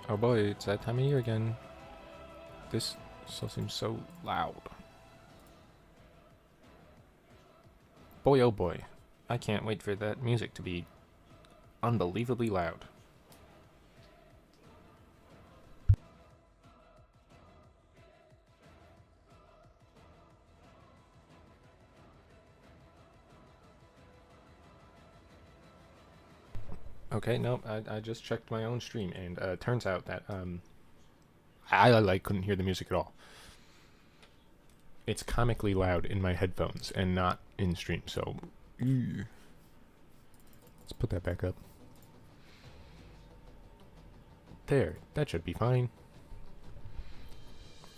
Oh boy, it's that time of year again. This still seems so loud. Boy, oh boy. I can't wait for that music to be unbelievably loud. Okay, no, I just checked my own stream, and turns out that I couldn't hear the music at all. It's comically loud in my headphones and not in stream, so let's put that back up. There, that should be fine.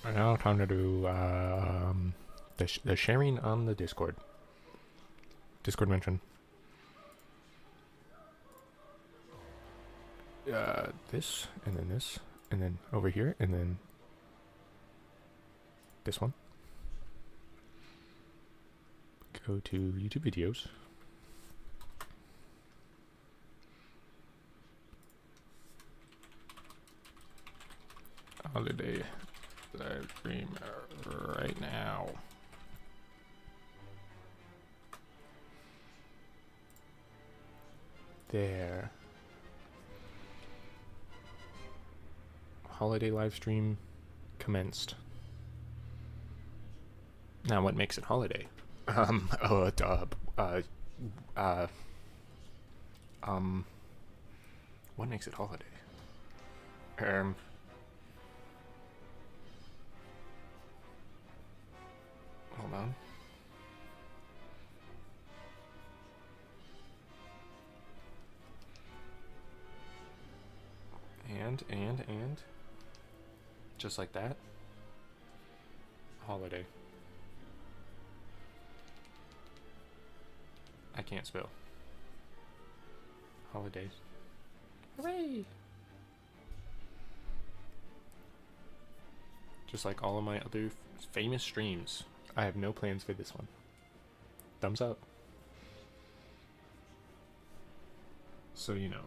And now time to do the sharing on the Discord. Discord mention. This, and then this, and then over here, and then this one. Go to YouTube videos. Holiday live stream right now. There. Holiday live stream commenced. Now, what makes it holiday? What makes it holiday? Hold on. And just like that. Holiday. I can't spell. Holidays. Hooray! Just like all of my other famous streams, I have no plans for this one. Thumbs up. So, you know,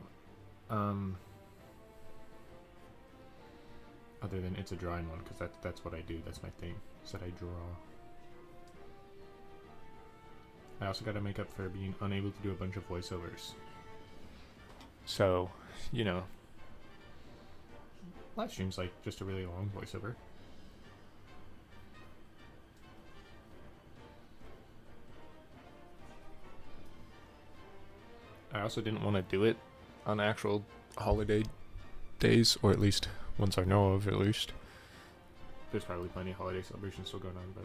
other than it's a drawing one, because that's what I do, that's my thing, is that I draw. I also gotta make up for being unable to do a bunch of voiceovers. So, you know, live stream's like just a really long voiceover. I also didn't want to do it on actual holiday days, or at least ones I know of, at least. There's probably plenty of holiday celebrations still going on, but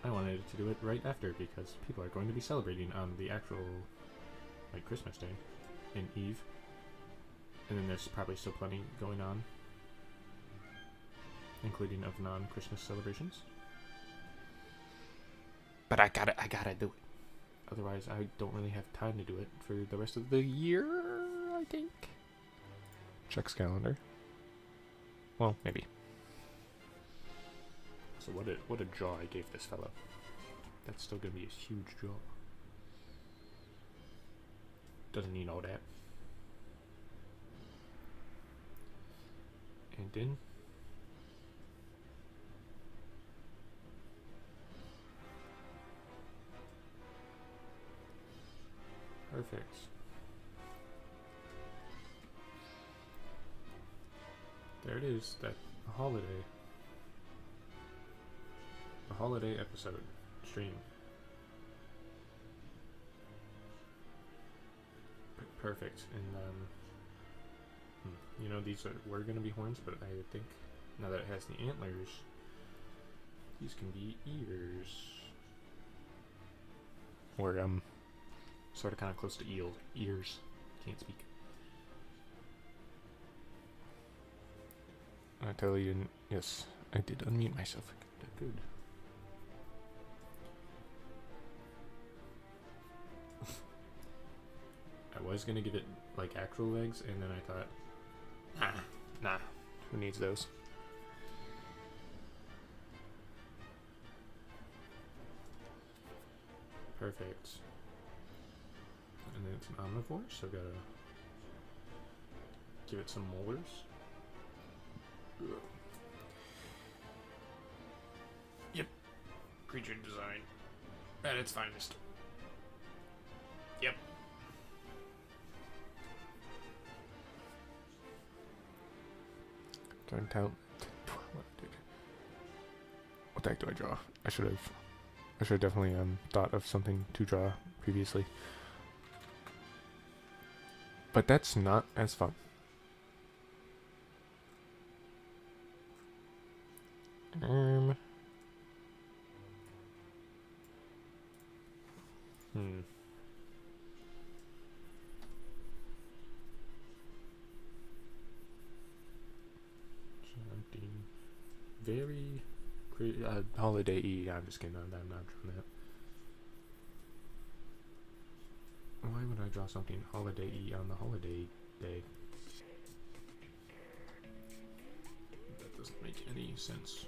I wanted to do it right after because people are going to be celebrating on the actual, like, Christmas Day and Eve. And then there's probably still plenty going on, including of non-Christmas celebrations. But I gotta do it. Otherwise, I don't really have time to do it for the rest of the year, I think. Check's calendar. Well, maybe. So what a jaw I gave this fellow. That's still gonna be a huge jaw. Doesn't need all that. And then perfect. There it is, that holiday. The holiday episode stream. Perfect. And you know, these were gonna be horns, but I think now that it has the antlers, these can be ears. Or sort of kind of close to ears. Can't speak. I totally didn't. Yes, I did unmute myself. Good. I was gonna give it like actual legs, and then I thought, nah, who needs those? Perfect. And then it's an omnivore, so gotta give it some molars. Yep. Creature design at its finest. Yep. Don't tell. What the heck do I draw? I should have definitely thought of something to draw previously. But that's not as fun. Something very holiday-y. I'm just kidding. I'm not drawing that. Why would I draw something holiday-y on the holiday day? That doesn't make any sense.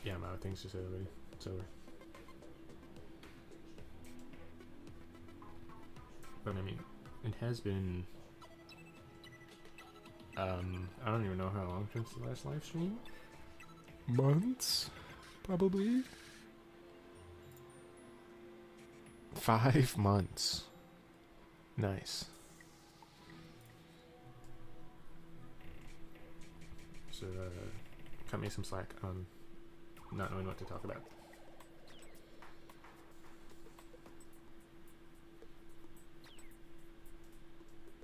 Yeah, I'm out of things to say already. It's over. But I mean, it has been I don't even know how long since the last live stream. Months? Probably? 5 months. Nice. So, cut me some slack on not knowing what to talk about.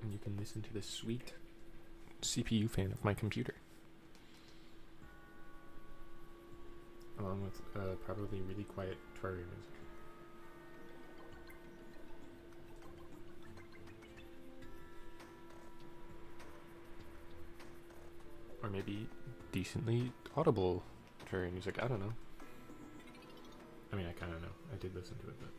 And you can listen to the sweet CPU fan of my computer. Along with probably really quiet Terraria music. Or maybe decently audible Terraria music, I don't know. I mean, I kind of know. I did listen to it, but...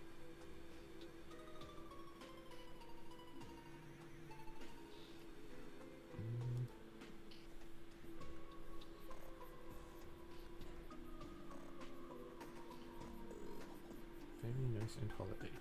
Very nice and holiday.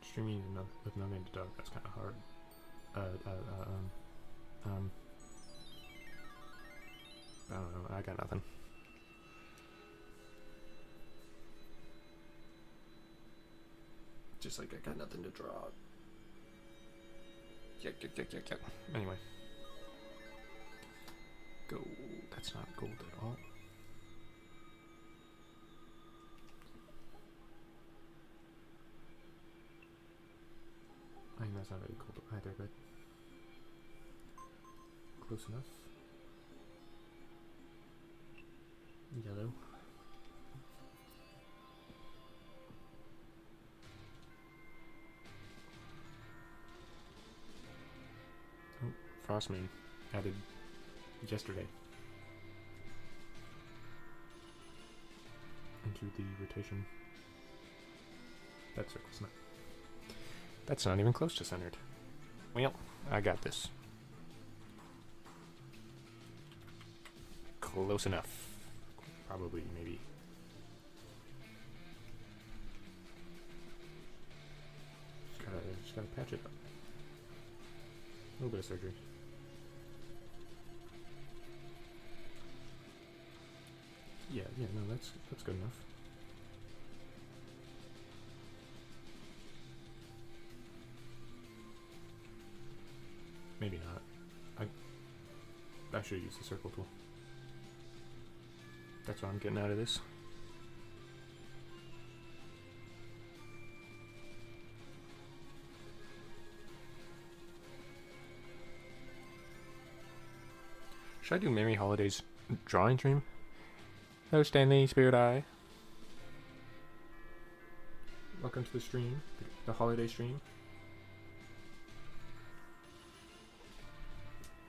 Streaming with nothing to talk, that's kind of hard. I don't know, I got nothing. Just like I got nothing to draw. Yuck. Anyway. Gold. That's not gold at all. I know. that's not really cold either, but close enough. Yellow. Oh, Frostmane added yesterday into the rotation. That circle's not. That's not even close to centered. Well, I got this. Close enough. Probably, maybe. Just gotta patch it up. A little bit of surgery. Yeah, no, that's good enough. Maybe not. I should use the circle tool. That's what I'm getting out of this. Should I do Merry Holidays drawing stream? Hello Stanley, Spirit Eye. Welcome to the stream, the holiday stream.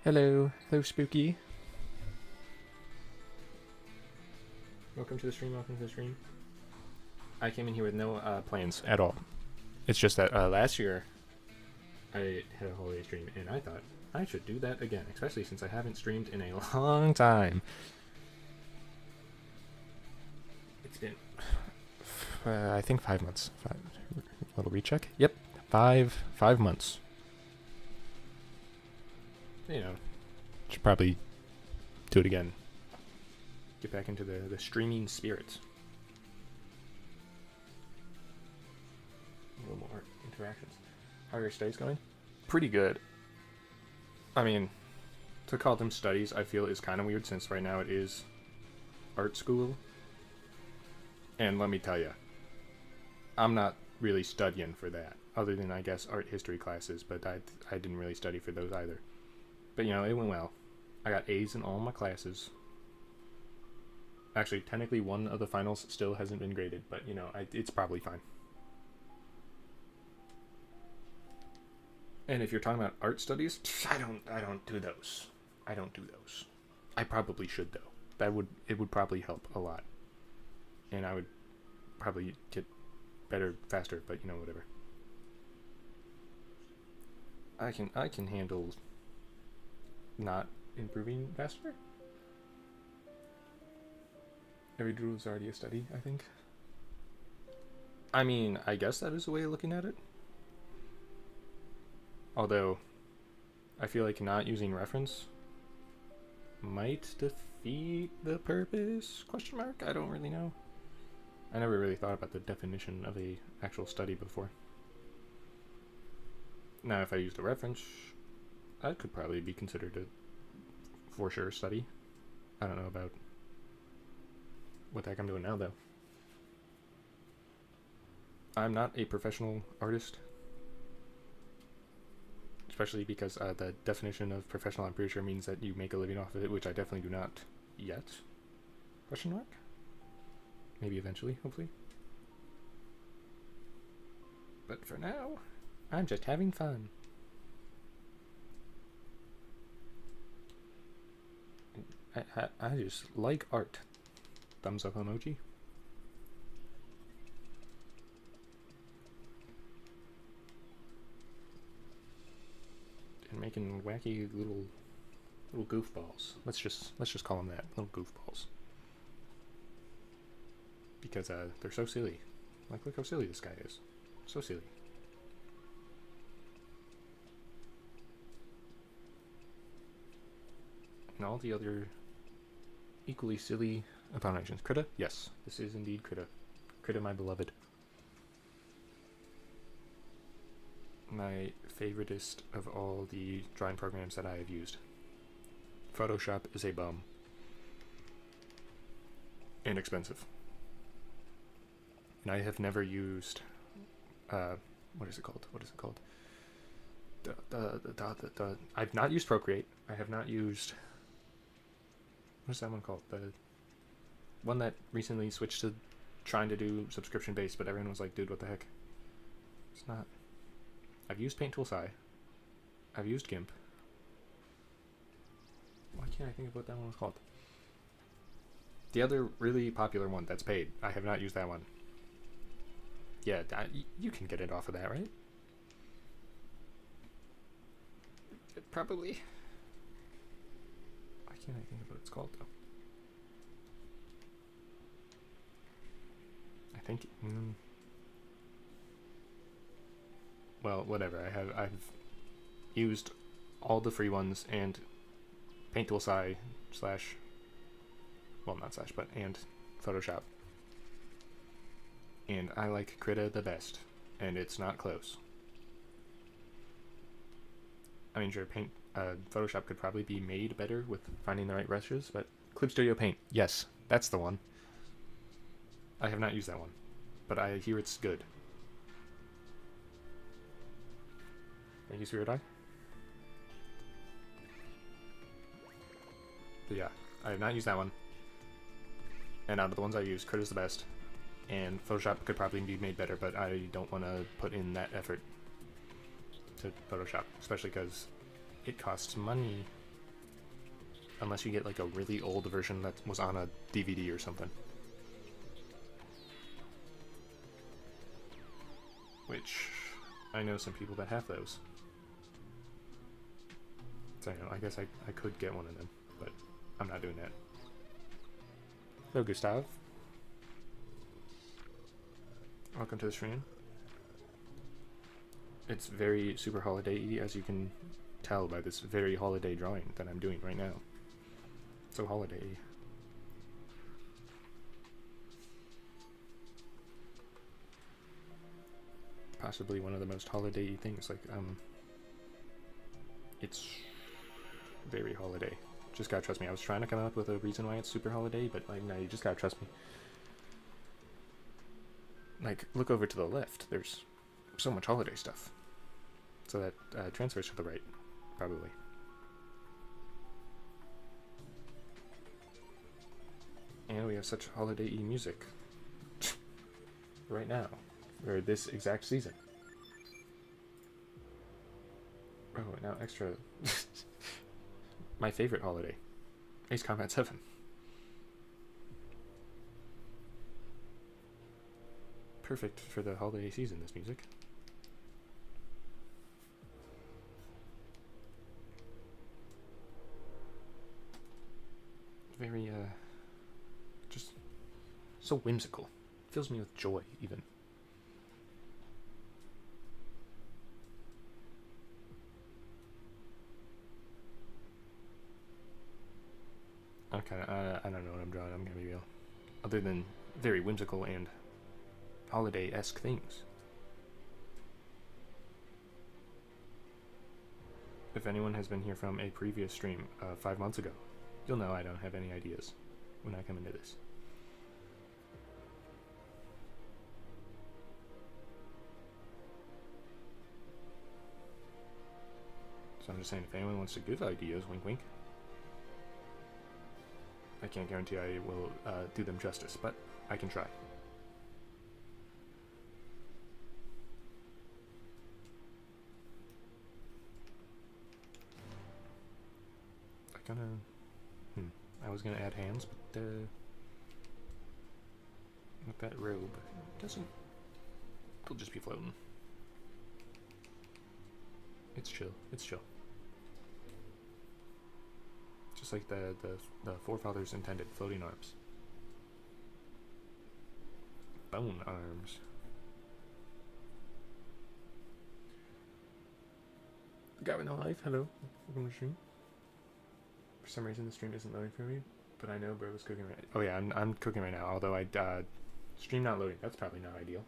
Hello Spooky. Welcome to the stream, I came in here with no plans at all. It's just that last year I had a holiday stream and I thought I should do that again, especially since I haven't streamed in a long time. It's been, I think 5 months. Little recheck. Yep, 5 months. You know, should probably do it again. Get back into the streaming spirit. A little more interactions. How are your studies going? Pretty good. I mean, to call them studies, I feel is kind of weird since right now it is art school. And let me tell you, I'm not really studying for that, other than I guess art history classes, but I didn't really study for those either. But you know, it went well. I got A's in all my classes. Actually, technically one of the finals still hasn't been graded, but you know, it's probably fine. And if you're talking about art studies, I don't do those. I don't do those. I probably should though. It would probably help a lot. And I would probably get better faster, but you know, whatever. I can handle not improving faster. Every doodle is already a study, I think. I mean, I guess that is a way of looking at it. Although, I feel like not using reference might defeat the purpose? Question mark? I don't really know. I never really thought about the definition of a actual study before. Now, if I used a reference, that could probably be considered a for sure study. I don't know about what the heck I'm doing now, though. I'm not a professional artist. Especially because the definition of professional, I'm pretty sure, means that you make a living off of it, which I definitely do not yet. Question mark? Maybe eventually, hopefully. But for now, I'm just having fun. I just like art. Thumbs up emoji. And making wacky little goofballs. Let's just call them that, little goofballs. Because they're so silly. Like, look how silly this guy is. So silly. And all the other equally silly abominations. Krita? Yes, this is indeed Krita. Krita, my beloved. My favoritist of all the drawing programs that I have used. Photoshop is a bum. And expensive. And I have never used, what is it called? I've not used Procreate. I have not used, what's that one called? The one that recently switched to trying to do subscription based, but everyone was like, dude, what the heck? It's not. I've used Paint Tool Sai. I've used GIMP. Why can't I think of what that one was called? The other really popular one that's paid. I have not used that one. Yeah, you can get it off of that, right? Probably. Why can't I think of what it's called, though? I think... well, whatever. I've used all the free ones and Paint Tool Sai slash... well, not slash, but and Photoshop. And I like Krita the best, and it's not close. I mean, sure, Photoshop could probably be made better with finding the right brushes, but Clip Studio Paint, yes, that's the one. I have not used that one, but I hear it's good. Thank you, Spirit Eye. But yeah, I have not used that one. And out of the ones I use, Krita's the best. And Photoshop could probably be made better, but I don't want to put in that effort to Photoshop, especially because it costs money. Unless you get like a really old version that was on a DVD or something. Which, I know some people that have those. So you know, I guess I could get one of them, but I'm not doing that. Hello, Gustav. Welcome to the stream. It's very super holiday-y, as you can tell by this very holiday drawing that I'm doing right now. So holiday-y. Possibly one of the most holiday-y things. Like, it's very holiday. Just gotta trust me. I was trying to come up with a reason why it's super holiday, but like, no, you just gotta trust me. Like, look over to the left. There's so much holiday stuff. So that transfers to the right, probably. And we have such holiday-y music right now, or this exact season. Oh, now extra. My favorite holiday, Ace Combat 7. Perfect for the holiday season, this music. Very, just so whimsical. Fills me with joy, even. Okay, I don't know what I'm drawing, I'm gonna be real. Other than very whimsical and holiday-esque things. If anyone has been here from a previous stream 5 months ago, you'll know I don't have any ideas when I come into this. So I'm just saying, if anyone wants to give ideas, wink wink. I can't guarantee I will do them justice, but I can try. I was gonna add hands, but with that robe, it doesn't. It'll just be floating. It's chill. It's chill. Just like the forefathers intended, floating arms. Bone arms. Got with no life. Hello. Welcome to the stream. For some reason, the stream isn't loading for me, but I know bro was cooking right. Oh yeah, I'm cooking right now. Although stream not loading. That's probably not ideal.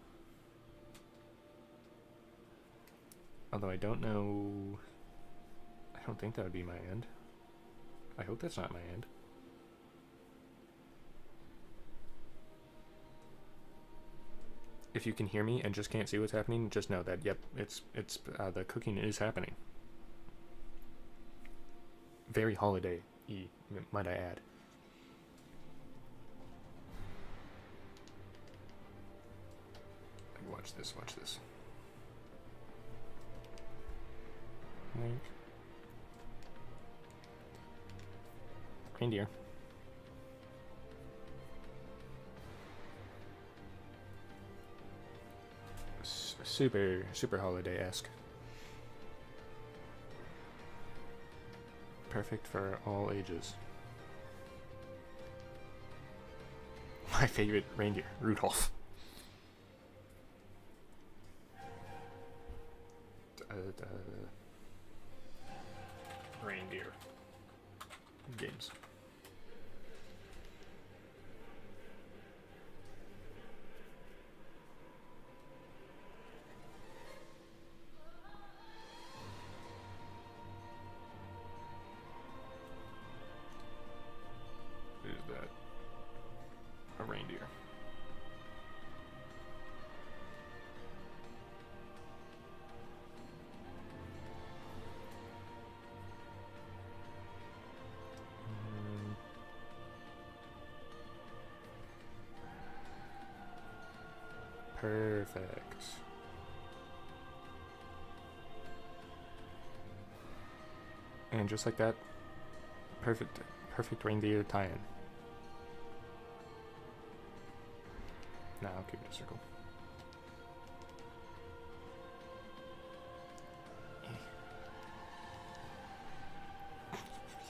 Although I don't know. I don't think that would be my end. I hope that's not my end. if you can hear me and just can't see what's happening, just know that, yep, it's the cooking is happening. Very holiday-y, might I add. Watch this, watch this. Wink. Reindeer. Super holiday-esque. Perfect for all ages. My favorite reindeer, Rudolph. Reindeer games. Is that a reindeer? Perfect. And just like that, perfect reindeer tie-in. Now I'll keep it a circle.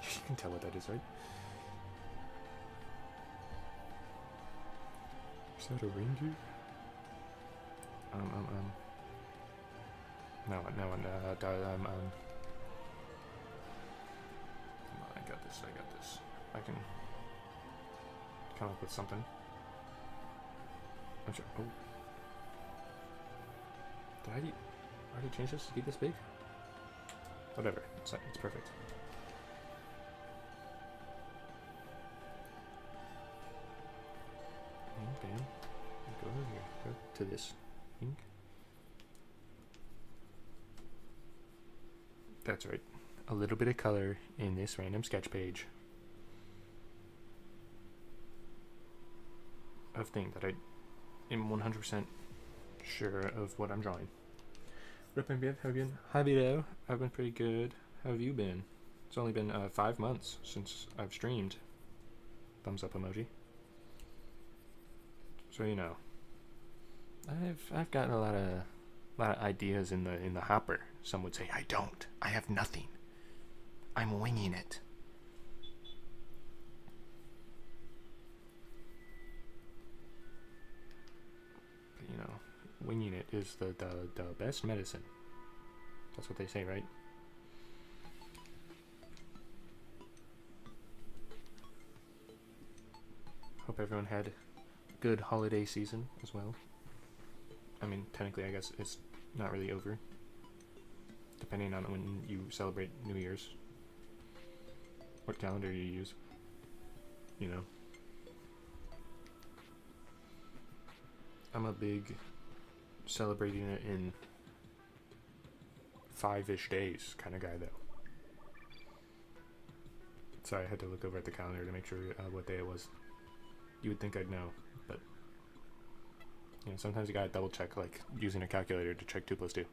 You can tell what that is, right? Is that a reindeer? No, I got this. I can come up with something. I'm sure. Oh. Did I already change this to be this big? Whatever, it's perfect. And bam. Go over here. Go to this. Ink. That's right. A little bit of color in this random sketch page of thing that I am 100% sure of what I'm drawing. Rip and Biv, how have you been? Hi, Vito. I've been pretty good. How have you been? It's only been 5 months since I've streamed. Thumbs up emoji. So you know, I've gotten a lot of ideas in the hopper. Some would say I don't. I have nothing. I'm winging it. But, you know, winging it is the best medicine. That's what they say, right? Hope everyone had a good holiday season as well. I mean, technically, I guess it's not really over, depending on when you celebrate New Year's, what calendar you use, you know. I'm a big celebrating it in 5-ish days kind of guy, though. So I had to look over at the calendar to make sure what day it was. You would think I'd know, but you know, sometimes you gotta double check, like using a calculator to check 2 + 2.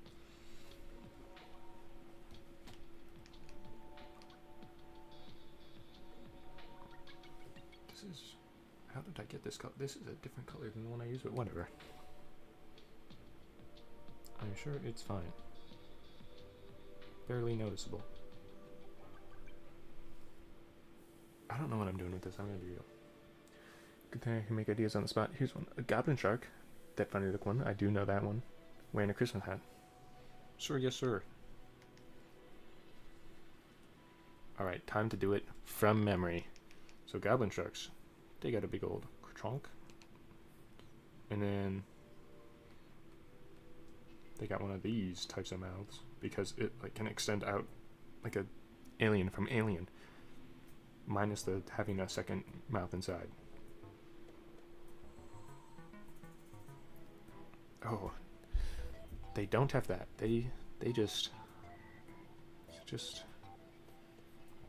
This is, how did I get this color? This is a different color than the one I used, but whatever. I'm sure it's fine. Barely noticeable. I don't know what I'm doing with this, I'm gonna be real. Good thing I can make ideas on the spot. Here's one. A goblin shark. That funny look one. I do know that one. Wearing a Christmas hat. Sir, yes sir. Alright, time to do it from memory. So goblin sharks. They got a big old trunk. And then they got one of these types of mouths because it like can extend out like a alien from Alien. Minus the having a second mouth inside. Oh, they don't have that. They just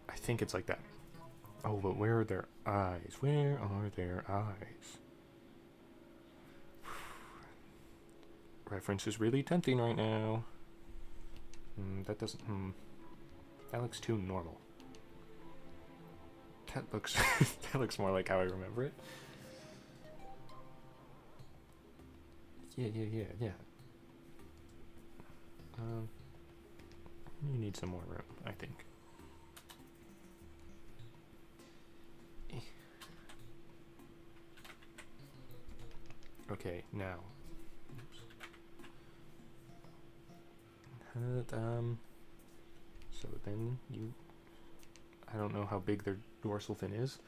I think it's like that. Oh, but where are their eyes? Where are their eyes? Reference is really tempting right now. That doesn't. That looks too normal. That looks. That looks more like how I remember it. Yeah. You need some more room, I think. Okay, now. So then you. I don't know how big their dorsal fin is.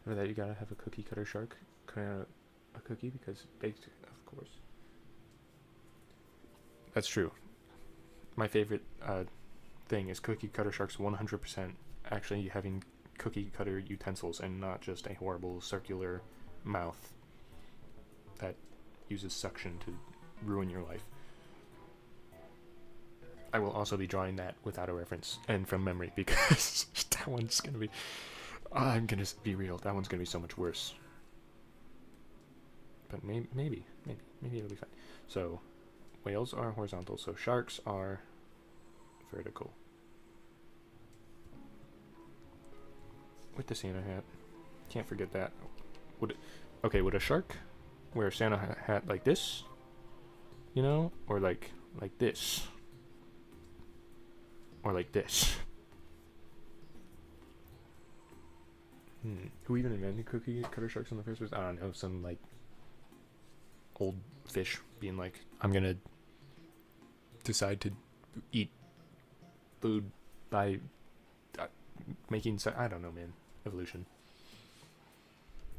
For that, you gotta have a cookie cutter shark cut out a cookie because baked, of course. That's true. My favorite thing is cookie cutter sharks 100% actually having cookie cutter utensils and not just a horrible circular mouth that uses suction to ruin your life. I will also be drawing that without a reference and from memory because that one's gonna be. I'm gonna be real. That one's gonna be so much worse. But maybe it'll be fine. So, whales are horizontal. So sharks are vertical. With the Santa hat, can't forget that. Would a shark wear a Santa hat like this? You know, or like this? Or like this. Who even invented cookie cutter sharks in the first place? I don't know. Some like old fish being like, I'm gonna decide to eat food by making. I don't know, man. Evolution.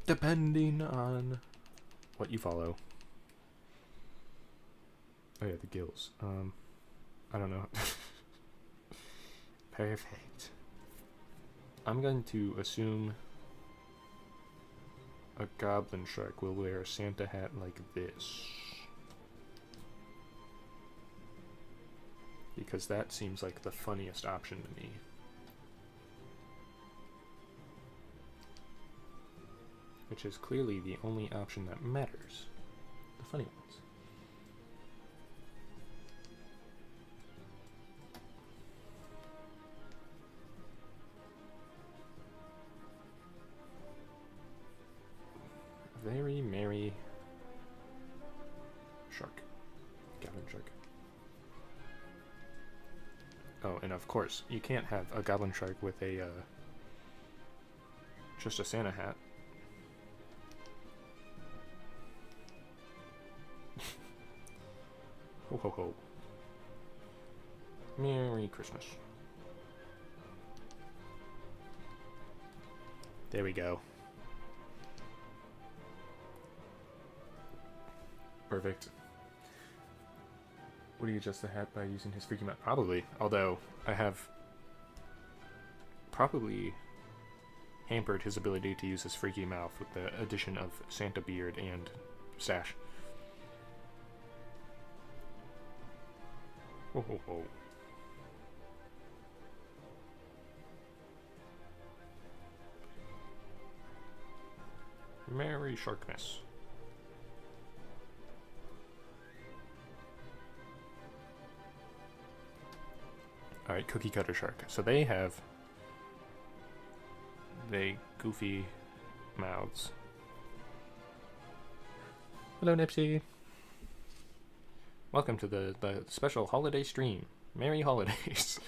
Depending on what you follow. Oh yeah, the gills. I don't know. Perfect. I'm going to assume a goblin shark will wear a Santa hat like this. Because that seems like the funniest option to me. Which is clearly the only option that matters. The funny ones. Very merry shark. Goblin shark. Oh, and of course, you can't have a goblin shark with a, just a Santa hat. Ho ho ho. Merry Christmas. There we go. Perfect. Would he adjust the hat by using his freaky mouth? Probably. Although, I have probably hampered his ability to use his freaky mouth with the addition of Santa beard and sash. Ho ho ho. Merry Sharkmas. Alright, cookie cutter shark. So they have goofy mouths. Hello, Nipsey. Welcome to the special holiday stream. Merry holidays.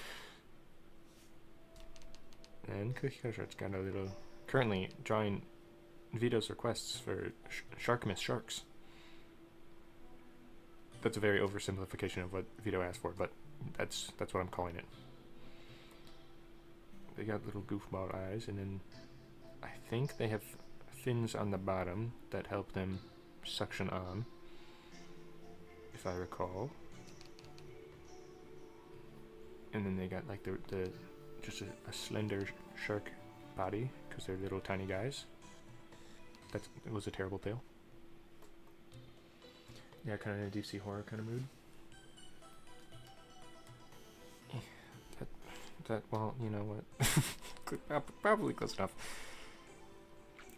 And cookie cutter shark's got a little... Currently drawing Vito's requests for Sharkmas sharks. That's a very oversimplification of what Vito asked for, but that's what I'm calling it. They got little goofball eyes, and then I think they have fins on the bottom that help them suction on, if I recall. And then they got like the just a slender shark body because they're little tiny guys. It was a terrible tale. Yeah, kind of in a deep sea horror kind of mood. Well, you know what? Probably close enough.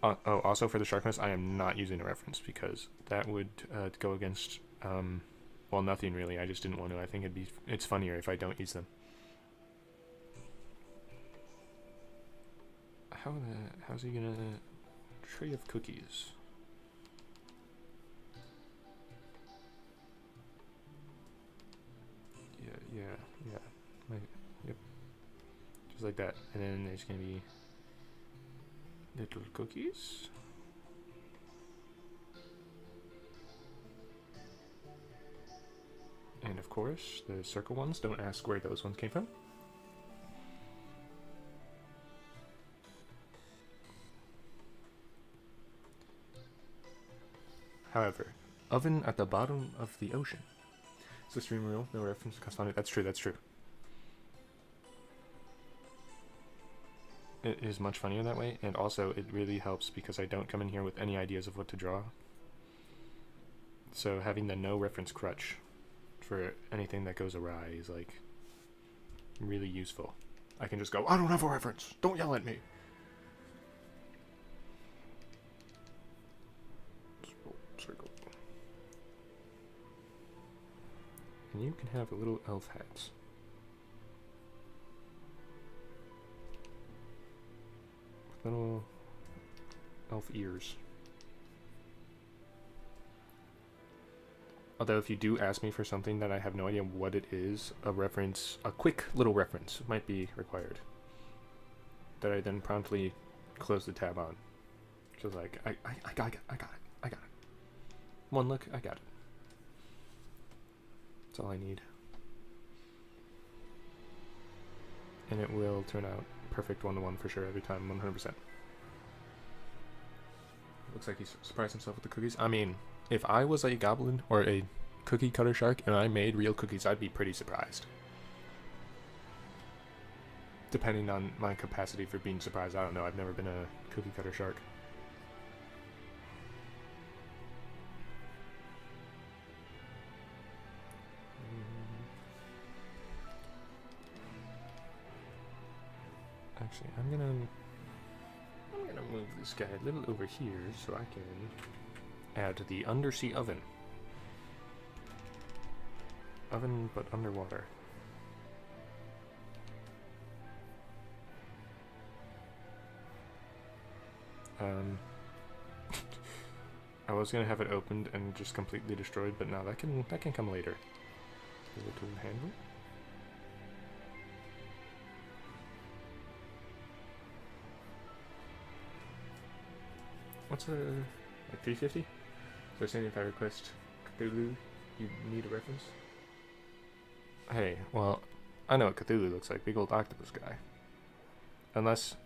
Oh, also for the sharpness, I am not using a reference because that would go against, well, nothing really. I just didn't want to. I think it's funnier if I don't use them. How's he gonna tray of cookies? Yeah. Yep. Just like that. And then there's gonna be little cookies. And of course, the circle ones. Don't ask where those ones came from. However, oven at the bottom of the ocean. It's a stream rule, no reference to custom. That's true. It is much funnier that way, and also it really helps because I don't come in here with any ideas of what to draw. So having the no reference crutch for anything that goes awry is like really useful. I can just go, I don't have a reference, don't yell at me. Circle. And you can have little elf hats. Little elf ears. Although if you do ask me for something that I have no idea what it is, a quick little reference might be required. That I then promptly close the tab on. Just like, I got it. One look, I got it. That's all I need. And it will turn out perfect one-to-one for sure every time, 100%. Looks like he surprised himself with the cookies. I mean, if I was a goblin or a cookie cutter shark and I made real cookies, I'd be pretty surprised. Depending on my capacity for being surprised, I don't know. I've never been a cookie cutter shark. Actually, I'm gonna move this guy a little over here so I can add the undersea oven. Oven, but underwater. I was gonna have it opened and just completely destroyed, but now that can come later. Is it to handle? What's like 350? So saying if I request Cthulhu, you need a reference? Hey, well, I know what Cthulhu looks like, big old octopus guy. Unless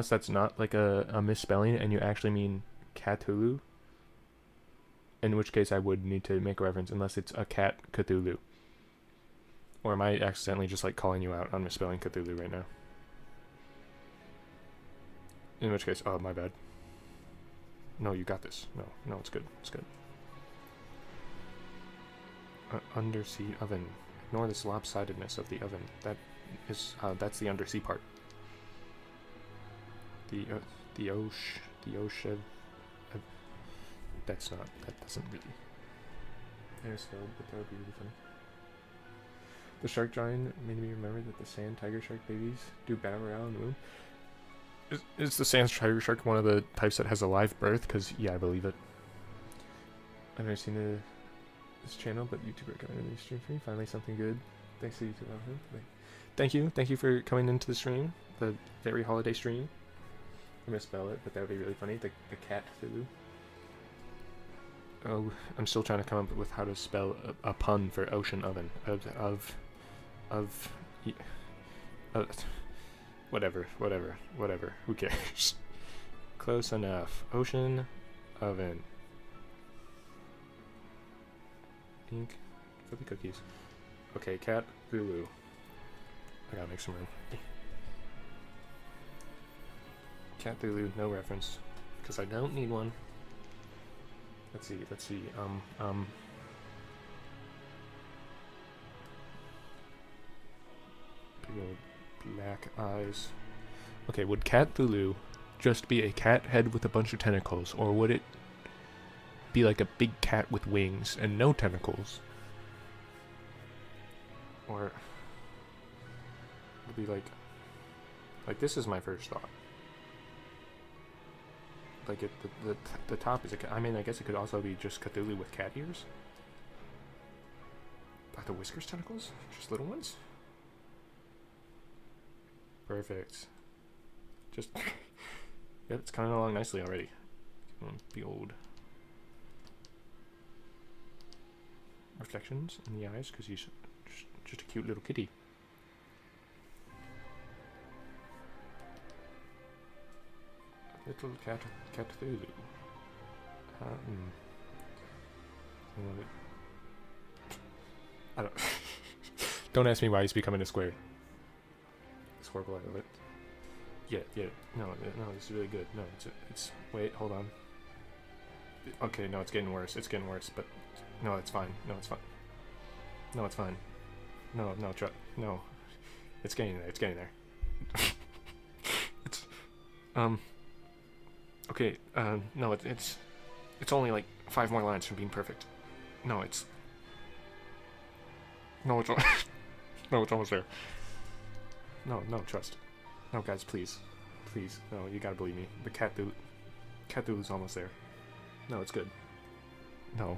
that's not like a misspelling and you actually mean Cthulhu, in which case I would need to make a reference, unless it's a cat Cthulhu. Or am I accidentally just like calling you out on misspelling Cthulhu right now? In which case, oh, my bad. No, you got this. No, it's good. It's good. Undersea oven. Ignore this lopsidedness of the oven. That's the undersea part. The ocean. That doesn't really. There's spelled, but that would be really funny. The shark drawing made me remember that the sand tiger shark babies do battle royale in the moon. Is the sand tiger shark one of the types that has a live birth? Because, yeah, I believe it. I've never seen this channel, but YouTube recommended me stream for me. Finally something good. Thanks to YouTube. Thank you for coming into the stream. The very holiday stream. I'm gonna spell it, but that would be really funny. The cat Cthulhu. Oh, I'm still trying to come up with how to spell a pun for ocean oven. Whatever. Who cares? Close enough. Ocean oven. Ink for the cookies. Okay, cat Cthulhu. I gotta make some room. Cat Cthulhu, no reference, because I don't need one. Let's see. Big old black eyes. Okay, would Cthulhu just be a cat head with a bunch of tentacles, or would it be like a big cat with wings and no tentacles? Or would it be like this is my first thought. Like the top is I mean, I guess it could also be just Cthulhu with cat ears. Are the whiskers tentacles? Just little ones? Perfect. Just yep, it's coming along nicely already. The old reflections in the eyes because he's just a cute little kitty. Little Cthulhu. I don't. Don't ask me why he's becoming a square. It's horrible. I love it. Yeah. No, this is really good. No, it's. Wait, hold on. Okay, no, it's getting worse. But no, it's fine. No, it's fine. No, it's fine. No, no. It's getting there. It's okay. No, it's only like 5 more lines from being perfect. No, it's no, it's almost there. No, trust. No, guys, please. No, you gotta believe me. The Cthulhu's almost there. No, it's good. No.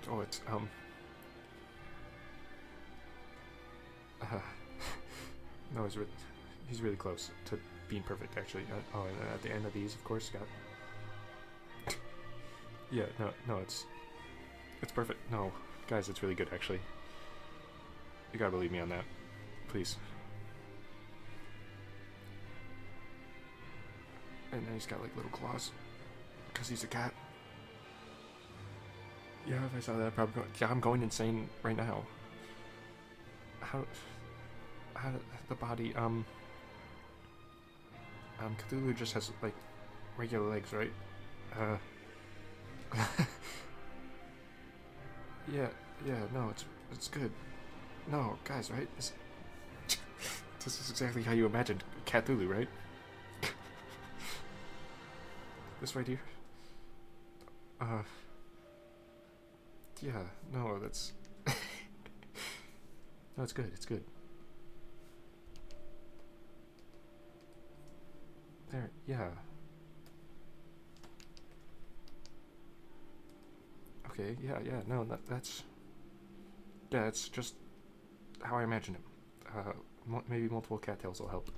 Oh, it's no, he's really close to being perfect, actually. Oh, and at the end of these, of course, got. Yeah, no, it's perfect. No, guys, it's really good, actually. You gotta believe me on that, please. And then he's got like little claws, because he's a cat. Yeah, if I saw that, I'd probably go. Yeah, I'm going insane right now. How the body Cthulhu just has like regular legs, right? Yeah, no, it's good. No, guys, right? This is exactly how you imagined Cthulhu, right? This right here. Yeah, no, that's no, it's good. There, yeah. Okay, yeah, no, that's just how I imagine him. Maybe multiple cattails will help.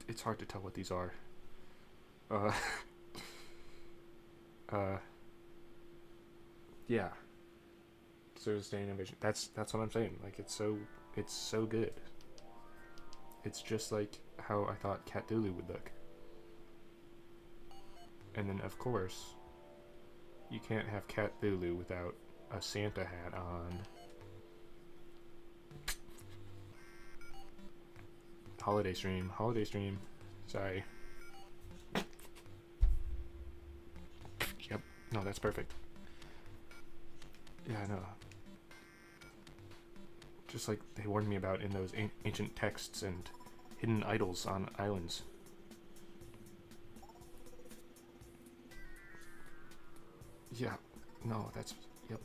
It's hard to tell what these are. Yeah. Sustained ambition. That's what I'm saying. Like, it's so good. It's just like how I thought Cthulhu would look. And then, of course, you can't have Cthulhu without a Santa hat on. Holiday stream. Sorry. Yep. No, that's perfect. Yeah, I know. Just like they warned me about in those ancient texts and hidden idols on islands. Yeah. No, that's... Yep.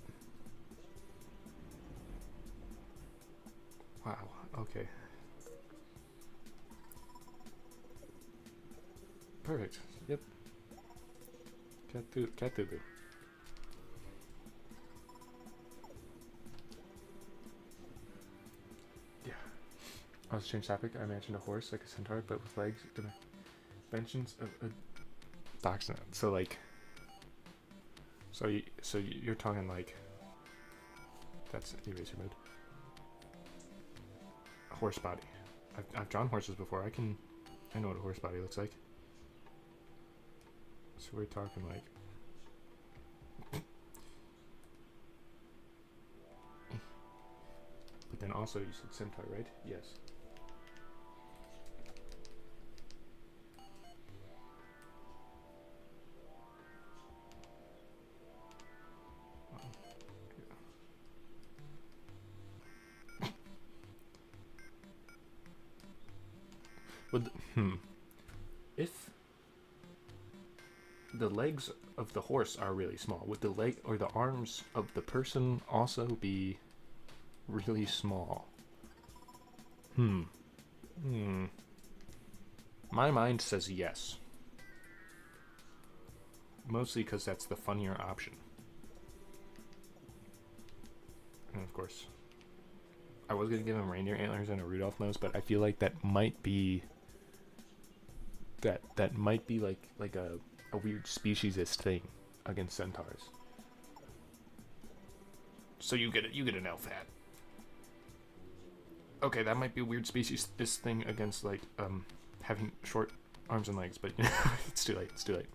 Wow. Okay. Perfect. Yep. Cthulhu. Yeah. I was change topic. I imagined a horse like a centaur, but with legs. Dimensions of a dachshund. So like. So you're talking like. That's eraser mode. A horse body. I've drawn horses before. I know what a horse body looks like. So we're talking like. But then also you said centaur, right? Yes. Would if the legs of the horse are really small, would the leg or the arms of the person also be really small? My mind says yes. Mostly because that's the funnier option. And of course, I was going to give him reindeer antlers and a Rudolph nose, but I feel like that might be... That might be like a weird speciesist thing against centaurs. So you get an elf hat. Okay, that might be a weird speciesist thing against like having short arms and legs, but you know, it's too late. It's too late.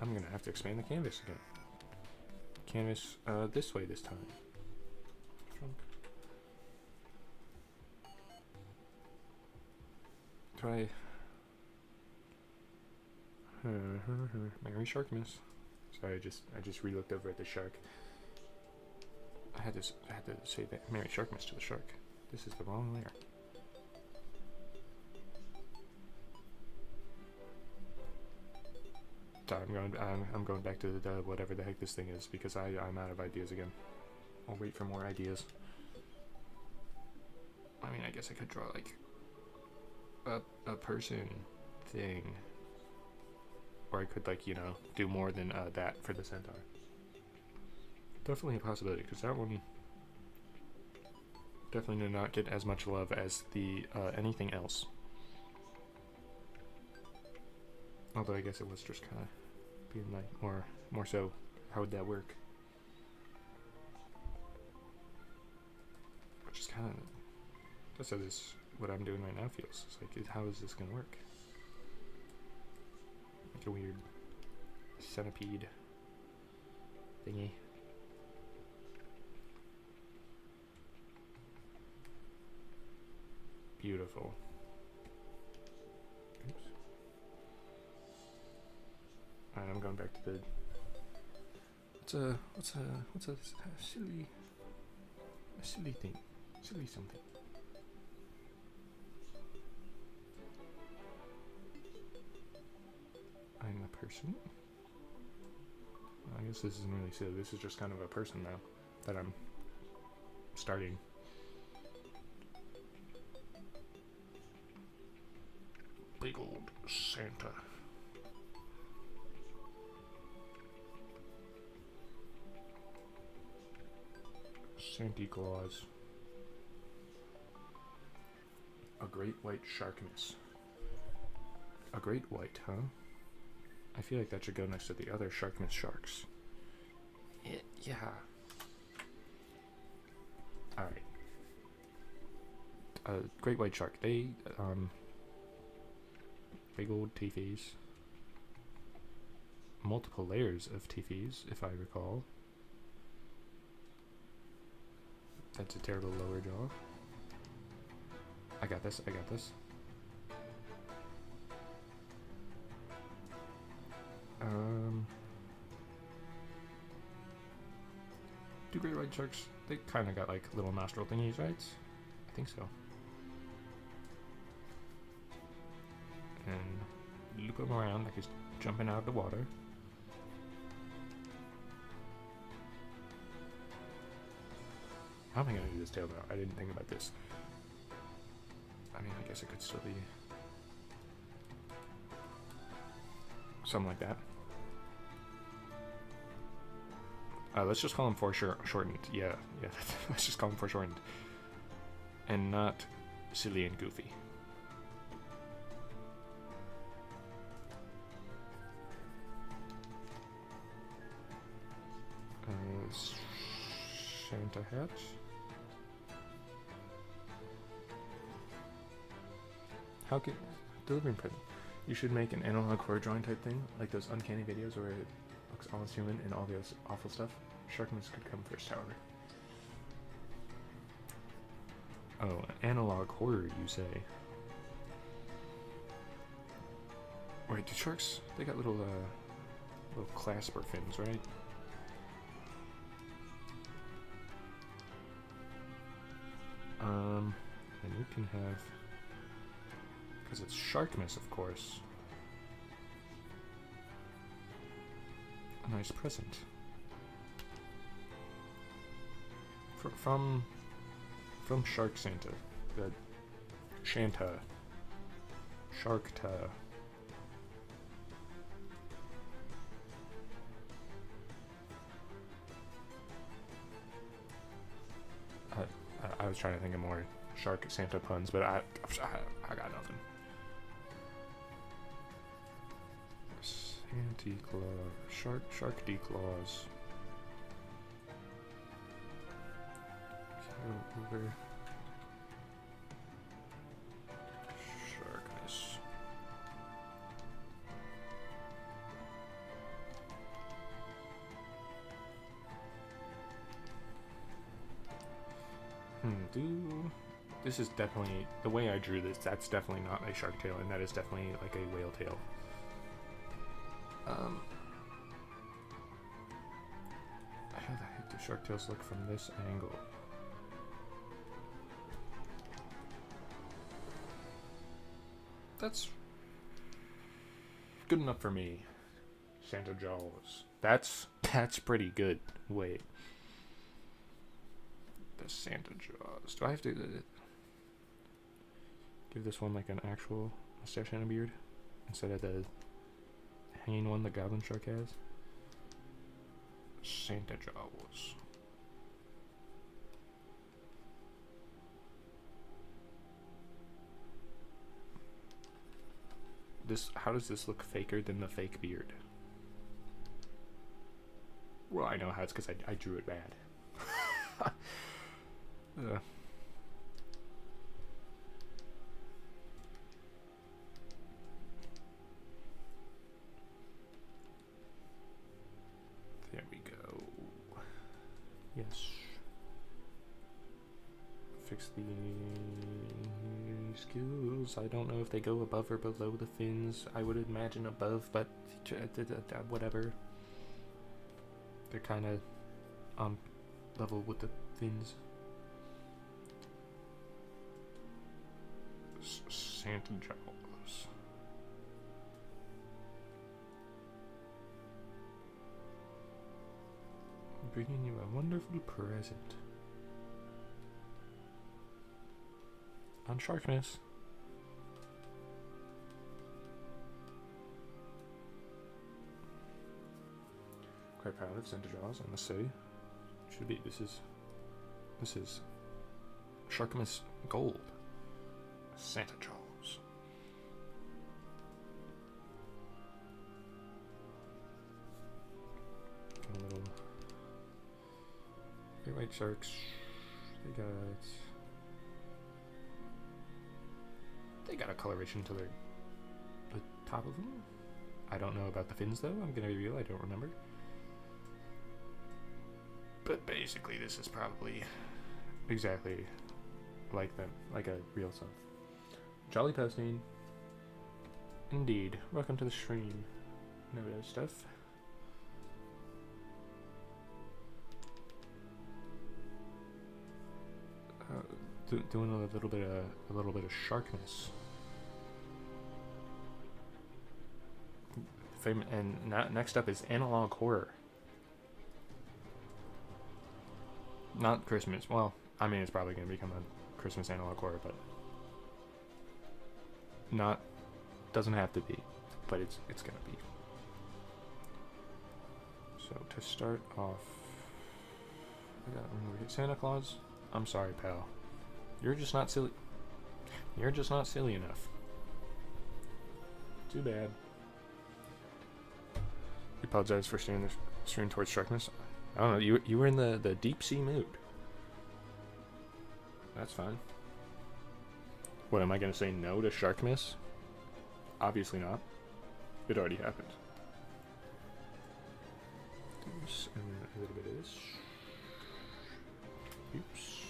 I'm gonna have to expand the canvas again. Canvas this way this time. Try Merry Sharkmas. Sorry, I just re-looked over at the shark. I had to say that Merry Sharkmas to the shark. This is the wrong layer. Sorry, I'm going back to the whatever the heck this thing is because I'm out of ideas again. I'll wait for more ideas. I mean, I guess I could draw like a person thing, or I could like, you know, do more than that for the centaur. Definitely a possibility because that one definitely did not get as much love as the anything else. Although I guess it was just kind of being like more so, how would that work? Which is kind of, that's how this, what I'm doing right now feels. It's like, how is this going to work? Like a weird centipede thingy. Beautiful. Oops. Alright, I'm going back to the... What's a silly thing? Silly something. I'm a person? I guess this isn't really silly. This is just kind of a person now that I'm starting. Big old Santa. Santa Claus. A great white sharkness. A great white, huh? I feel like that should go next to the other sharkness sharks. Yeah. Alright. Great white shark. They, big old teethies. Multiple layers of teethies, if I recall. That's a terrible lower jaw. I got this, I got this. Do great white sharks, they kind of got like little nostril thingies, right? I think so. And loop him around like he's jumping out of the water. How am I going to do this tail now? I didn't think about this. I mean, I guess it could still be something like that. Let's just call him foreshortened. Yeah. Let's just call him foreshortened. And not silly and goofy. Santa hat. How can delivering present? You should make an analog horror drawing type thing, like those uncanny videos where it looks almost human and all the awful stuff. Sharkness could come first, however. Oh, analog horror, you say? Wait, do sharks? They got little clasper fins, right? And you can have, because it's Sharkmas, of course, a nice present. From Shark Santa. The Shanta. Sharkta. I was trying to think of more Shark Santa puns, but I got nothing. Santa Claus. Shark D-Claus. Over. Sharkness. This is definitely, the way I drew this, that's definitely not a shark tail, and that is definitely like a whale tail. How the heck do shark tails look from this angle? That's good enough for me. Santa Jaws. That's pretty good. Wait. The Santa Jaws. Do I have to give this one like an actual mustache and a beard instead of the hanging one the Goblin Shark has? Santa Jaws. How does this look faker than the fake beard? Well, I know how it's because I drew it bad. There we go. Yes. Fix the skills. I don't know if they go above or below the fins. I would imagine above, but whatever. They're kind of on level with the fins. Santa Jaws. Bringing you a wonderful present. On Sharkmas. Quite proud of Santa Jaws, I must say. Should be. This is Sharkmas Gold. Santa Jaws. A little great white sharks. They got a coloration to the top of them. I don't know about the fins though. I'm gonna be real. I don't remember. But basically, this is probably exactly like them, like a real sun. Jolly posting. Indeed. Welcome to the stream. No stuff. Doing a little bit of Sharkmas. And next up is analog horror. Not Christmas. Well, I mean, it's probably going to become a Christmas analog horror, but doesn't have to be, but it's going to be. So to start off, I got Santa Claus. I'm sorry, pal. You're just not silly. You're just not silly enough. Too bad. You apologize for steering towards Sharkmas. I don't know. You were in the deep sea mood. That's fine. What, am I going to say no to Sharkmas? Obviously not. It already happened. This, and then a little bit of this. Oops.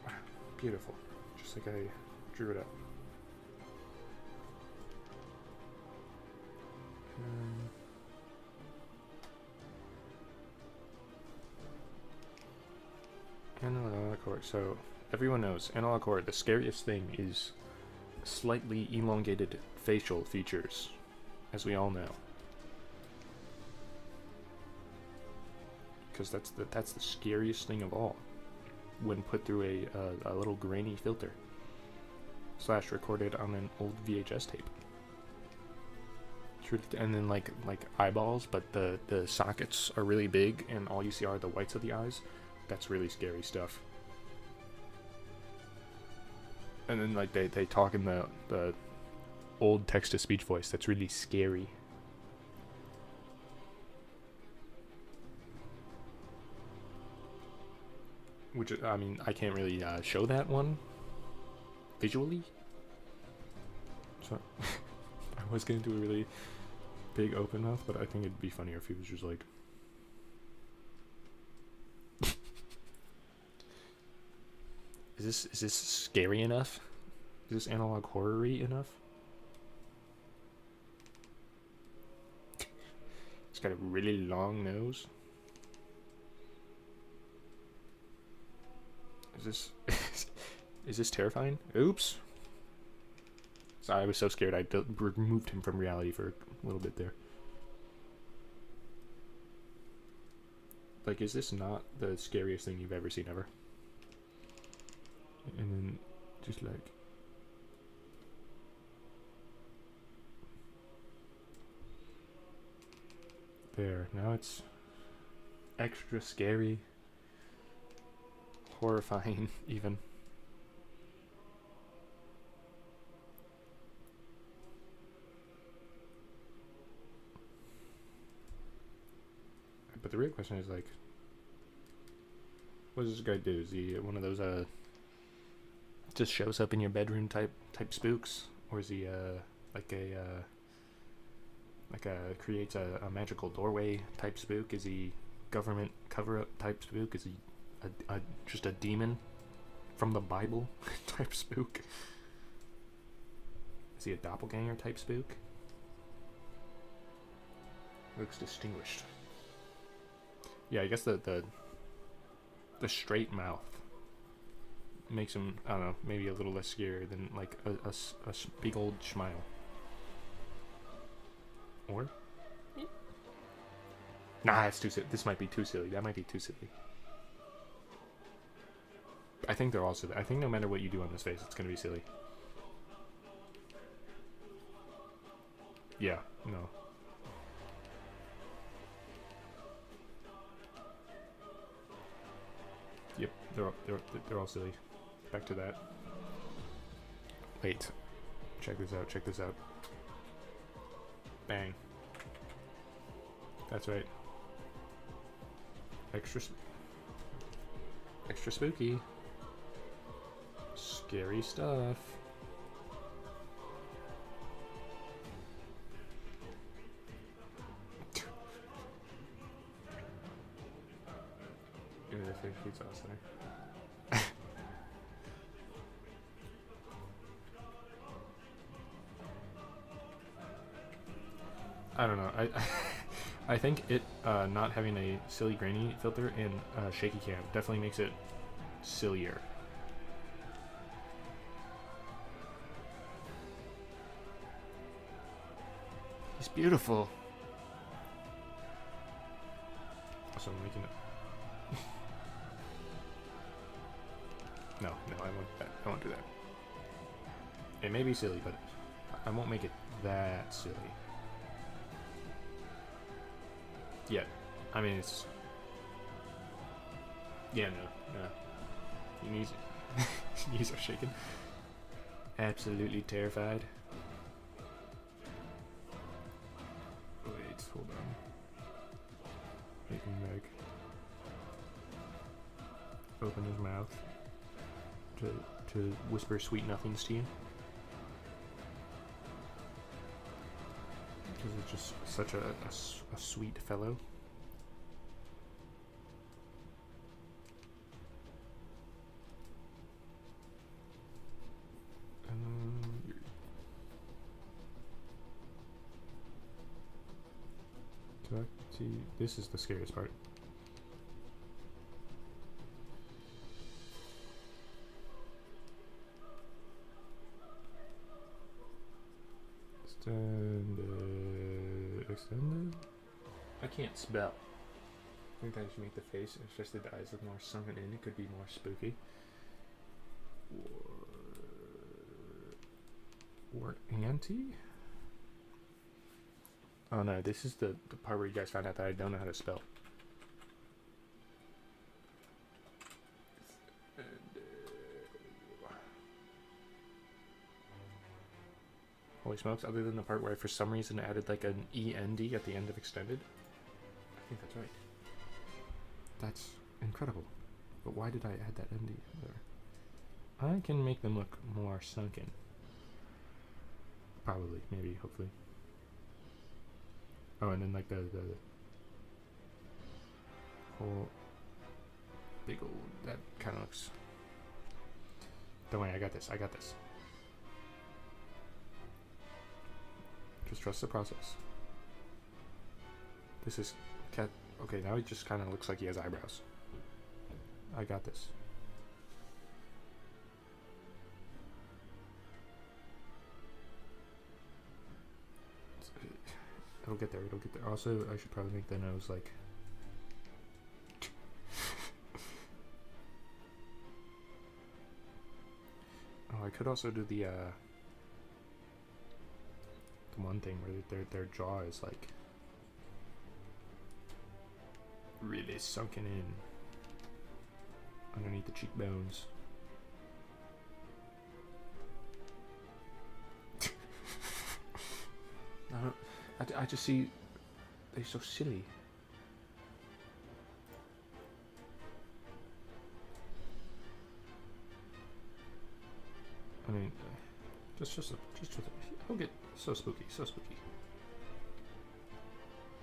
Wow, beautiful. Just like I drew it up. Analog horror. So everyone knows analog horror. The scariest thing is slightly elongated facial features, as we all know. Because that's the scariest thing of all, when put through a little grainy filter / recorded on an old VHS tape. And then like eyeballs, but the sockets are really big, and all you see are the whites of the eyes. That's really scary stuff. And then like they talk in the old text-to-speech voice. That's really scary. Which, I mean, I can't really show that one visually. So I was gonna do a really big open mouth, but I think it'd be funnier if he was just like. Is this scary enough? Is this analog horror-y enough? It's got a really long nose. Is this terrifying? Oops. Sorry, I was so scared I removed him from reality for a little bit there. Like, is this not the scariest thing you've ever seen ever? And then just like there. Now it's extra scary. Horrifying, even. But the real question is, like, what does this guy do? Is he one of those just shows up in your bedroom type spooks, or is he creates a magical doorway type spook? Is he government cover-up type spook? Is he just a demon from the Bible type spook? Is he a doppelganger type spook? Looks distinguished. Yeah, I guess the straight mouth makes him, I don't know, maybe a little less scary than like a big old smile. Or? Nah, it's too silly. This might be too silly. That might be too silly. I think they're all silly. I think no matter what you do on this face, it's gonna be silly. Yeah, no. Yep, they're all silly. Back to that. Wait. Check this out, check this out. Bang. That's right. Extra spooky. Scary stuff. Give me the fish pizza sauce there. I don't know. I think it not having a silly grainy filter and shaky cam definitely makes it sillier. He's beautiful. Also, I'm making it. No, I won't do that. It may be silly, but I won't make it that silly. Yet. I mean, it's... Yeah, no. Your knees are shaking. Absolutely terrified. Wait, hold on. Make him, like, open his mouth to whisper sweet nothings to you. Because it's just such a sweet fellow. See, this is the scariest part. Extended. I can't spell. I think I should make the face, especially the eyes, look more sunken in. It could be more spooky. War anti? Oh no, this is the part where you guys found out that I don't know how to spell. Holy smokes, other than the part where I for some reason added like an END at the end of extended. I think that's right. That's incredible. But why did I add that ND there? I can make them look more sunken. Probably, maybe, hopefully. Oh, and then like the whole big old, that kind of looks. Don't worry, I got this. I got this. Just trust the process. This is cat. Okay, now he just kind of looks like he has eyebrows. I got this. It'll get there. It'll get there. Also, I should probably make the nose like. Oh, I could also do the one thing where their jaw is like really sunken in underneath the cheekbones. I just see they're so silly. I mean, just he'll get so spooky, so spooky.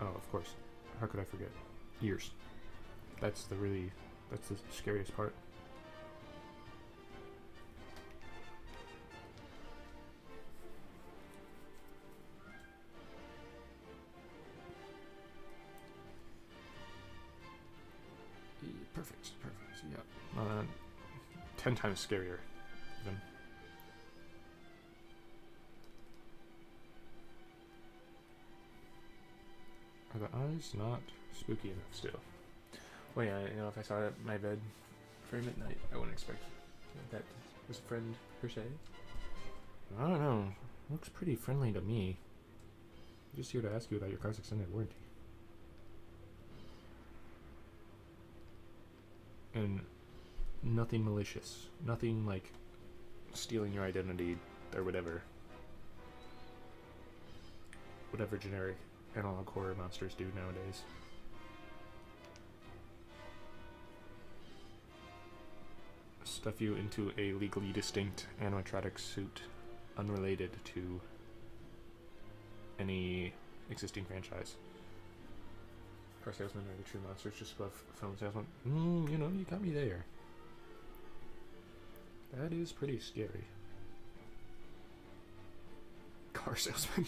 Oh, of course. How could I forget? Ears. That's the scariest part. Perfect, yeah. 10 times scarier, even. Are the eyes not spooky enough still? Well, yeah, you know, if I saw it at my bed frame at night, I wouldn't expect that was a friend, per se. I don't know. Looks pretty friendly to me. I'm just here to ask you about your car's extended warranty. And nothing malicious. Nothing like stealing your identity or whatever. Whatever generic analog horror monsters do nowadays. Stuff you into a legally distinct animatronic suit unrelated to any existing franchise. Car salesman or the true monsters just above film salesman. You know, you got me there. That is pretty scary. Car salesman.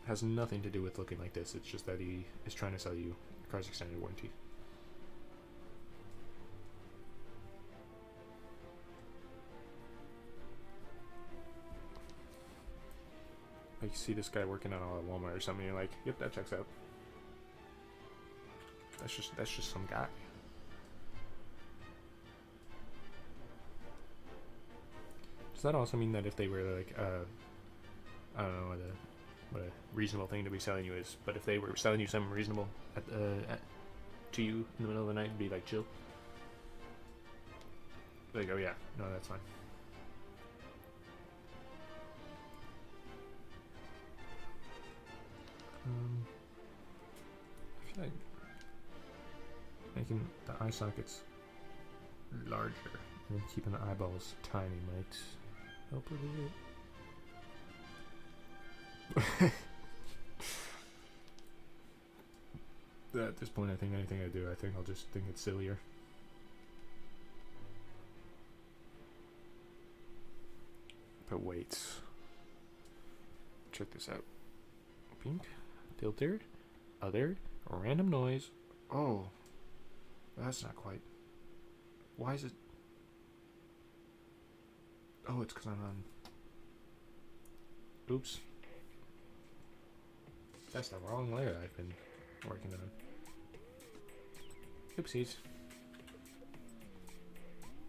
Has nothing to do with looking like this. It's just that he is trying to sell you a car's extended warranty. Like you see this guy working at Walmart or something, you're like, yep, that checks out. That's just some guy. Does that also mean that if they were like, I don't know what a reasonable thing to be selling you is, but if they were selling you something reasonable to you in the middle of the night, and be like, chill. Like, oh yeah, no, that's fine. I feel like making the eye sockets larger and keeping the eyeballs tiny might help a little bit. At this point, I think anything I do, I'll just think it's sillier. But wait. Check this out. Pink. Filter. Other. Random noise. Oh. That's not quite. Why is it... Oh, it's because I'm on Oops. That's the wrong layer I've been working on. Oopsies.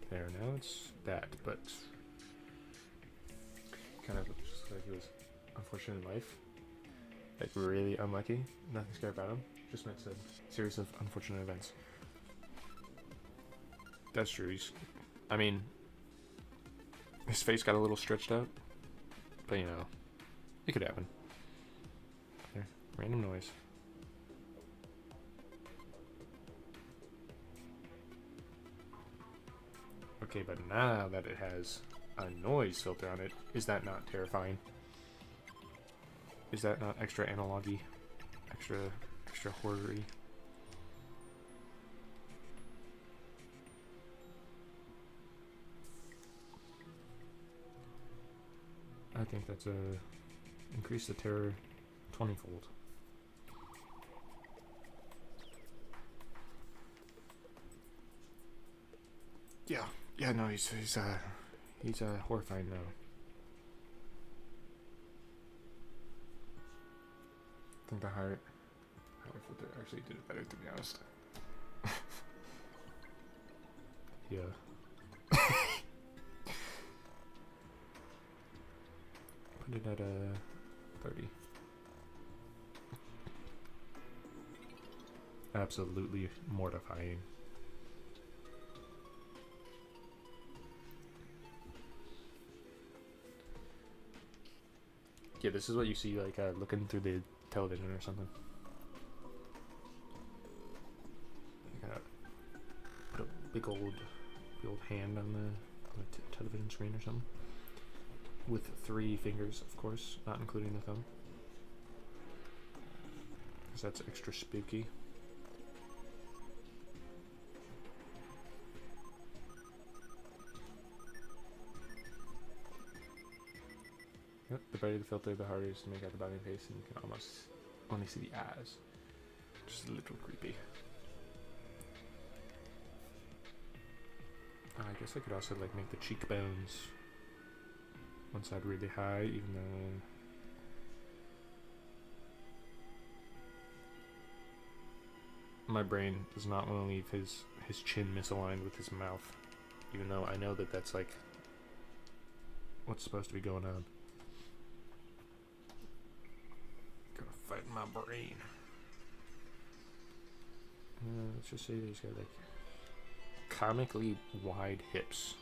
There, now it's that, but kind of just like he was unfortunate in life. Like really unlucky. Nothing scary about him. Just meant a series of unfortunate events. That's true. I mean, his face got a little stretched out, but you know, it could happen. There, random noise. Okay, but now that it has a noise filter on it, is that not terrifying? Is that not extra analogy? Extra horror-y? I think that's increase the terror 20-fold. Yeah, no, he's horrifying though. I think the higher filter actually did it better, to be honest. Yeah. Put it at 30. Absolutely mortifying. Yeah, this is what you see like looking through the television or something. You gotta put a big old hand on the television screen or something. With 3 fingers, of course, not including the thumb. Because that's extra spooky. Yep, the brighter the filter, the harder it is to make out the body and face, and you can almost only see the eyes. Just a little creepy. I guess I could also like make the cheekbones one side really high, even though my brain does not want to leave his chin misaligned with his mouth, even though I know that that's like what's supposed to be going on. Gotta fight my brain. Let's just say that he's got like comically wide hips.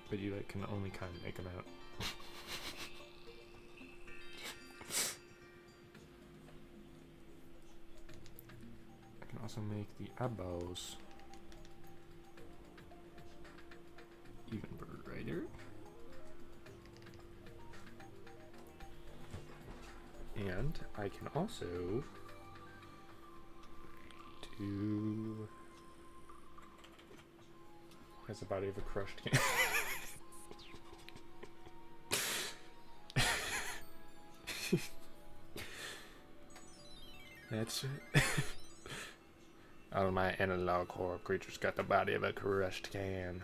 But you like can only kind of make them out. I can also make the eyeballs even brighter. And I can also do has the body of a crushed can. That's all my analog horror creatures got the body of a crushed can.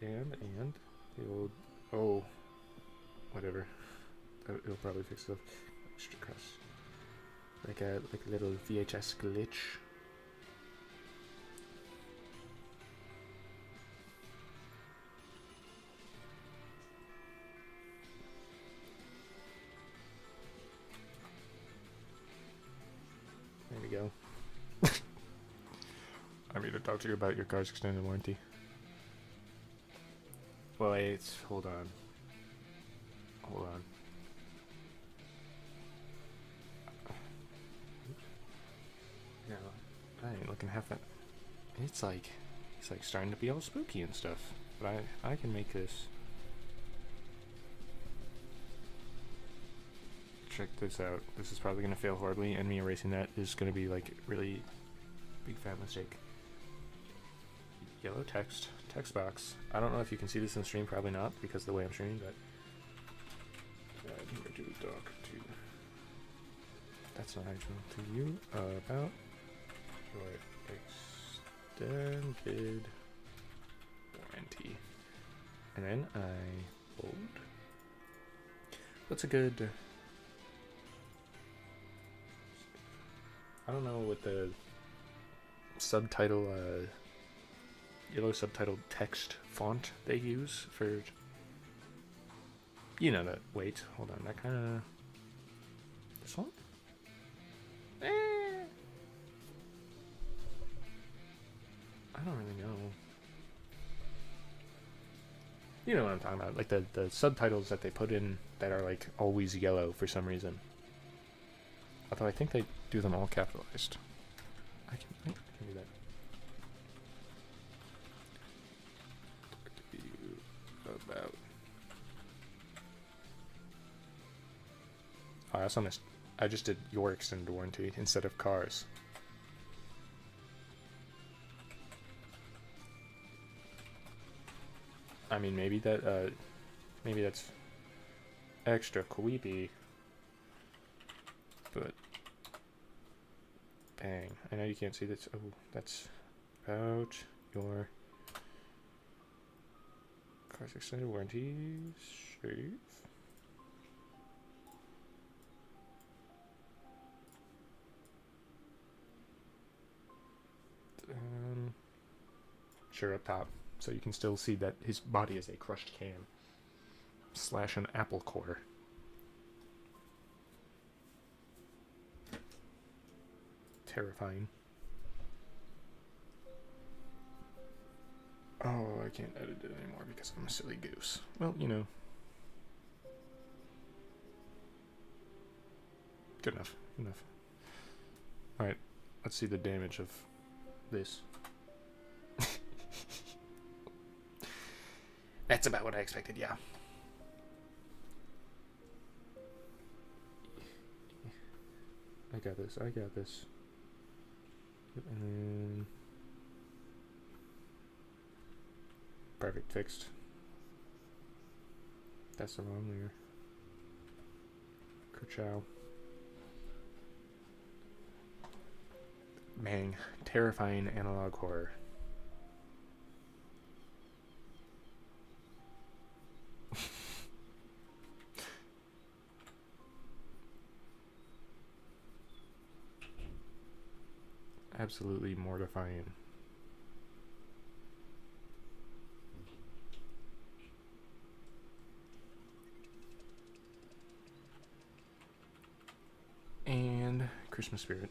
And the old whatever. It'll probably fix the extra cross. Like a little VHS glitch. There we go. I'm here to talk to you about your car's extended warranty. Wait, hold on. Yeah, I ain't looking half at. It's like starting to be all spooky and stuff. But I can make this check this out. This is probably going to fail horribly, and me erasing that is going to be like really big fat mistake. Yellow text box. I don't know if you can see this in the stream, probably not because of the way I'm streaming, but I'm going to do doc to. That's not actual to you about your extended warranty. And then I hold. What's a good? I don't know what the subtitle, yellow subtitled text font they use for. You know that. Wait, hold on. That kind of. This one? I don't really know. You know what I'm talking about, like the subtitles that they put in that are like always yellow for some reason. Although I think they do them all capitalized. I can do that. Talk to you about. Oh, I also missed. I just did your extended warranty instead of cars. I mean, maybe that's extra creepy, but bang! I know you can't see this. Oh, that's about your car's extended warranty. Save. Sure, up top. So you can still see that his body is a crushed can / an apple core. Terrifying. Oh, I can't edit it anymore because I'm a silly goose. Well, you know. Good enough. Good enough. Alright, let's see the damage of this. That's about what I expected, yeah. I got this, I got this. And then... Perfect, fixed. That's the wrong layer. Kerchow. Mang. Terrifying analog horror. Absolutely mortifying. And Christmas spirit.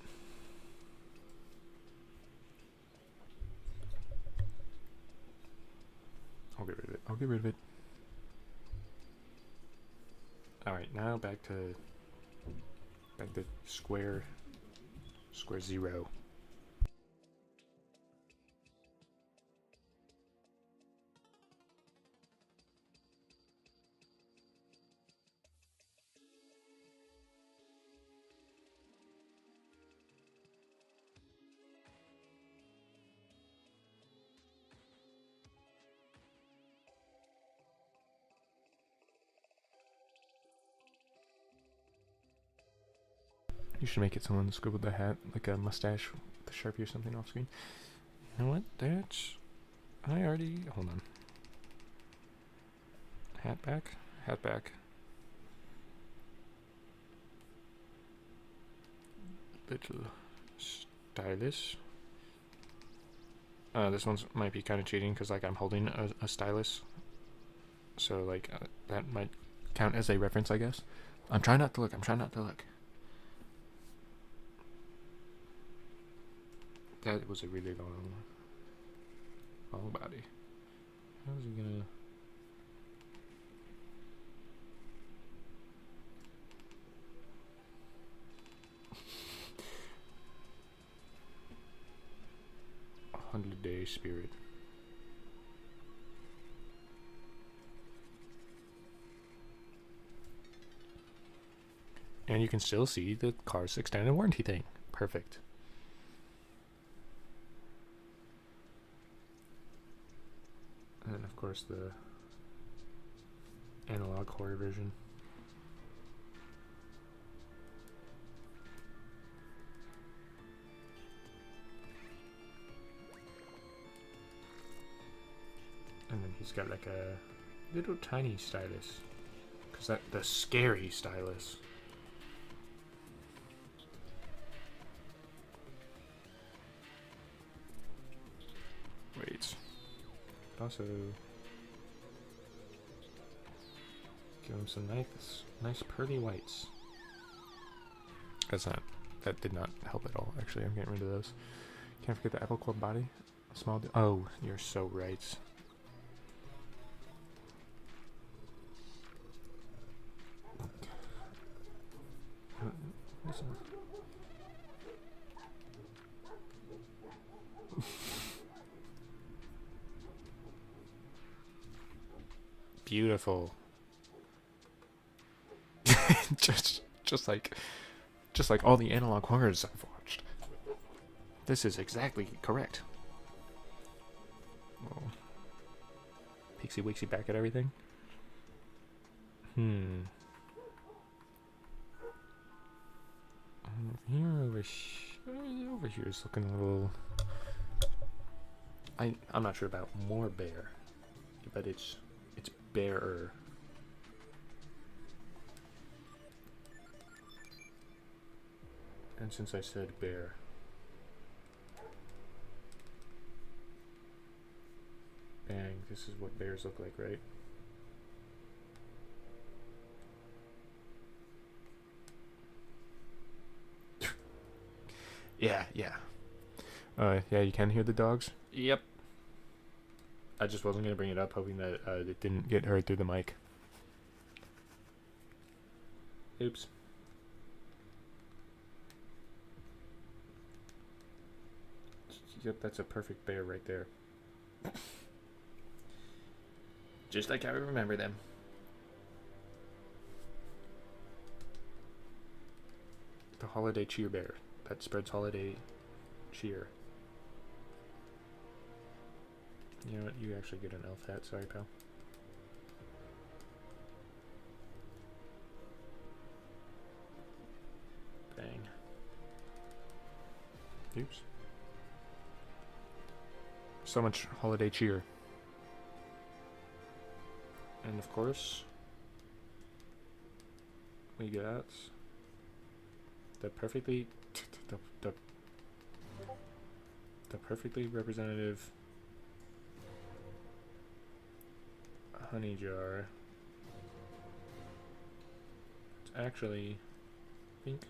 I'll get rid of it. I'll get rid of it. Alright, now back to square zero. You should make it someone scribbled the hat, like a mustache with a Sharpie or something off screen. You know what? That's... I already... Hold on. Hat back? Hat back. Little stylus. This one's might be kind of cheating because like I'm holding a stylus. So like that might count as a reference, I guess. I'm trying not to look. I'm trying not to look. That was a really long body. How is he gonna? $100 spirit. And you can still see the car's extended warranty thing. Perfect. And then, of course, the analog horror version. And then he's got like a little tiny stylus. Because the scary stylus. Wait. But also give him some nice pearly whites. That did not help at all. Actually, I'm getting rid of those. Can't forget the apple core body. A small. Oh, you're so right. Beautiful. just like all the analog horrors I've watched. This is exactly correct. Oh. Pixie Wixie back at everything. Over here is looking a little. I'm not sure about more bare, but it's barer. And since I said bare, bang, this is what bears look like, right? Yeah. Yeah, you can hear the dogs? Yep. I just wasn't going to bring it up, hoping that it didn't get heard through the mic. Oops. Yep, that's a perfect bear right there. Just like I remember them. The holiday cheer bear. That spreads holiday cheer. You know what? You actually get an elf hat. Sorry, pal. Bang. Oops. So much holiday cheer. And of course, we got the perfectly the perfectly representative honey jar. It's actually pink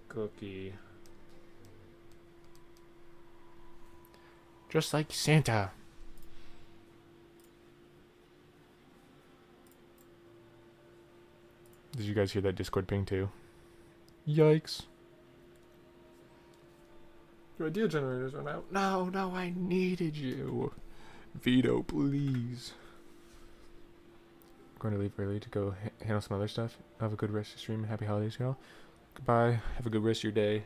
cookie, just like Santa. Did you guys hear that Discord ping too? Yikes. Your idea generators run out. No, I needed you. Vito, please. I'm going to leave early to go handle some other stuff. Have a good rest of the stream. Happy holidays, y'all. Goodbye. Have a good rest of your day.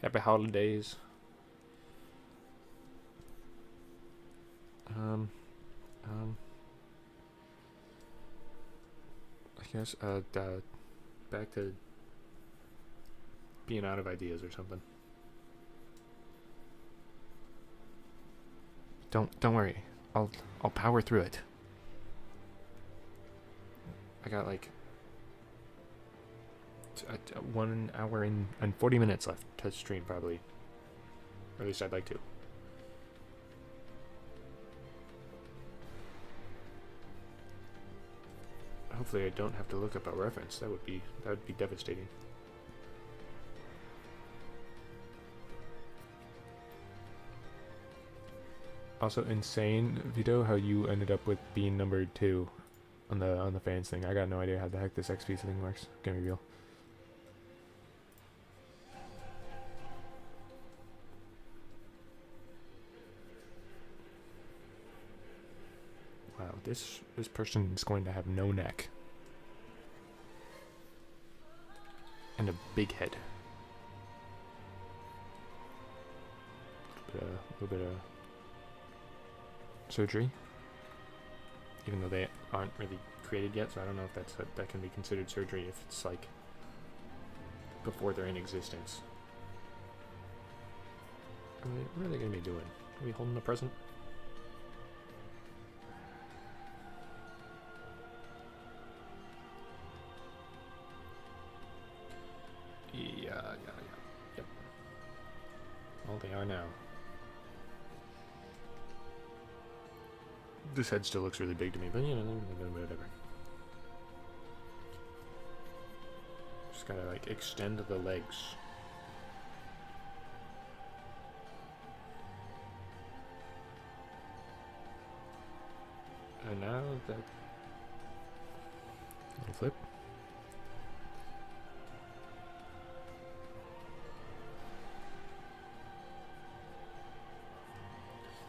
Happy holidays. I guess, back to being out of ideas or something. Don't worry. I'll power through it. I got like 1 hour and 40 minutes left to stream, probably. Or at least I'd like to. Hopefully I don't have to look up a reference. That would be devastating. Also insane, Vito, how you ended up with being number 2 on the fans thing. I got no idea how the heck this XP thing works. Can't reveal. Wow, this person is going to have no neck. And a big head. A little bit of surgery. Even though they aren't really created yet, so I don't know if that can be considered surgery if it's like before they're in existence. What are they going to be doing? Are we holding a present? Yeah. Yep. Well, they are now. This head still looks really big to me, but you know, whatever. Just gotta like extend the legs. And now that little flip.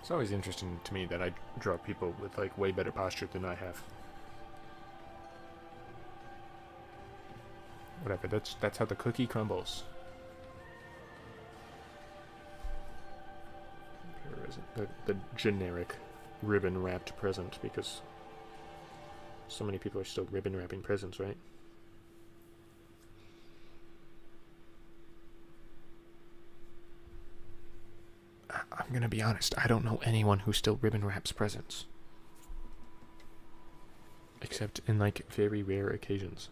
It's always interesting to me that I draw people with like way better posture than I have. Whatever, that's how the cookie crumbles. Or is it the generic ribbon wrapped present, because so many people are still ribbon wrapping presents, right? I'm gonna be honest, I don't know anyone who still ribbon wraps presents. Except in like very rare occasions.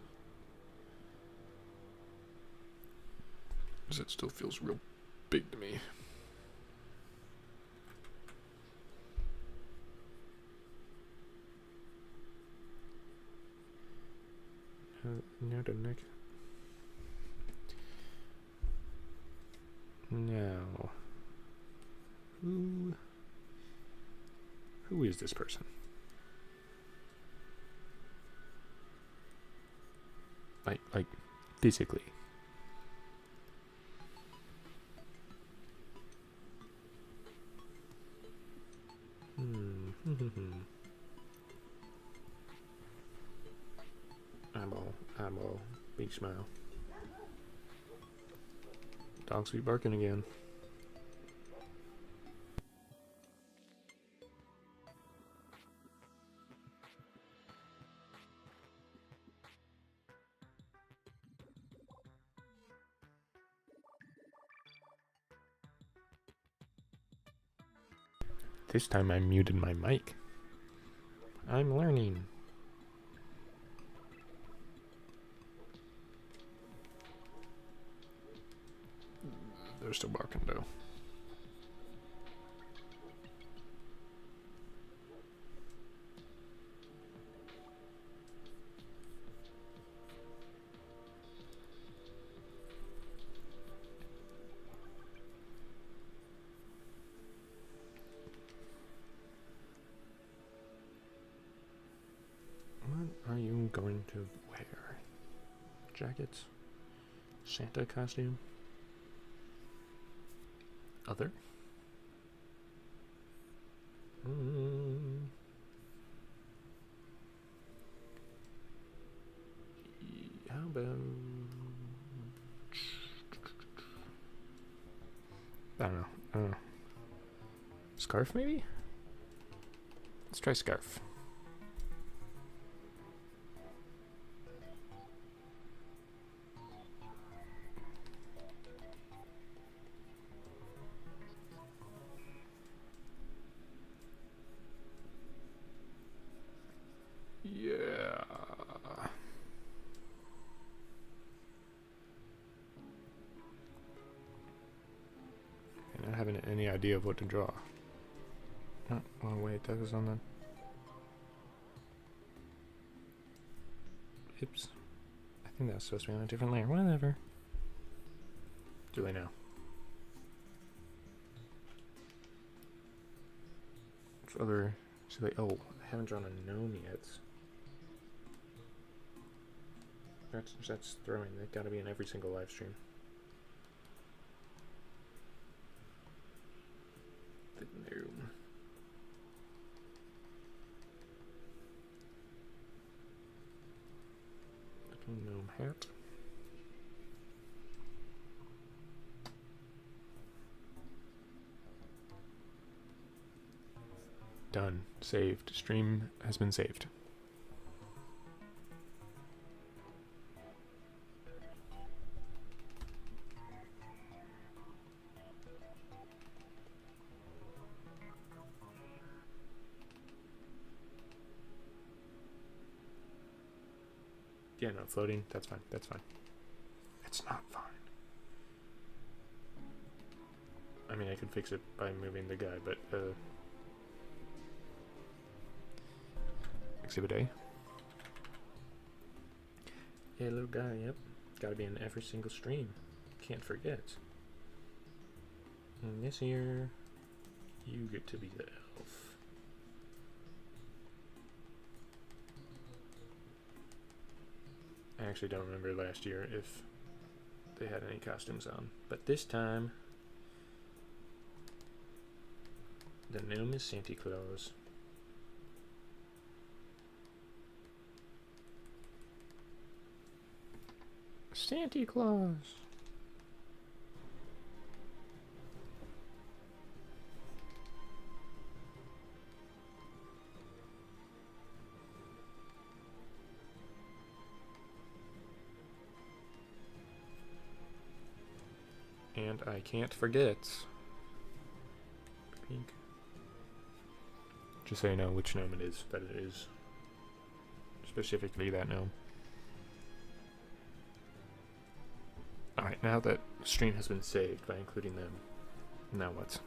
Because it still feels real big to me. Now the neck. Now, who is this person? Like physically. Eyeball, big smile. Dog's be barking again. This time I muted my mic. I'm learning. They're still barking though. What are you going to wear? Jackets? Santa costume? Other? How about... I don't know. Scarf, maybe? Let's try scarf. Yeah. I'm not having any idea of what to draw. Oh wait, that was on the... Oops. I think that's supposed to be on a different layer. Whatever. Do I know? Which other... So they... Oh, I haven't drawn a gnome yet. That's throwing. They've got to be in every single live stream. The gnome. Little gnome hat. Done. Saved. Stream has been saved. Yeah, no, floating. That's fine. That's fine. It's not fine. I mean, I could fix it by moving the guy, but, Exhibit A. Yeah, little guy, yep. Gotta be in every single stream. Can't forget. And this year, you get to be the elf. I actually don't remember last year if they had any costumes on. But this time, the gnome is Santa Claus. Santa Claus. And I can't forget. Pink. Just so you know which gnome it is, that it is specifically that gnome. Alright, now that stream has been saved by including them, now what?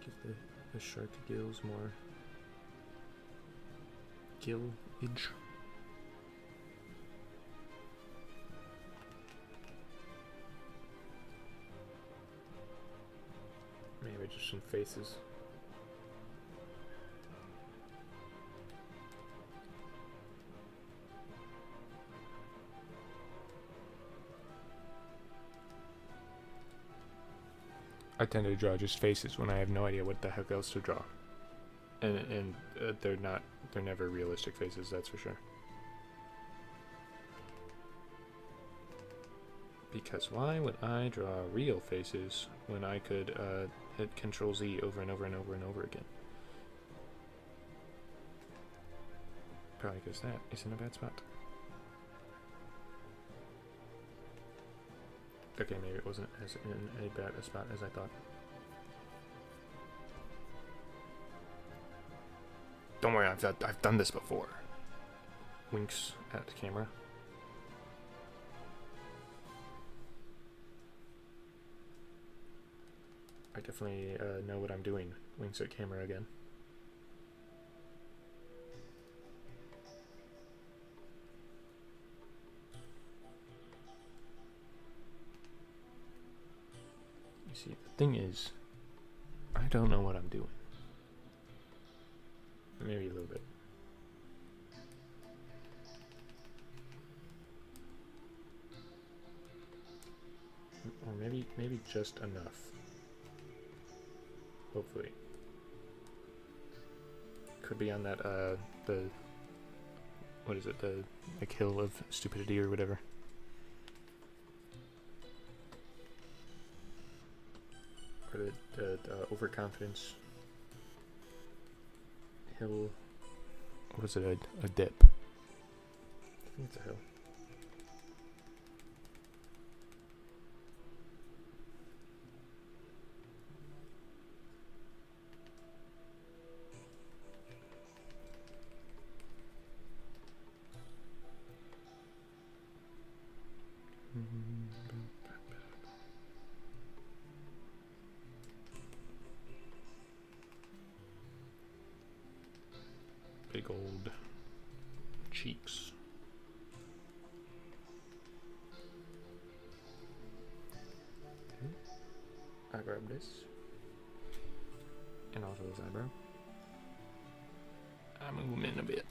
Give the shark gills more gill-age. Maybe just some faces. I tend to draw just faces when I have no idea what the heck else to draw. And they're never realistic faces, that's for sure. Because why would I draw real faces when I could hit Control Z over and over and over and over again? Probably because that is in a bad spot. Okay, maybe it wasn't as in a bad a spot as I thought. Don't worry, I've done this before. Winks at the camera. I definitely know what I'm doing. Winks at camera again. You see, the thing is, I don't know what I'm doing. Maybe a little bit. Or maybe just enough. Hopefully. Could be on that, what is it, the hill of stupidity or whatever. Or the overconfidence hill. What is it, a dip? I think it's a hill. Big old cheeks. Okay. I grab this. And also his eyebrow. I move him in a bit.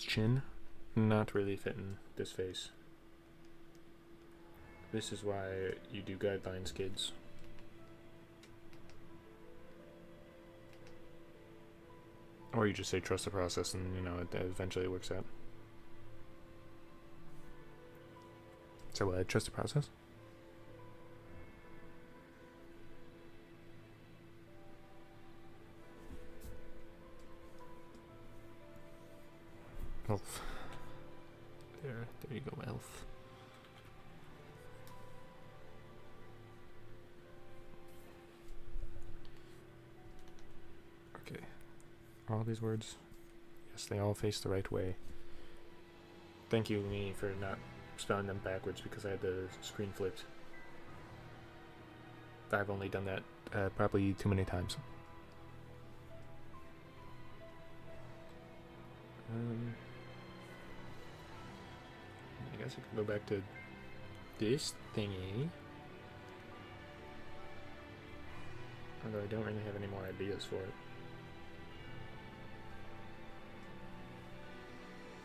chin not really fitting this face. This is why you do guidelines, kids. Or you just say trust the process and, you know, it eventually works out. So what, trust the process? Elf. There you go, elf. Okay. All these words, yes, they all face the right way. Thank you, me, for not spelling them backwards because I had the screen flipped. I've only done that probably too many times. I guess I can go back to this thingy. Although I don't really have any more ideas for it.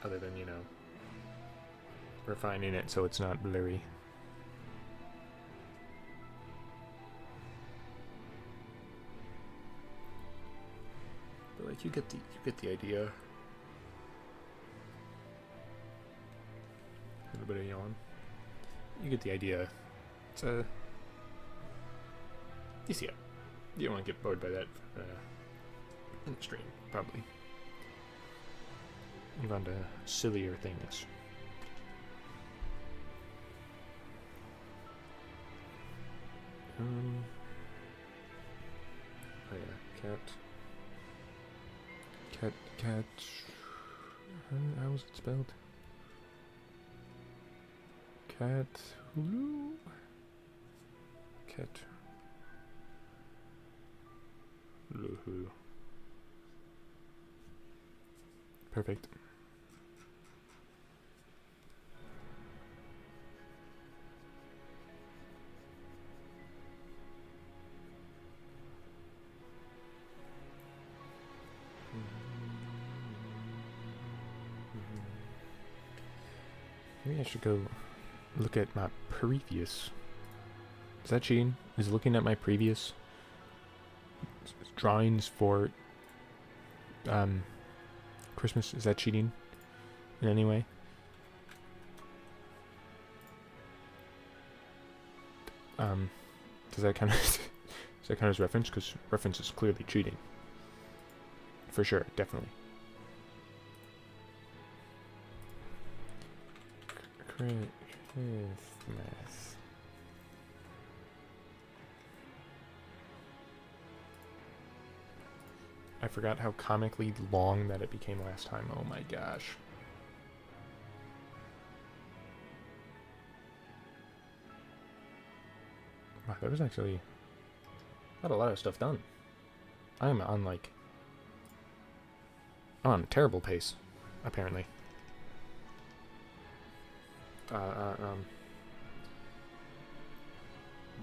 Other than, you know, refining it so it's not blurry. But like you get the idea. A little bit of yawn. You get the idea. It's a you see it. You don't want to get bored by that in the stream, probably. Move on to sillier things. Oh yeah, cat. How was it spelled? Cat. Luhu. Perfect. Maybe I should go look at my previous. Is that cheating? Is looking at my previous drawings for Christmas, is that cheating in any way? Does that count as reference? Because reference is clearly cheating. For sure, definitely. Christmas. I forgot how comically long that it became last time. Oh my gosh. Wow, there was actually not a lot of stuff done. I'm on I'm on a terrible pace, apparently.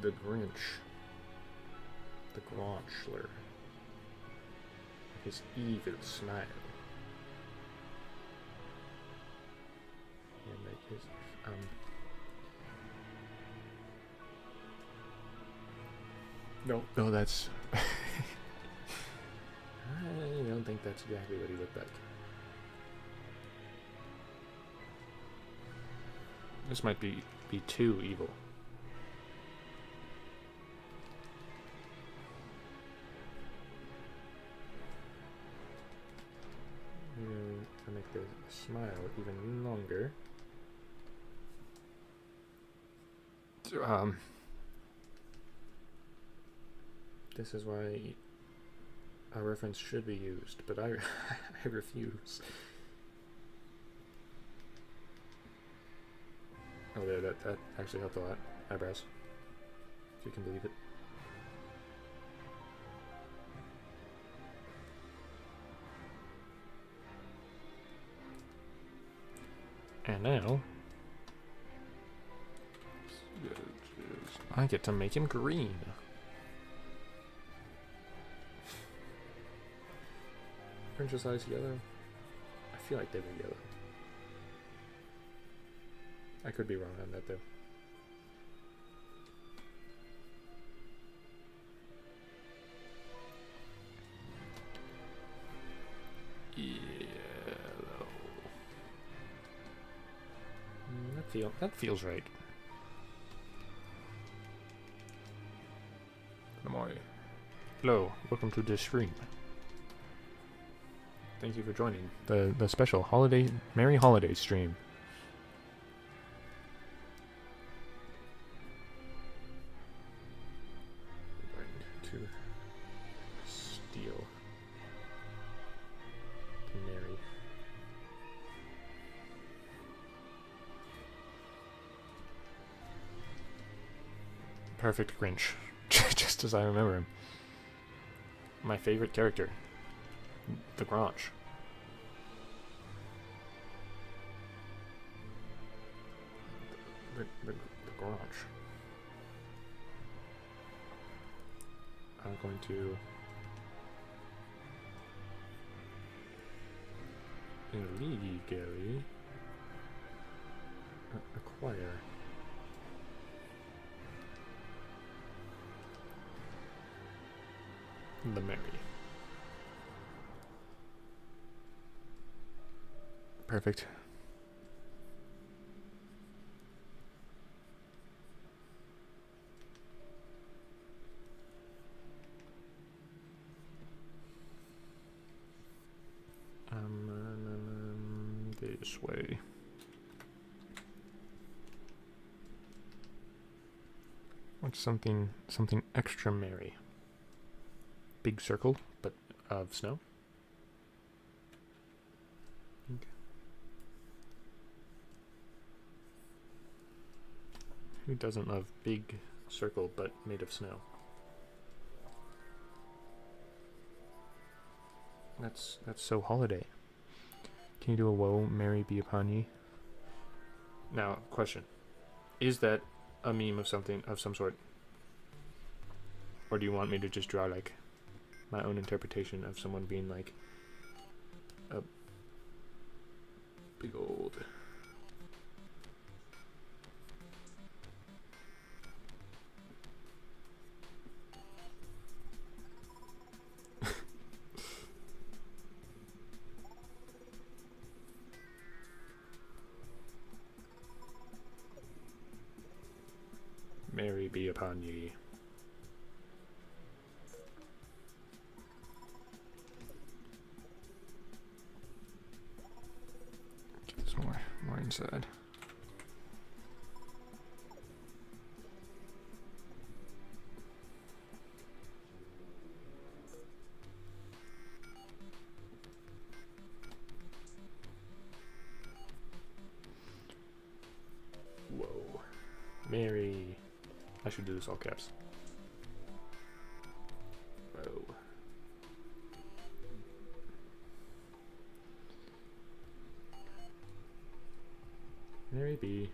The Grinch. The Gronchler. His evil smile. And like his No, that's I don't think that's exactly what he looked like. This might be too evil. To make the smile even longer. This is why a reference should be used, but I refuse. Oh, yeah, that actually helped a lot. Eyebrows, if you can believe it. And now, I get to make him green. Orange's eyes yellow? I feel like they were yellow. I could be wrong on that though. Yellow. That feels right. Hello, welcome to this stream. Thank you for joining the special holiday, Merry Holidays stream. I'm going to steal the Merry. Perfect Grinch, just as I remember him. My favorite character, the Grinch. The Grinch. I'm going to illegally acquire the Merry. Perfect. This way. What's something extra merry? Big circle, but of snow. Okay. Who doesn't love big circle but made of snow? That's so holiday. Can you do a woe, Mary be upon ye? Now, question. Is that a meme of something of some sort? Or do you want me to just draw like my own interpretation of someone being like a big old Mary be upon ye. Get this more inside. Whoa. Mary. I should do this all caps. Whoa. Mary be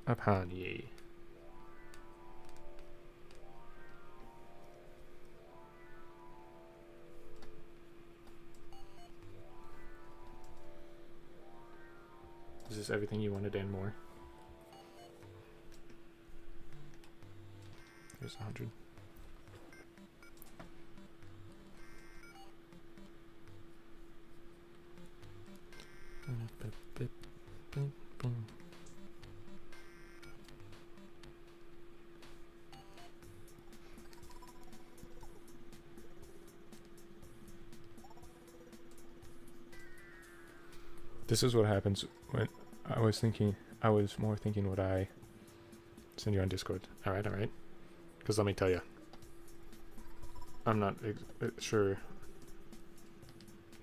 upon ye. Is this everything you wanted and more? Here's 100. This is what happens when I was more thinking what I send you on Discord. Alright. Because let me tell you, I'm not sure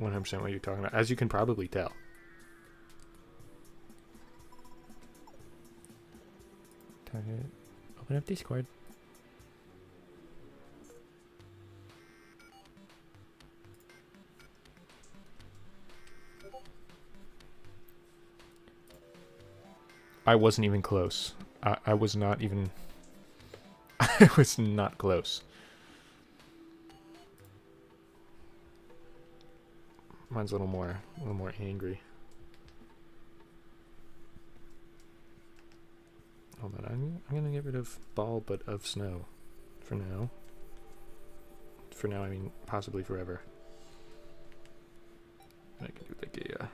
100% what you're talking about, as you can probably tell. Target. Open up Discord. I wasn't even close. I was not even... I was not close. Mine's a little more angry. Hold on, I'm gonna get rid of ball, but of snow. For now. For now, I mean possibly forever. And I can do like a...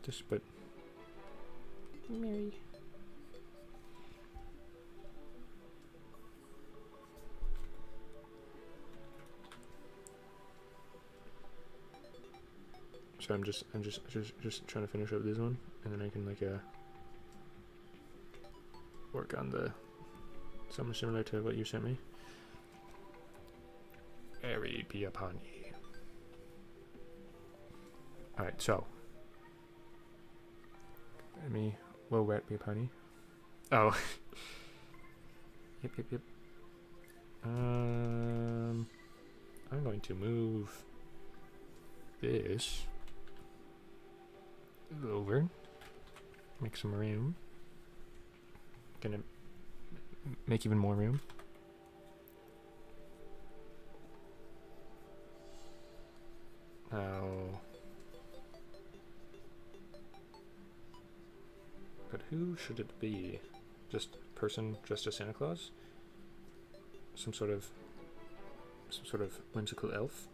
just put... Mary. So I'm just trying to finish up this one, and then I can like work on the something similar to what you sent me. Airy be upon ye. All right, so let me will wet be upon ye. Oh, yep. I'm going to move this over, make some room. Gonna make even more room. Now, but who should it be? Just a person dressed as Santa Claus? Some sort of whimsical elf?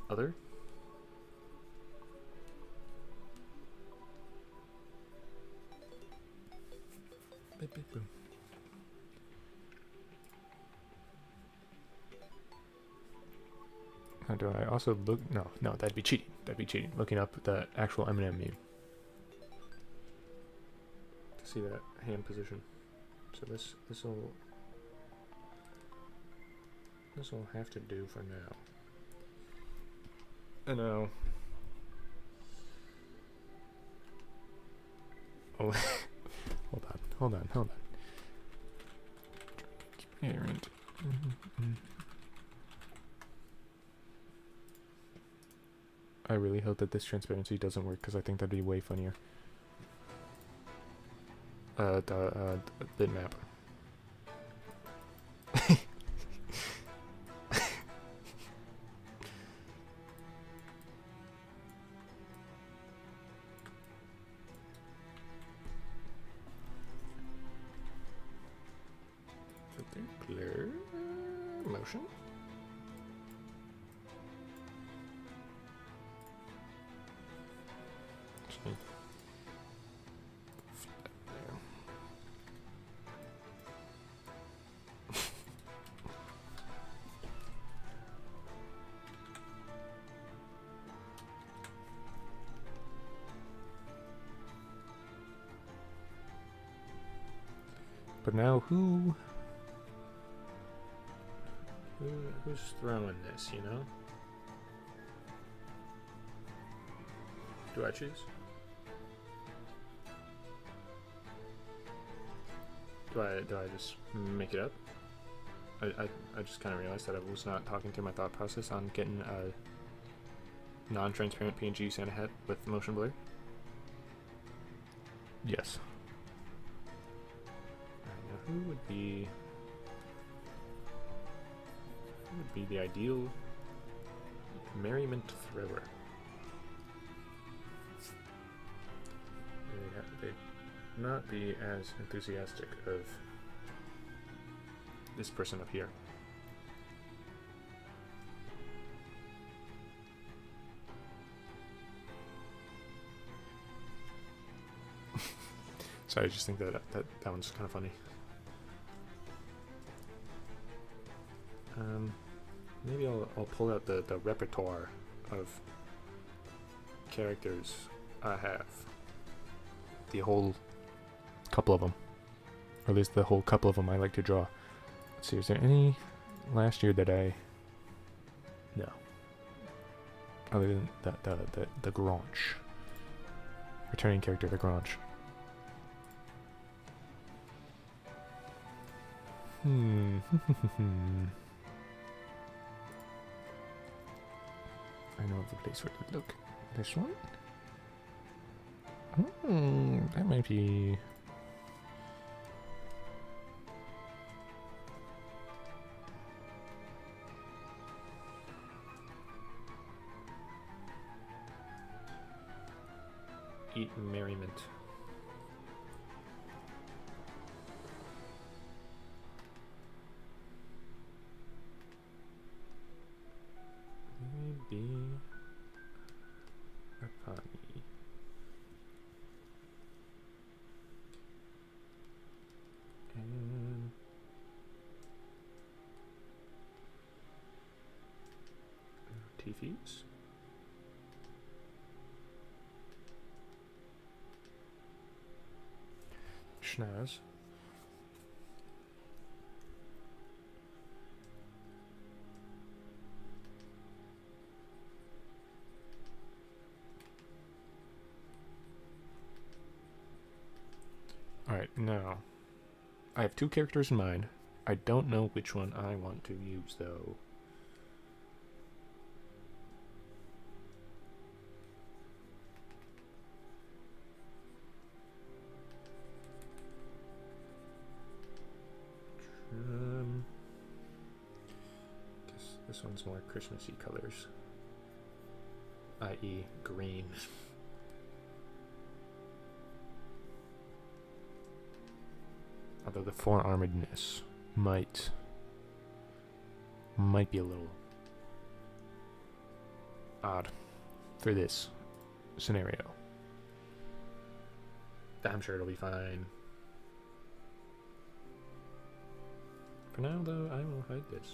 Other? Boom. How do I also look? No, that'd be cheating. Looking up the actual Eminem meme to see that hand position. So this will have to do for now. And now, oh. Hold on. Transparent. I really hope that this transparency doesn't work, because I think that'd be way funnier. The bitmap. Blur motion. But now who's throwing this, you know? Do I choose? Do I just make it up? I just kind of realized that I was not talking through my thought process on getting a non-transparent PNG Santa hat with motion blur. Yes. Alright, now who would be the ideal merriment thrower? They'd not be as enthusiastic of this person up here. So I just think that one's kind of funny. Maybe I'll pull out the repertoire of characters I have. The whole couple of them. Or at least the whole couple of them I like to draw. Let's see, is there any last year that I... No. Other than the Grange. Returning character, the Grange. I know of the place where it would look. This one? That might be... eat merriment. Maybe a pony. And TVs. Schnaz. Alright, now I have 2 characters in mind. I don't know which one I want to use though. Guess this one's more Christmassy colors, i.e. green. Although the 4-armedness might be a little odd for this scenario. I'm sure it'll be fine. For now, though, I will hide this.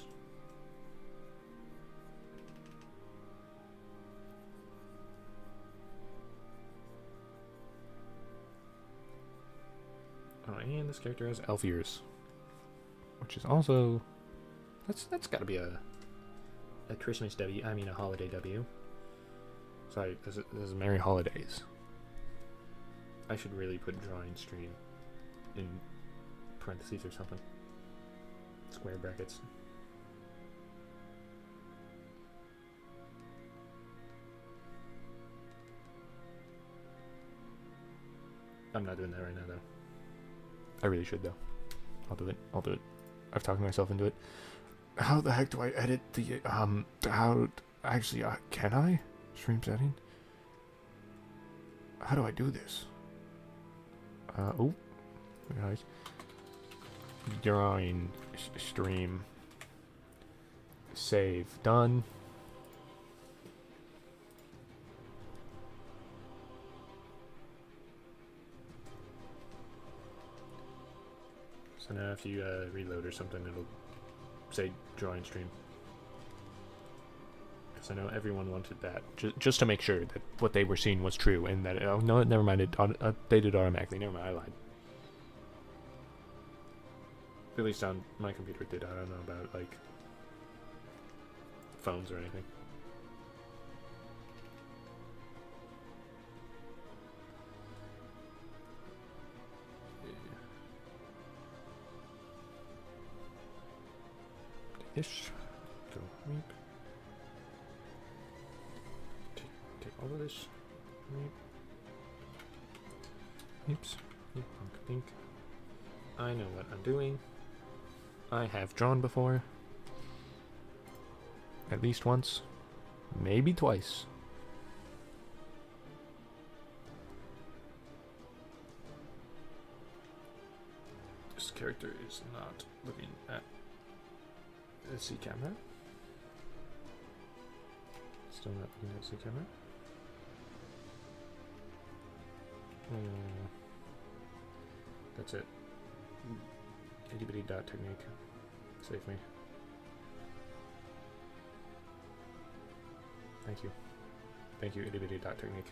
Oh, and this character has elf ears, which is also that's got to be a Christmas W. I mean, a holiday W. Sorry, this is Merry Holidays. I should really put drawing stream in parentheses or something. Square brackets. I'm not doing that right now, though. I really should, though. I'll do it. I've talked myself into it. How the heck do I edit the, actually, can I? Stream setting? How do I do this? Oh. Guys. Drawing stream. Save. Done. So now if you reload or something, it'll say drawing stream. Because I know everyone wanted that, just to make sure that what they were seeing was true, and that, oh no, never mind, it updated automatically. Never mind, I lied. At least on my computer it did. I don't know about, like, phones or anything. This. Go weep. Take all of this. Weep. Oops. Pink. I know what I'm doing. I have drawn before. At least once. Maybe twice. This character is not looking at the C camera. Still not looking at C camera. That's it. Itty bitty dot technique. Save me. Thank you. Thank you, itty bitty dot technique.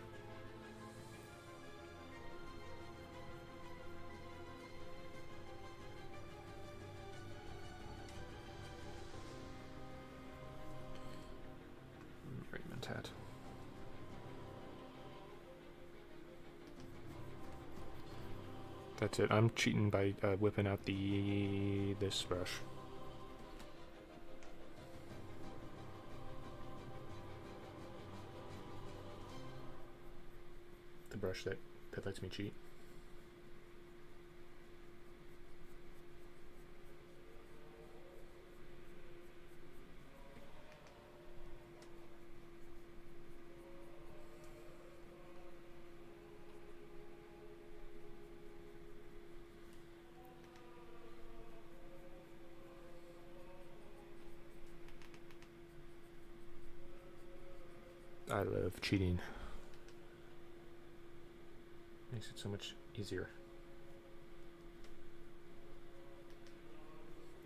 Raymond hat. That's it. I'm cheating by whipping out this brush. The brush that lets me cheat. I love cheating. Makes it so much easier.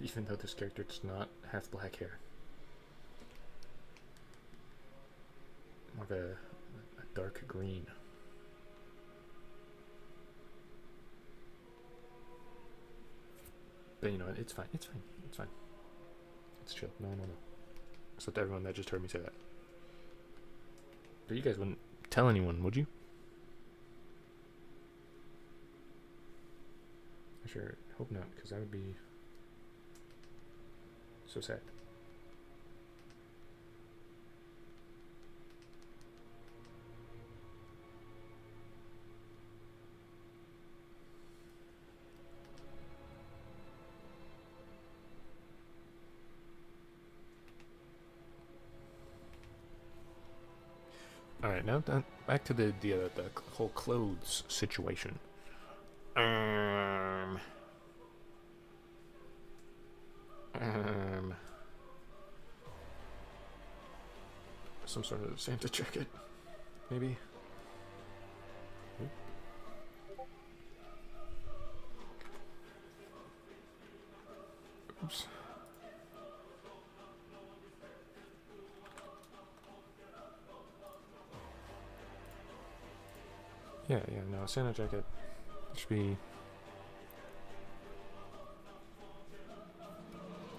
Even though this character does not have black hair. More of a dark green. But you know, it's fine. It's fine. It's fine. It's chill. No. Except everyone that just heard me say that. But you guys wouldn't tell anyone, would you? I sure hope not, because that would be so sad. Alright, now back to the whole clothes situation. Some sort of Santa jacket, maybe? Oops. Yeah, no, Santa jacket should be...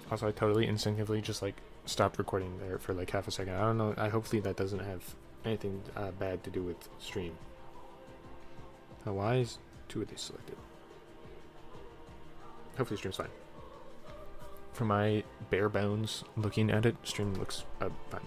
Also, I totally instinctively just, like, stopped recording there for, like, half a second. I don't know, hopefully that doesn't have anything bad to do with stream. Now, why is 2 of these selected? Hopefully stream's fine. For my bare bones looking at it, stream looks fine.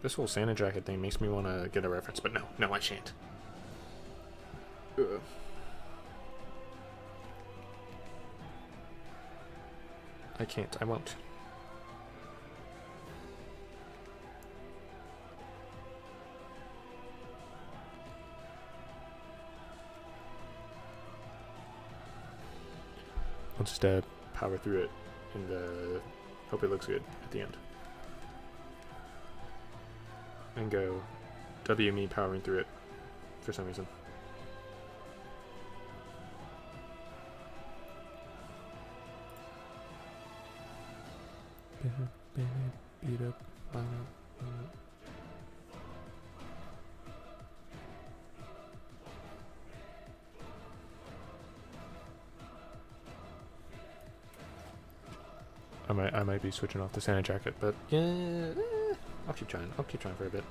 This whole Santa jacket thing makes me want to get a reference, but no, I shan't. I can't, I won't. I'll just power through it and hope it looks good at the end. And go W me powering through it for some reason. Beat up. I might be switching off the Santa jacket, but yeah, I'll keep trying. I'll keep trying for a bit.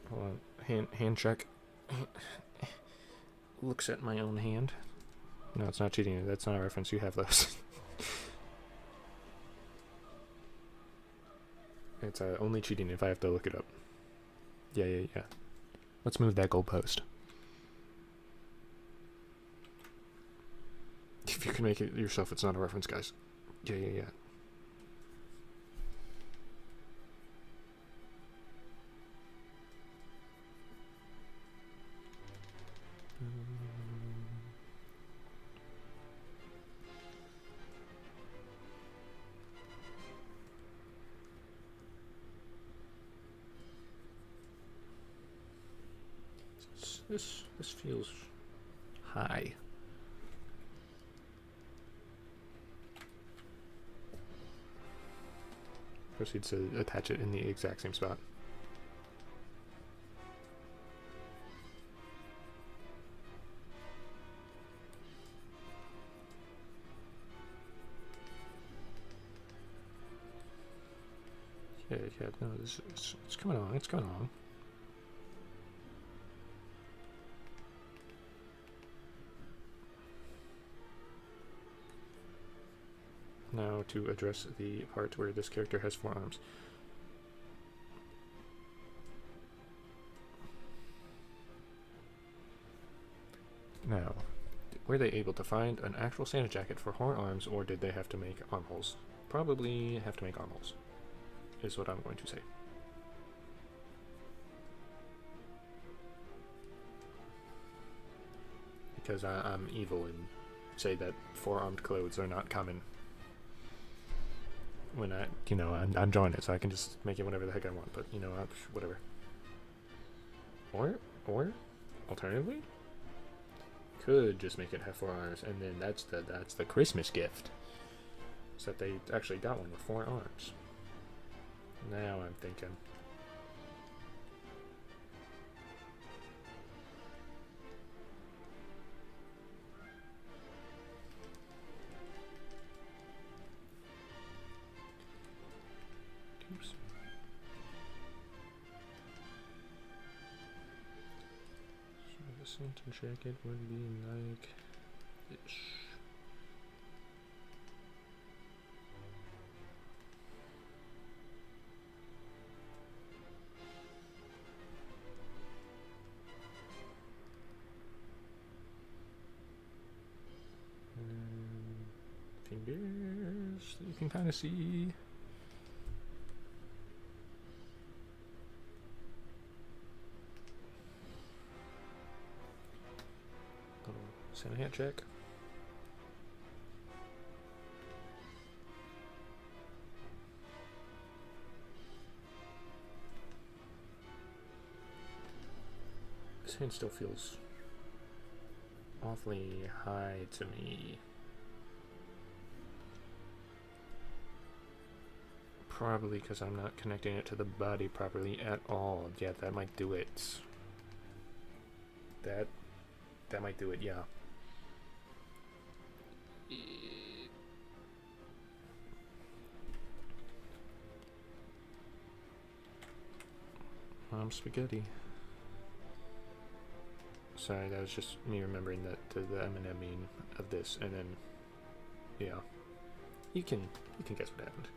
Hold on. Hand check. Looks at my own hand. No, it's not cheating. That's not a reference. You have those. It's only cheating if I have to look it up. Yeah. Let's move that goalpost. If you can make it yourself, it's not a reference, guys. Yeah. This feels high. Proceed to attach it in the exact same spot. Yeah, no, it's coming along, it's coming along. Now to address the part where this character has 4 arms. Now, were they able to find an actual Santa jacket for 4 arms, or did they have to make armholes? Probably have to make armholes, is what I'm going to say. Because I'm evil and say that 4-armed clothes are not common. When I'm drawing it, so I can just make it whatever the heck I want, but, whatever. Or, alternatively, could just make it have 4 arms, and then that's the Christmas gift. So that they actually got one with 4 arms. Now I'm thinking. Oops. So the Santa jacket would be like this. Fingers that you can kind of see. Little Santa hat check. This hand still feels awfully high to me. Probably because I'm not connecting it to the body properly at all. Yeah, that might do it. That might do it, yeah. Spaghetti. Sorry, that was just me remembering that the M&M mean of this, and then, yeah. You can guess what happened.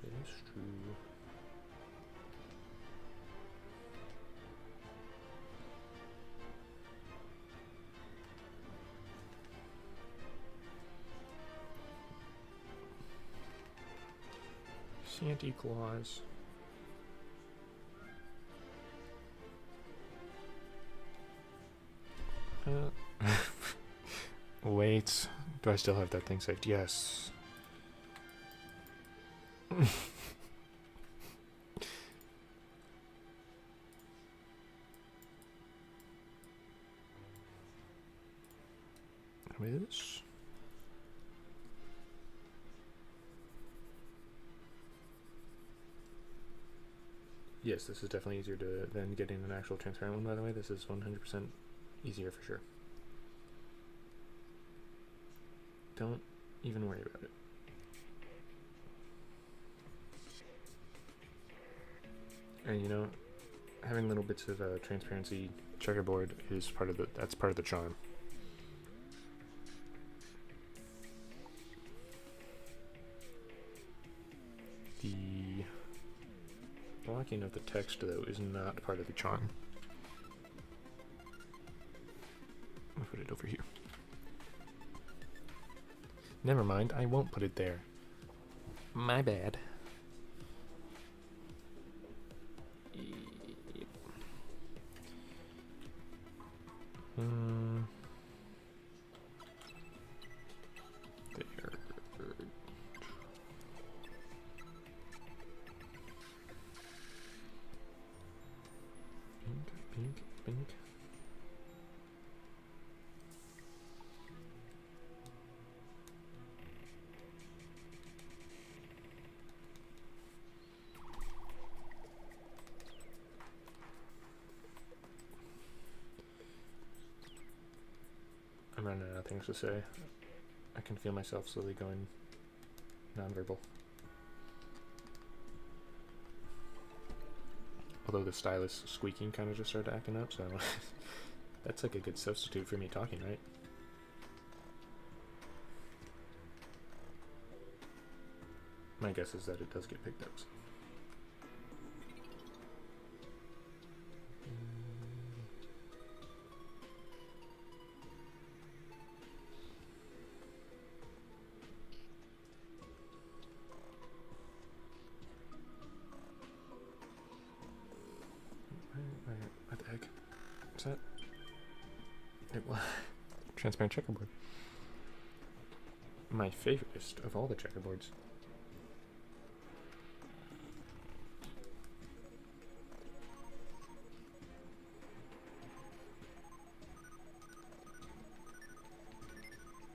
That is true. Santa Claus. Wait, do I still have that thing saved? Yes. This. Yes, this is definitely easier than getting an actual transparent one, by the way. This is 100% easier for sure. Don't even worry about it. And having little bits of transparency checkerboard is part of the charm. The blocking of the text, though, is not part of the charm. I'll put it over here. Never mind, I won't put it there. My bad. There. Pink. I'm running out of things to say. I can feel myself slowly going nonverbal. Although the stylus squeaking kind of just started acting up, so that's like a good substitute for me talking, right? My guess is that it does get picked up. So. What the heck? What's that? It was transparent checkerboard. My favoriteest of all the checkerboards.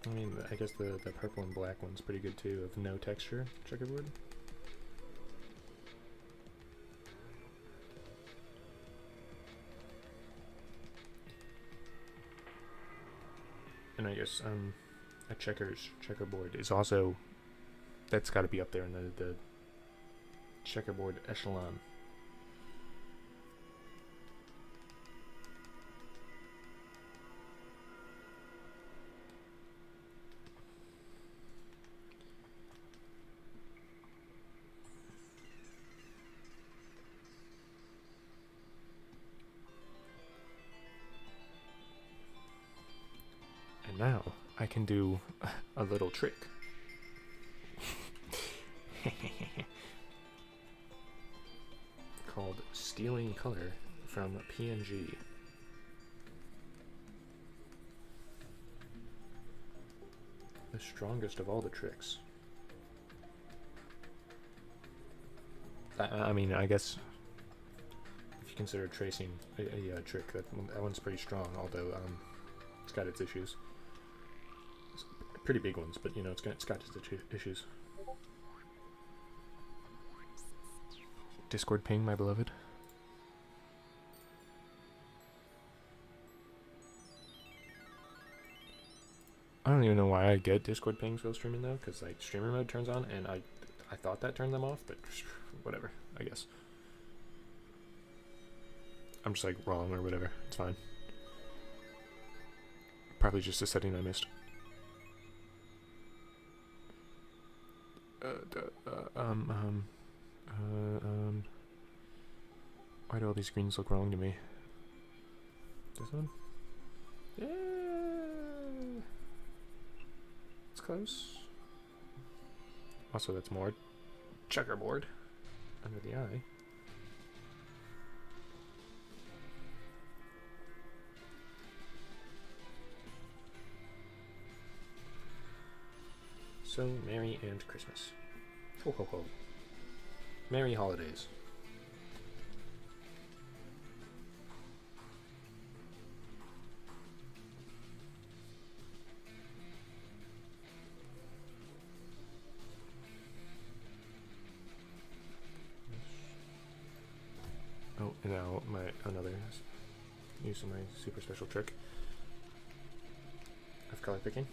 I mean, I guess the purple and black one's pretty good too, of no texture checkerboard. And I guess a checkerboard is also, that's got to be up there in the checkerboard echelon. And now I can do a little trick. Called stealing color from PNG. The strongest of all the tricks. I mean, I guess if you consider tracing a trick, that one's pretty strong, although it's got its issues. It's pretty big ones, but you know, it's got its issues. Discord ping, my beloved. I don't even know why I get Discord pings while streaming though, because like streamer mode turns on, and I thought that turned them off, but whatever, I guess. I'm just like wrong or whatever. It's fine. Probably just a setting I missed. Why do all these greens look wrong to me? This one? Yeah. It's close. Also, that's more checkerboard under the eye. So, Merry and Christmas. Ho ho ho. Merry holidays. Oh, and now another use of my super special trick of color picking.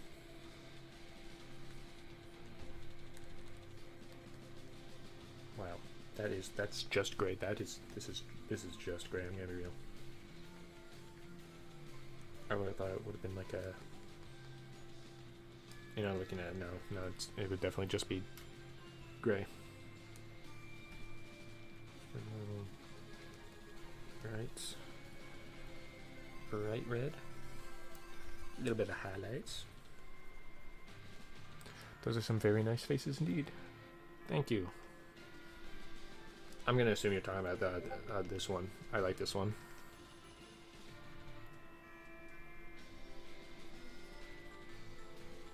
Wow, that's just great. This is just great. I'm gonna be real. I would have thought it would have been like a, you know, looking at it now. No, it would definitely just be gray. Bright red. A little bit of highlights. Those are some very nice faces indeed. Thank you. I'm gonna assume you're talking about this one. I like this one.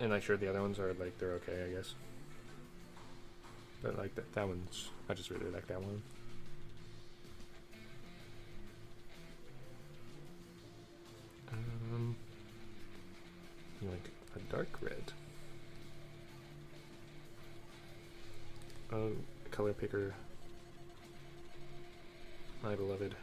And I'm sure the other ones are like, they're okay, I guess. But like that one's, I just really like that one. You like a dark red. Color picker, my beloved.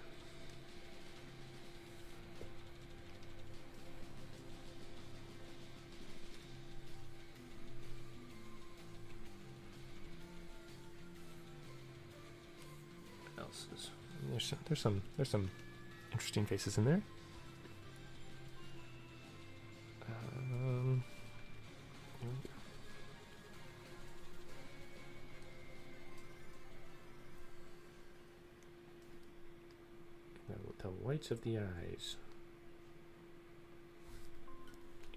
What else is There's some interesting faces in there. Here we go. The whites of the eyes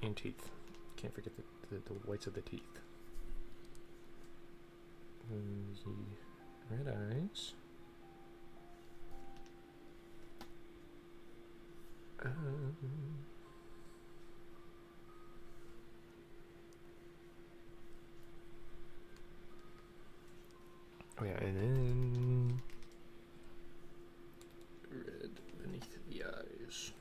and teeth. Can't forget the whites of the teeth. And the red eyes. Oh yeah, and then red beneath the eyes.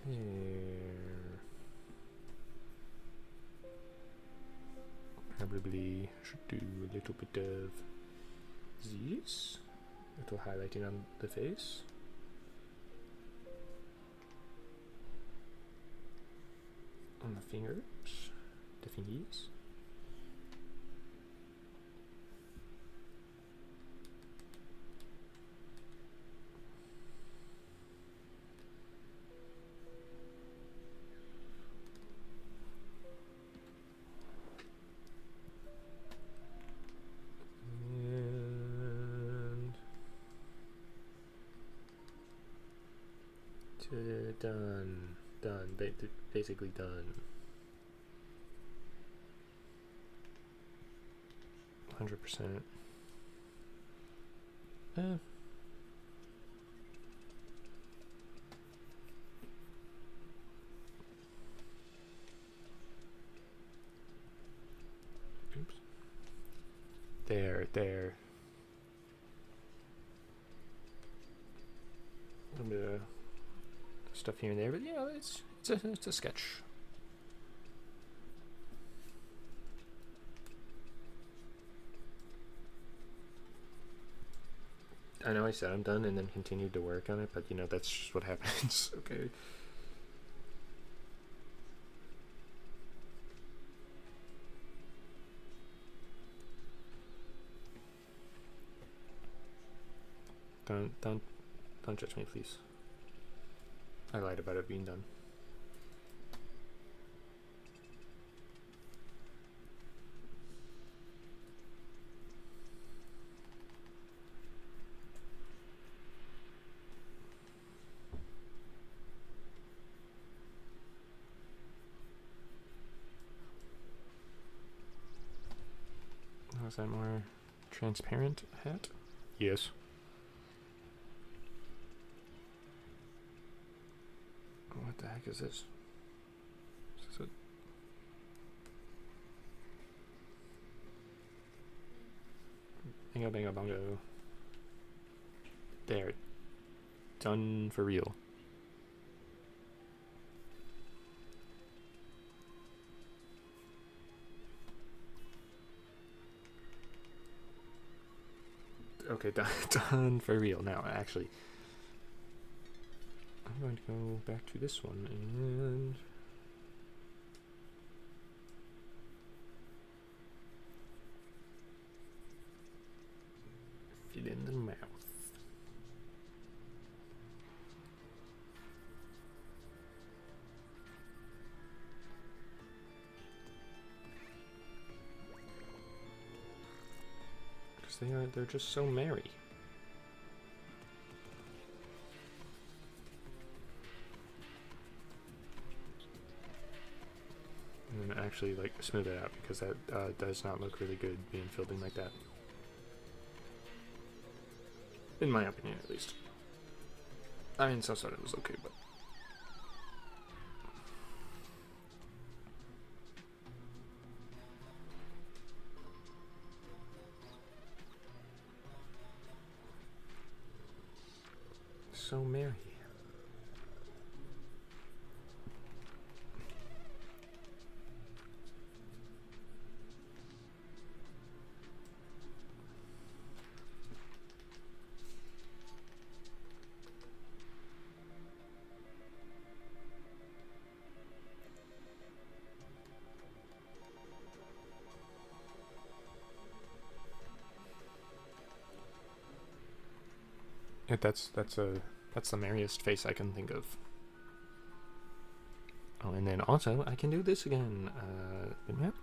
There. Probably should do a little bit of this. Little highlighting on the face. On the fingers. The fingies. Done. Basically done. 100%. Oops. There. A little bit of stuff here and there, but you know, it's a sketch. I know I said I'm done and then continued to work on it, but you know, that's just what happens. Okay. Don't judge me, please. I lied about it being done. Was that more transparent hat? Yes. What the heck is this? Is this a bingo bango bongo? There. Done for real. Okay, done for real. Now, actually, I'm going to go back to this one and fill in the mouth. They're just so merry. And then actually like smooth it out, because that does not look really good being filled in like that. In my opinion, at least. I mean, some sort of was okay, but so merry. That's the merriest face I can think of. Oh, and then also I can do this again. Bitmap.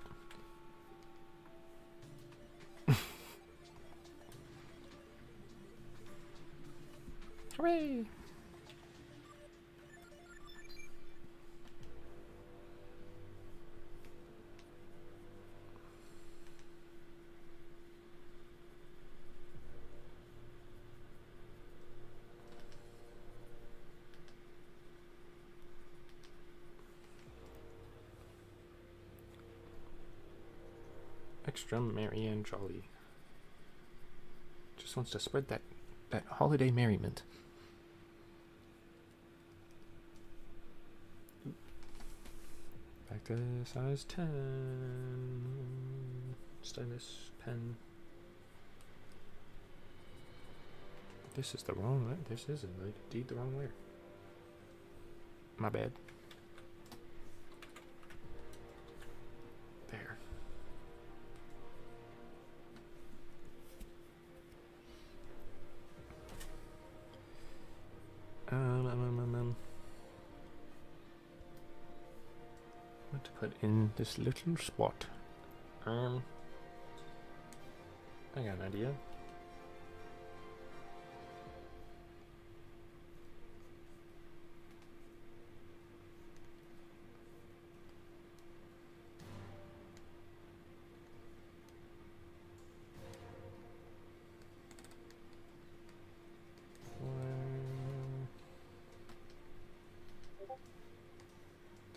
Hooray! Extra merry and jolly. Just wants to spread that holiday merriment. Back to size 10. Stylus, pen. This is the wrong way. This is indeed the wrong way. My bad. There. What to put in this little spot? I got an idea.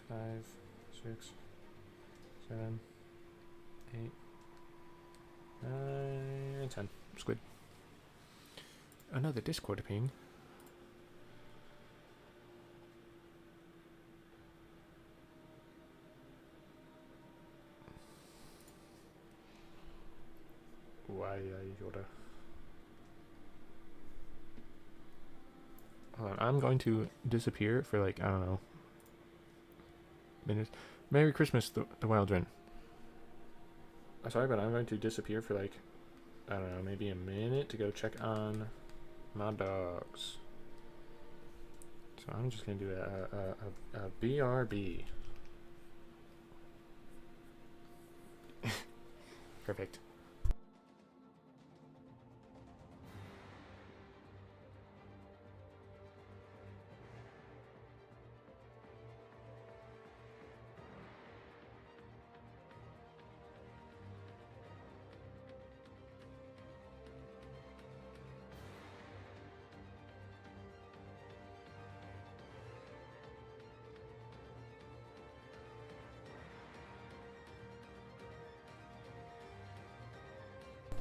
Five, 6, 7, 8, 9, 10. Squid. Another Discord ping. Why Yoda? Hold on, I'm going to disappear for like, I don't know, minutes. Merry Christmas, the Wild Ren. Sorry, but I'm going to disappear for like, I don't know, maybe a minute to go check on my dogs. So I'm just gonna do a BRB. Perfect.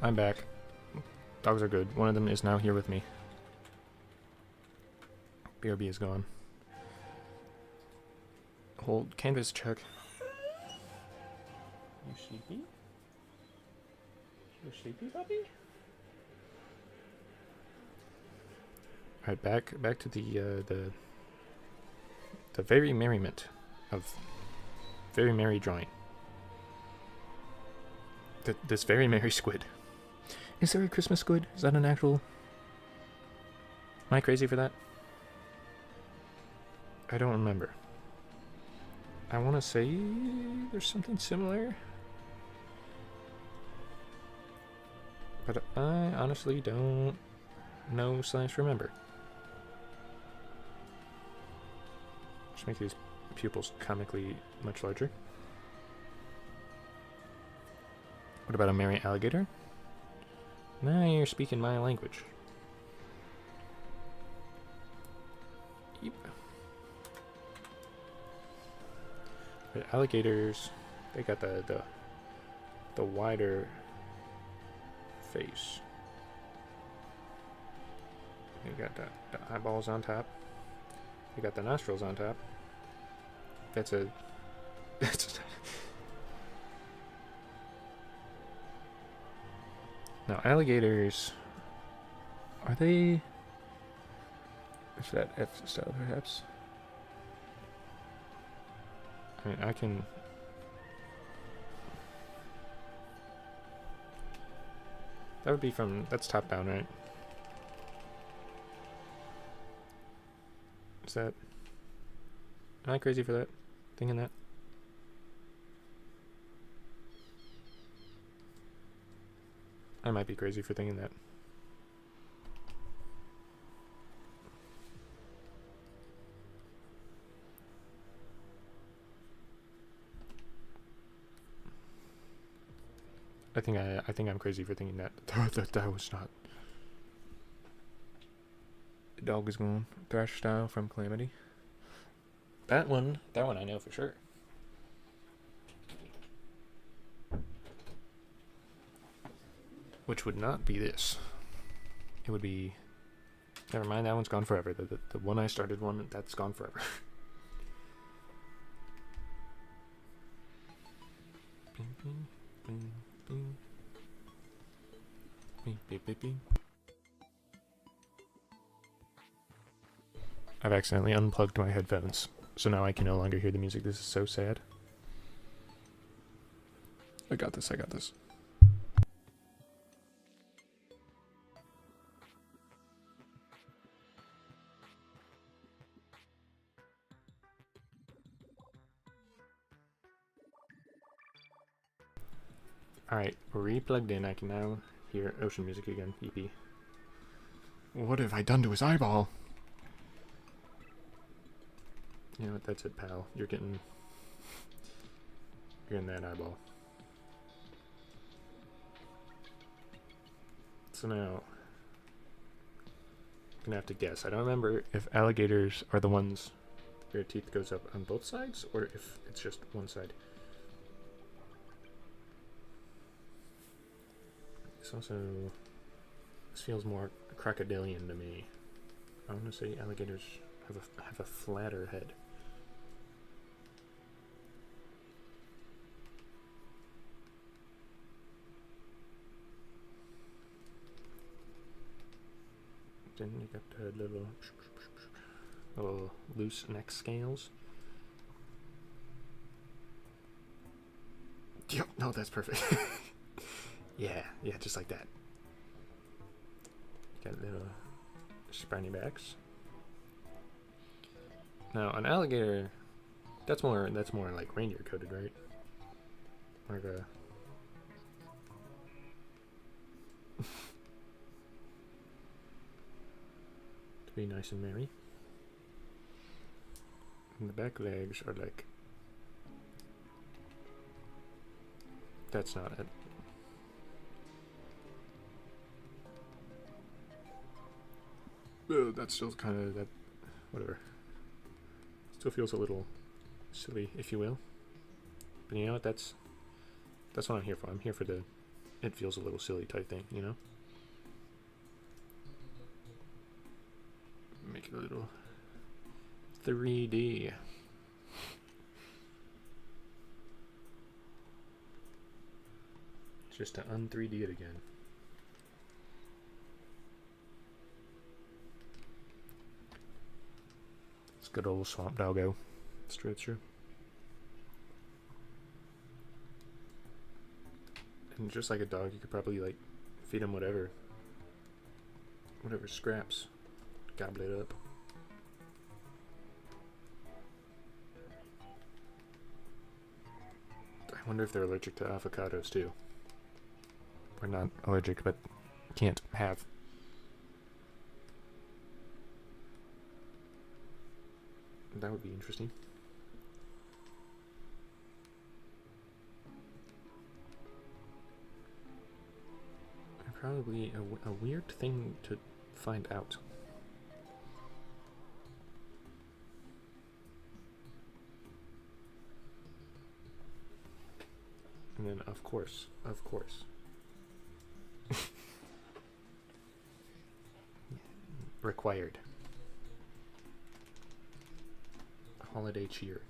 I'm back. Dogs are good. One of them is now here with me. BRB is gone. Hold canvas check. You sleepy? You sleepy, puppy? Alright, back to the very merriment of very merry drawing. This very merry squid. Is there a Christmas squid? Is that an actual... Am I crazy for that? I don't remember. I want to say there's something similar. But I honestly don't know / remember. Just make these pupils comically much larger. What about a merry alligator? Now you're speaking my language. Yep. But alligators, they got the wider face. You got the eyeballs on top. You got the nostrils on top. That's now, alligators, are they... Is that F style, perhaps? I mean, I can... That would be from... That's top down, right? What's that? Am I crazy for that? Thinking that? I might be crazy for thinking that. I think I'm crazy for thinking that. That was not. The dog is gone. Thrash style from Calamity. That one I know for sure. Which would not be this. It would be. Never mind, that one's gone forever. The one I started one, that's gone forever. Bing, bing, bing, bing. Bing, bing, bing, bing. I've accidentally unplugged my headphones, so now I can no longer hear the music. This is so sad. I got this. Alright, re-plugged in. I can now hear ocean music again. EP. What have I done to his eyeball? You know what, that's it, pal. You're getting that eyeball. So now, I'm gonna have to guess. I don't remember if alligators are the ones where your teeth goes up on both sides, or if it's just one side. This feels more crocodilian to me. I want to say alligators have a flatter head. Then you got the little loose neck scales. Yep, no, that's perfect. Yeah, just like that. Got little spiny backs. Now, an alligator, that's more like reindeer coated, right? Like a to be nice and merry. And the back legs are like, that's not it. That's still kind of that, whatever. Still feels a little silly, if you will. But you know what? That's what I'm here for. I'm here for the it feels a little silly type thing, you know? Make it a little 3D. Just to un-3D it again. It's good old swamp doggo. It's true. And just like a dog, you could probably like feed him whatever scraps. Gobble it up. I wonder if they're allergic to avocados too. Or not allergic, but can't have. That would be interesting. Probably a weird thing to find out. And then, of course. Required. Holiday cheer.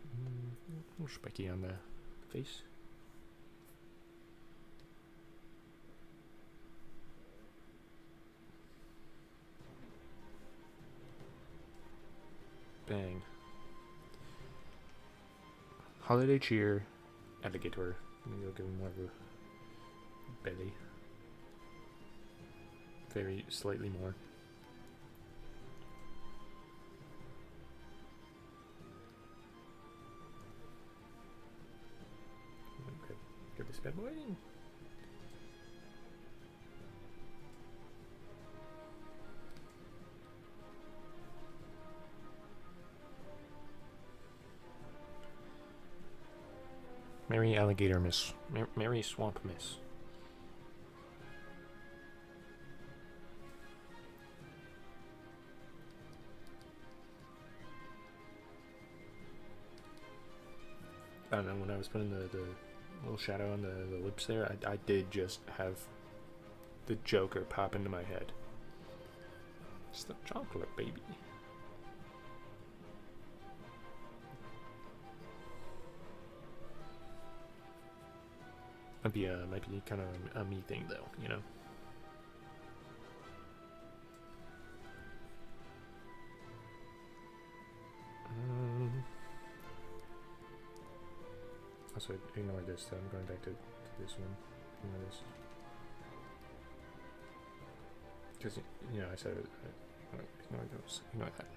A little spiky on the face. Bang. Holiday cheer, alligator. Maybe I'll give him more of belly. Very slightly more. Okay, get this bad boy in. Merry alligator miss. Merry swamp miss. I don't know, when I was putting the little shadow on the lips there, I did just have the Joker pop into my head. It's the chocolate, baby. Might be kind of a me thing, though, you know. Also, ignore this. I'm going back to this one. Ignore this. Because, you know, I said ignore those. Ignore that.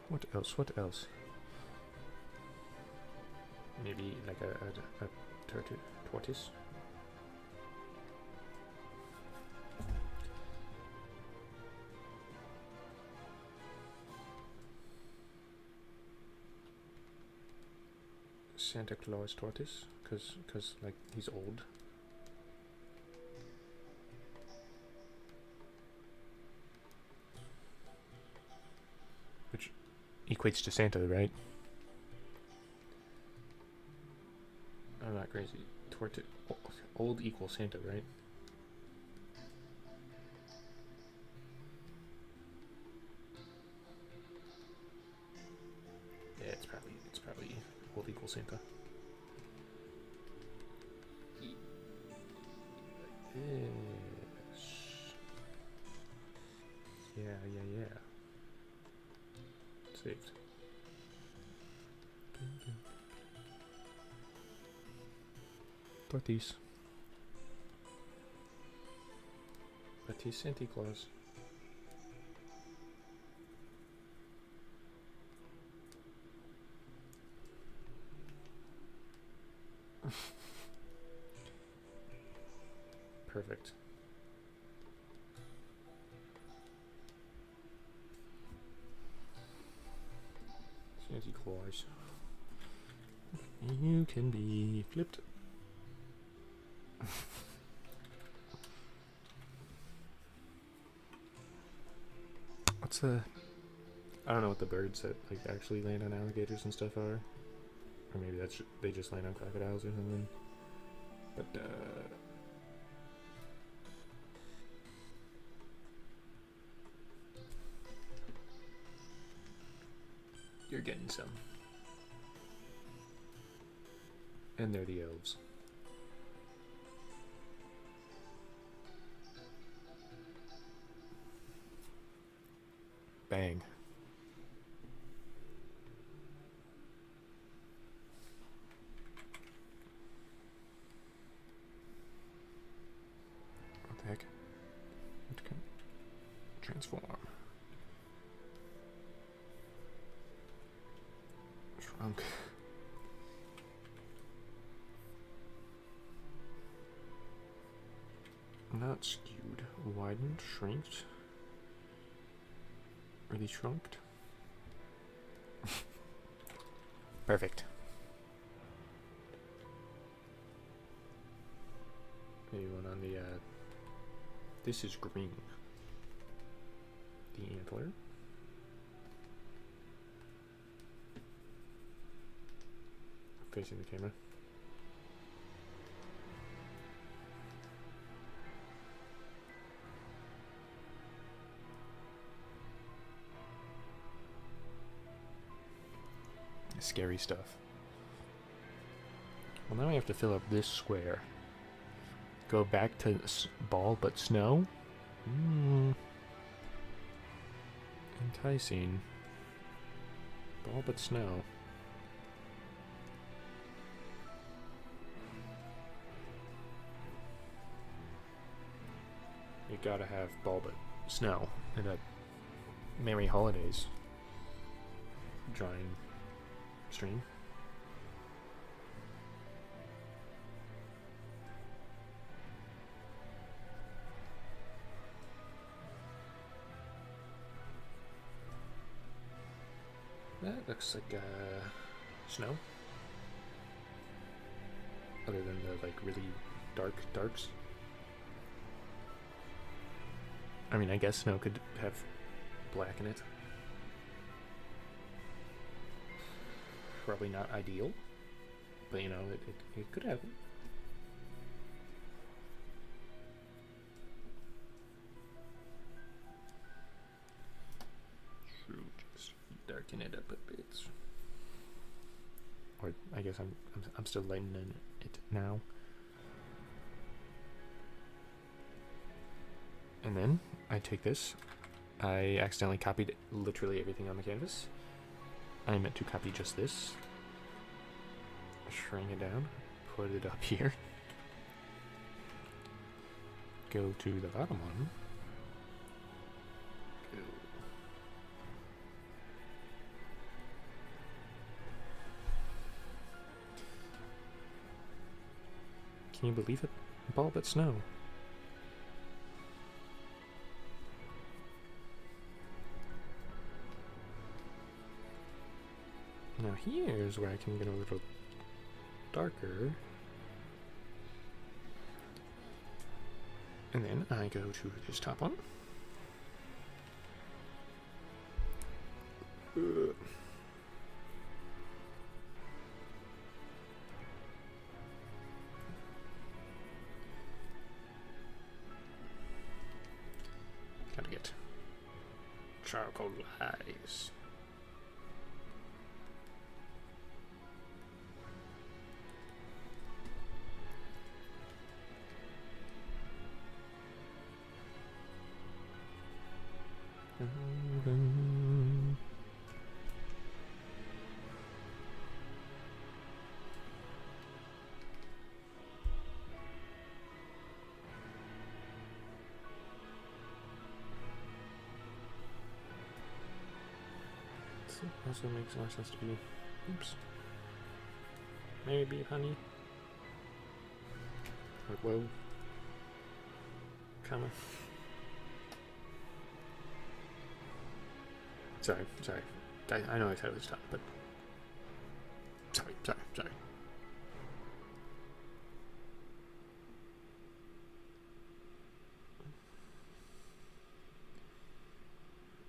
What else? What else? Maybe like a tortoise. Santa Claus tortoise, cause like he's old. Which equates to Santa, right? I'm not crazy. Old equals Santa, right? Yeah, it's probably old equals Santa. Yes. Yeah. Saved. Tortis. Tortis Santa Claus. Perfect. Santa Claus. You can be flipped. What's the... I don't know what the birds that like actually land on alligators and stuff are. Or maybe that's they just land on crocodiles or something. But you're getting some. And they're the elves. Bang. What the heck? What can transform? Shrunk. Not skewed. Widened. Shrinked. Really shrunked. Perfect. Maybe one on the this is green. The antler. Facing the camera. Scary stuff. Well, now I have to fill up this square. Go back to ball but snow? Enticing. Ball but snow. gotta have ball but snow and a Merry Holidays drawing stream. That looks like snow. Other than the like really darks. I mean, I guess snow could have black in it. Probably not ideal, but you know, it could happen. True, just darken it up a bit. Or I guess I'm still lightening it now. And then I take this. I accidentally copied literally everything on the canvas. I meant to copy just this. Shrink it down. Put it up here. Go to the bottom one. Go. Can you believe it? Ball but snow. Now here's where I can get a little darker. And then I go to this top one. Gotta get charcoal eyes. Also makes more sense to be, oops, maybe honey, like whoa, comma. Sorry. I know I said it was tough, but sorry.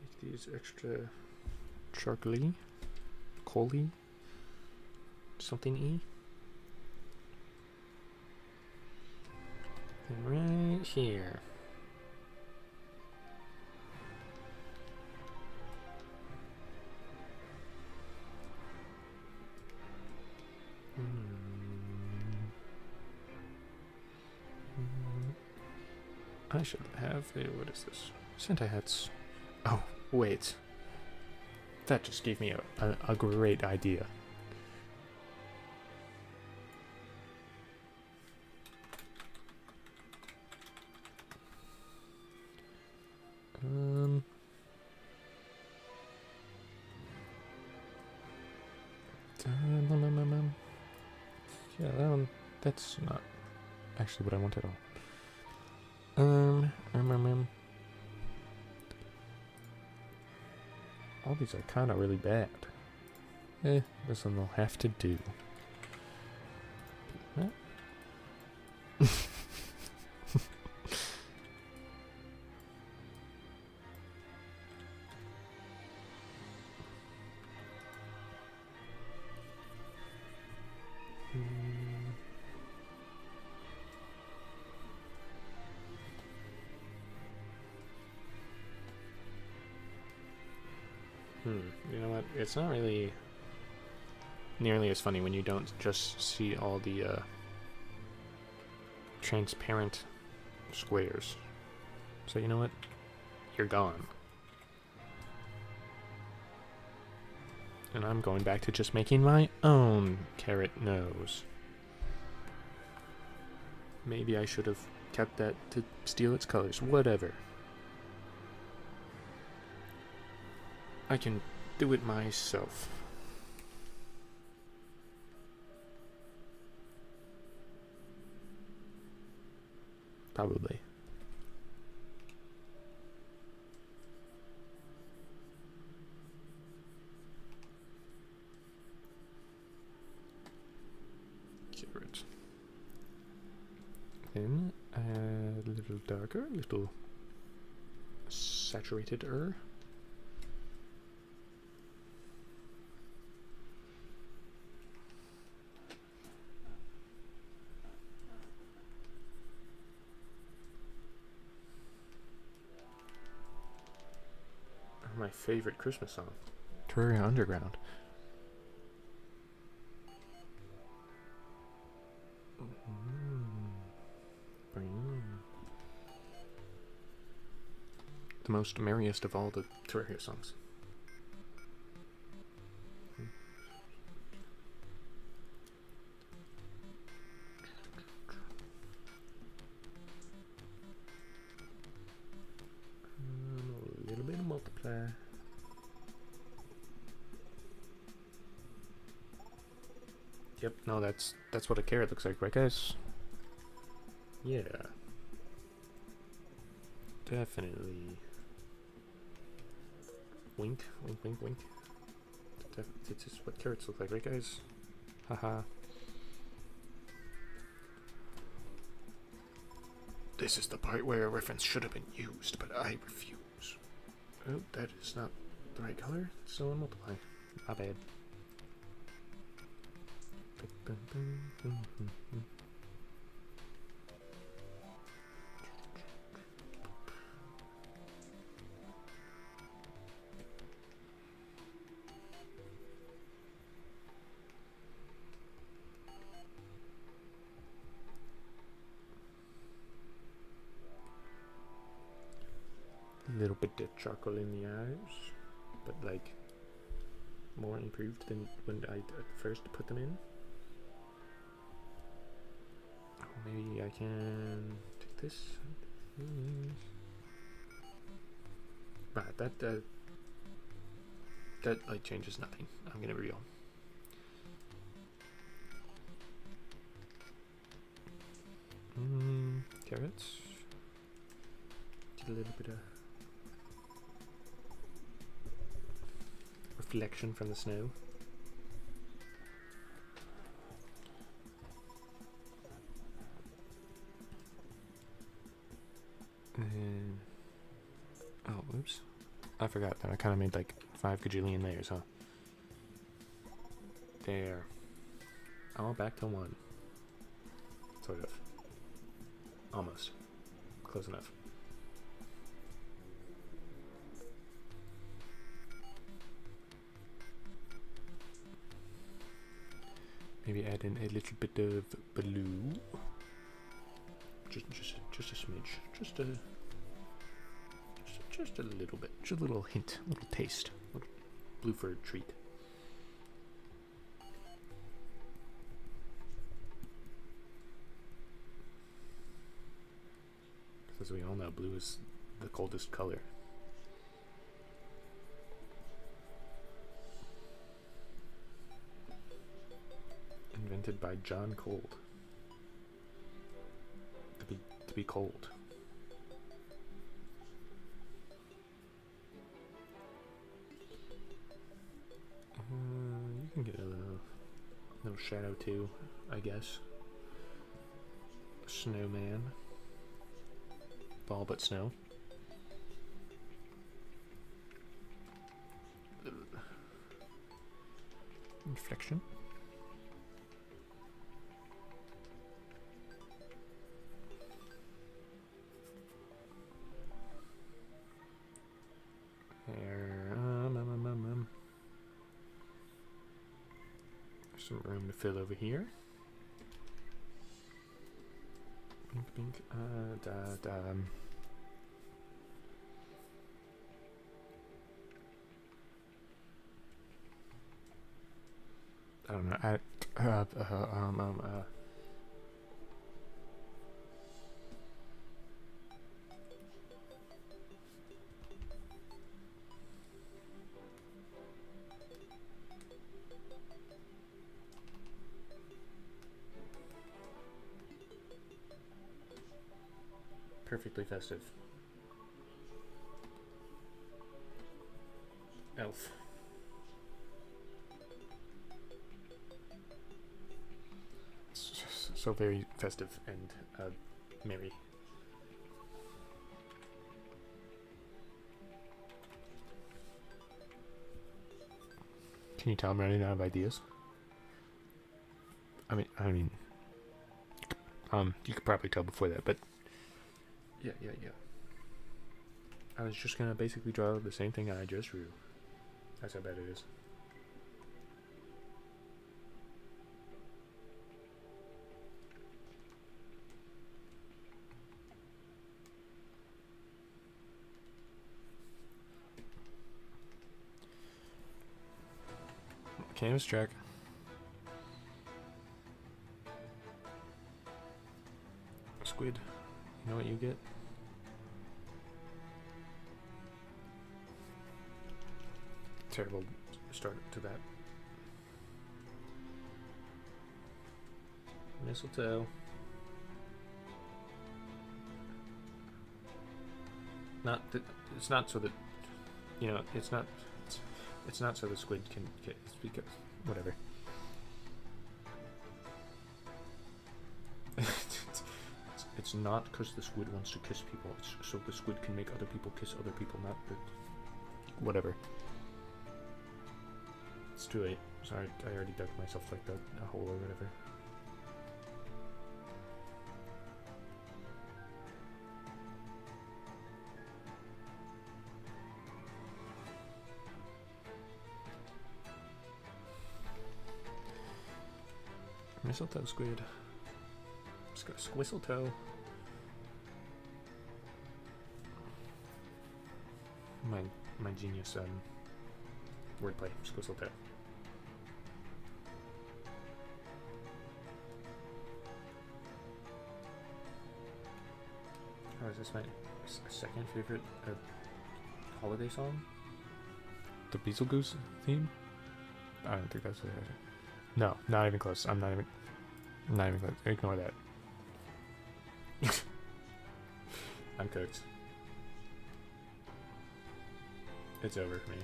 Make these extra charcoaly, coaly, something-y. And right here. I should have a, what is this? Santa hats. Oh, wait. That just gave me a great idea. Yeah, that one, that's not actually what I want at all. All these are kind of really bad. This one will have to do. You know what? It's not really nearly as funny when you don't just see all the transparent squares. So you know what? You're gone. And I'm going back to just making my own carrot nose. Maybe I should have kept that to steal its colors. Whatever. I can do it myself. Probably. Carrot. Then add a little darker, a little saturated-er. My favorite Christmas song, Terraria Underground. The most merriest of all the Terraria songs. A little bit of multiply. Yep, no, that's what a carrot looks like, right guys? Yeah. Definitely. Wink, wink, wink, wink. This is what carrots look like, right guys? Haha. This is the part where a reference should have been used, but I refuse. Oh, that is not the right color. It's still on multiply. Not bad. A little bit of charcoal in the eyes, but like more improved than when I first put them in. Oh, maybe I can take this. Right, that like changes nothing. I'm gonna reveal. Carrots. Get a little bit of reflection from the snow. And oh, oops. I forgot that I kind of made like 5 gajillion layers, huh? There. All back to 1. Sort of. Almost. Close enough. Maybe add in a little bit of blue. Just a smidge. Just a little bit. Just a little hint, a little taste. A little blue for a treat. As we all know, blue is the coldest color. Invented by John Cold. To be cold. You can get a little shadow too, I guess. Snowman. All but snow. Reflection. There, some room to fill over here. Bink, bink, I don't know. Perfectly festive. Elf. So very festive and merry. Can you tell I'm running out of ideas? I mean, you could probably tell before that, but yeah. I was just gonna basically draw the same thing I just drew. That's how bad it is. Canvas check. Squid, you know what you get? Terrible start to that. Mistletoe. Not that it's not so that it's not so the squid can get. It's because whatever. It's not because the squid wants to kiss people. It's so the squid can make other people kiss other people. Not the whatever. It's too late. Sorry, I already dug myself like a hole or whatever. Mistletoe squid. Squistletoe. My genius wordplay. Squistletoe. Oh, is this my second favorite holiday song? The Beetlejuice theme? I don't think that's it. No, not even close. I'm not even close. Ignore that. I'm cooked. It's over for me.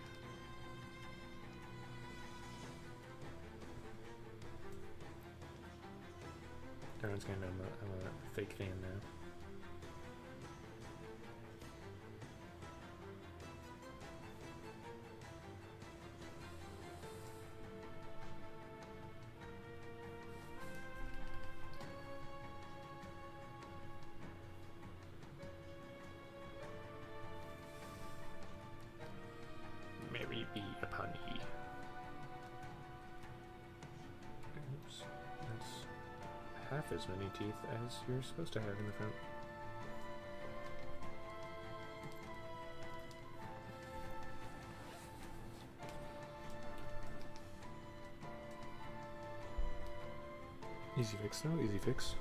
Everyone's gonna know I'm a fake fan now. Mary be upon ye. Oops. That's half as many teeth as you're supposed to have in the front. Easy fix though, easy fix.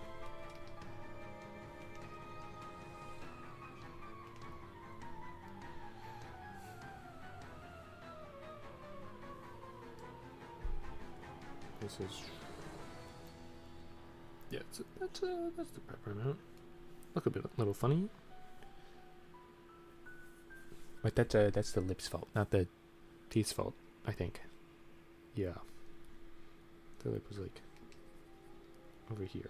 This is, yeah, that's the proper amount. Look a little funny. But that's the lips fault, not the teeth's fault, I think. Yeah. The lip was like over here.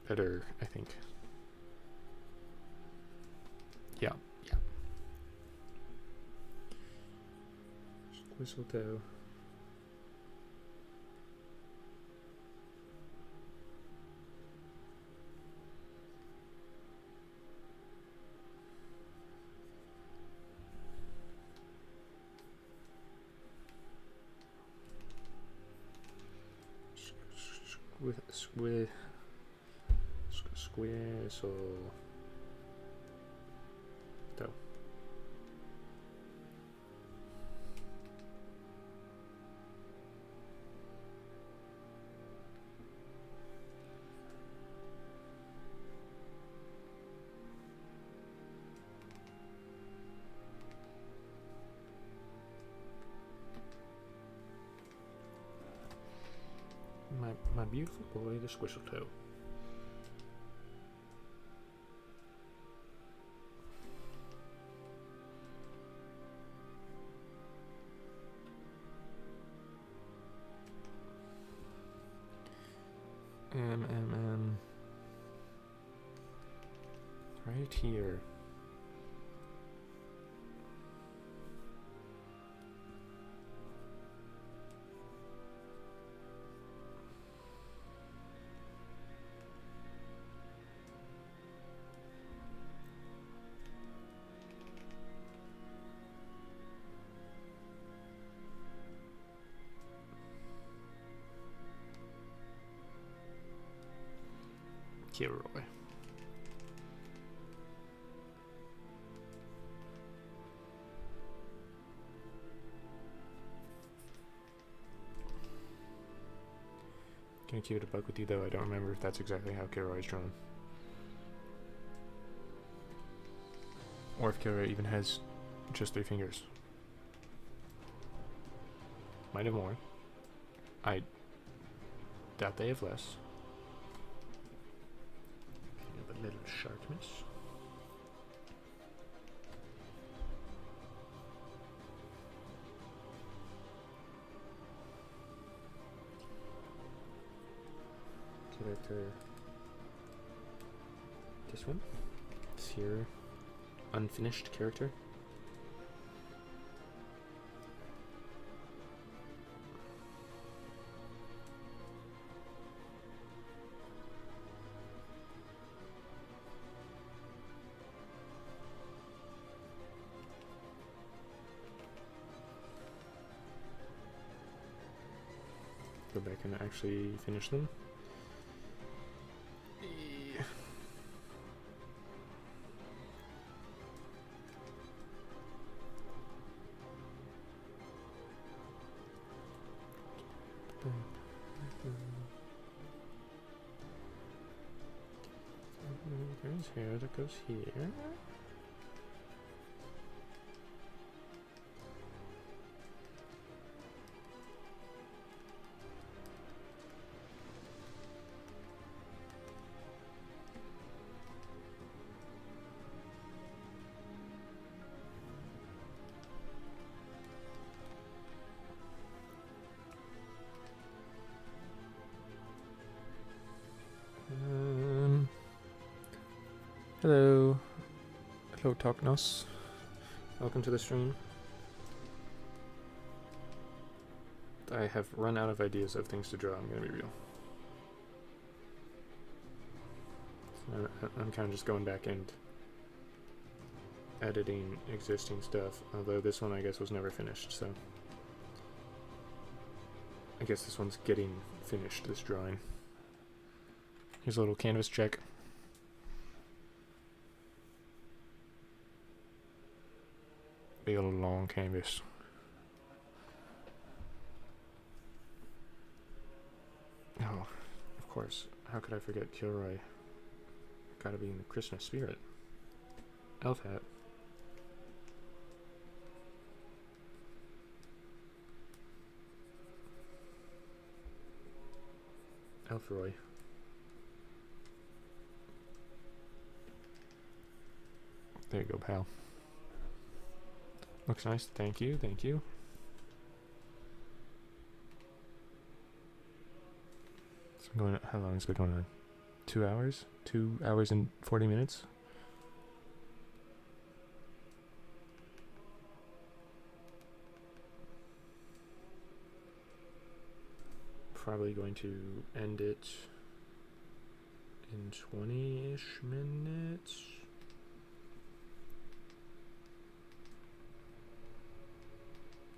Better, I think. Yeah. Mistletoe. Squistle. Toe. beautiful boy, the Squishletoe. Right here. Kilroy. Gonna keep it a buck with you though, I don't remember if that's exactly how Kilroy is drawn. Or if Kilroy even has just 3 fingers. Might have more. I doubt they have less. A little sharpness. Character. This one. This here. Unfinished character. Go back and actually finish them. There's hair that goes here. Hello. Hello, Talknos. Welcome to the stream. I have run out of ideas of things to draw, I'm gonna be real. I'm kind of just going back and editing existing stuff, although this one I guess was never finished, so I guess this one's getting finished, this drawing. Here's a little canvas check. Big old long canvas. Oh, of course. How could I forget Kilroy? Gotta be in the Christmas spirit. Elf hat. Elfroy. There you go, pal. Looks nice. Thank you. Thank you. So I'm going. How long is it going on? 2 hours? 2 hours and 40 minutes? Probably going to end it in 20-ish minutes.